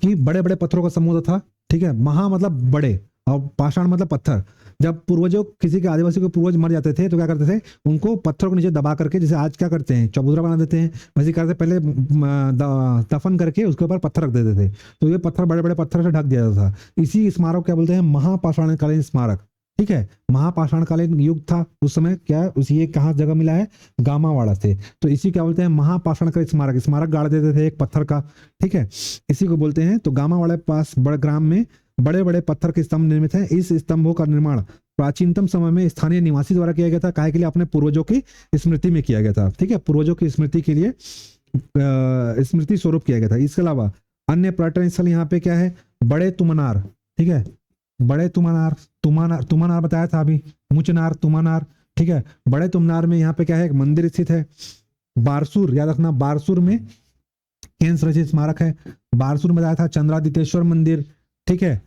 कि बड़े बड़े पत्थरों का समूह था। ठीक है, महा मतलब बड़े और पाषाण मतलब पत्थर। जब पूर्वजों, किसी के आदिवासी के पूर्वज मर जाते थे तो क्या करते थे? उनको पत्थरों के नीचे दबा करके, जैसे आज क्या करते हैं चबूतरा बना देते हैं, वैसे करते पहले दफन करके उसके ऊपर पत्थर रख देते थे। तो ये पत्थर बड़े बड़े पत्थर से ढक दिया जाता था। इसी स्मारक क्या बोलते हैं? महापाषाणकालीन स्मारक। ठीक है, महापाषाणकालीन युग था उस समय। क्या उस ये कहाँ जगह मिला है? गामावाड़ा से। तो इसी क्या बोलते हैं? महापाषाणकालीन स्मारक। स्मारक गाड़ देते थे एक पत्थर का। ठीक है, इसी को बोलते हैं। तो गामावाड़ा के पास बड़े ग्राम में बड़े बड़े पत्थर के स्तंभ निर्मित हैं। इस स्तंभों का निर्माण प्राचीनतम समय में स्थानीय निवासी द्वारा किया गया था। काहे के लिए? अपने पूर्वजों की स्मृति में किया गया था। ठीक है, पूर्वजों की स्मृति के लिए स्मृति स्वरूप किया गया था। इसके अलावा अन्य पर्यटन स्थल यहाँ पे क्या है? बड़े तुमनार। ठीक है, बड़े तुमनार बताया था अभी, मुचनार, तुमनार। ठीक है, बड़े तुमनार में यहाँ पे क्या है? एक मंदिर स्थित है। बारसूर, याद रखना, बारसूर में केंद्र संरक्षित स्मारक है। बारसूर में बताया था चंद्रादितेश्वर मंदिर। ठीक है,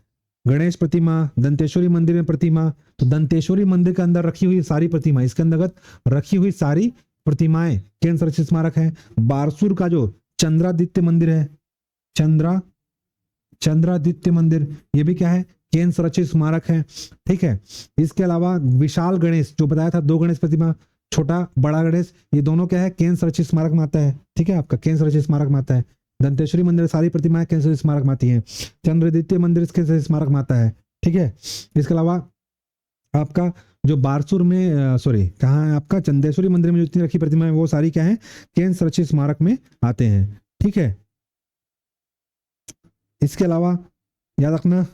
गणेश प्रतिमा, दंतेश्वरी मंदिर में प्रतिमा। तो दंतेश्वरी मंदिर के अंदर रखी हुई सारी प्रतिमा, इसके अंतर्गत रखी हुई सारी प्रतिमाएं केंद्र संरक्षित स्मारक है। बारसूर का जो चंद्रादित्य मंदिर है, चंद्रादित्य मंदिर, ये भी क्या है? केंद्र संरक्षित स्मारक है। ठीक है, इसके अलावा विशाल गणेश जो बताया था, 2 गणेश प्रतिमा, छोटा बड़ा गणेश, ये दोनों क्या है? केंद्र संरक्षित स्मारक में आता है। ठीक है, आपका केंद्र संरक्षित स्मारक में आता है। दंतेश्वरी मंदिर सारी प्रतिमाएं केंद्र संरक्षित स्मारक में आती हैं। चंद्रादित्य मंदिर केंद्र संरक्षित स्मारक में आता है। ठीक है, इसके अलावा आपका जो बारसूर में कहाँ है आपका? चंदेश्वरी मंदिर में जो जितनी रखी प्रतिमाएं वो सारी क्या है? केंद्र संरक्षित स्मारक में आते हैं। ठीक है, इसके अलावा याद रखना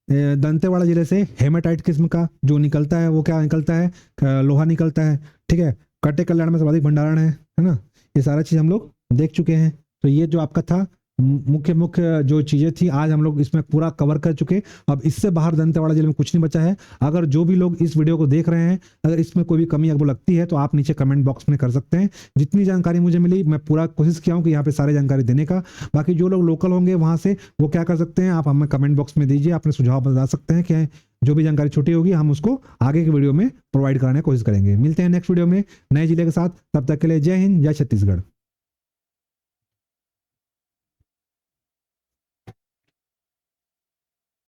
दंतेवाड़ा जिले से हेमेटाइट किस्म का जो निकलता है वो क्या निकलता है? लोहा निकलता है। ठीक है, कटे कल्याण में सर्वाधिक भंडारण है ना। ये सारा चीज हम लोग देख चुके हैं। तो ये जो आपका था मुख्य मुख्य जो चीज़ें थी आज हम लोग इसमें पूरा कवर कर चुके। अब इससे बाहर दंतेवाड़ा जिले में कुछ नहीं बचा है। अगर जो भी लोग इस वीडियो को देख रहे हैं, अगर इसमें कोई भी कमी आपको लगती है तो आप नीचे कमेंट बॉक्स में कर सकते हैं। जितनी जानकारी मुझे मिली मैं पूरा कोशिश किया हूँ कि यहाँ पे सारी जानकारी देने का। बाकी जो लोग लोकल होंगे वहाँ से, वो क्या कर सकते हैं, आप हमें कमेंट बॉक्स में दीजिए, अपने सुझाव बता सकते हैं कि जो भी जानकारी छोटी होगी हम उसको आगे के वीडियो में प्रोवाइड कराने की कोशिश करेंगे। मिलते हैं नेक्स्ट वीडियो में नए जिले के साथ, तब तक के लिए जय हिंद, जय छत्तीसगढ़।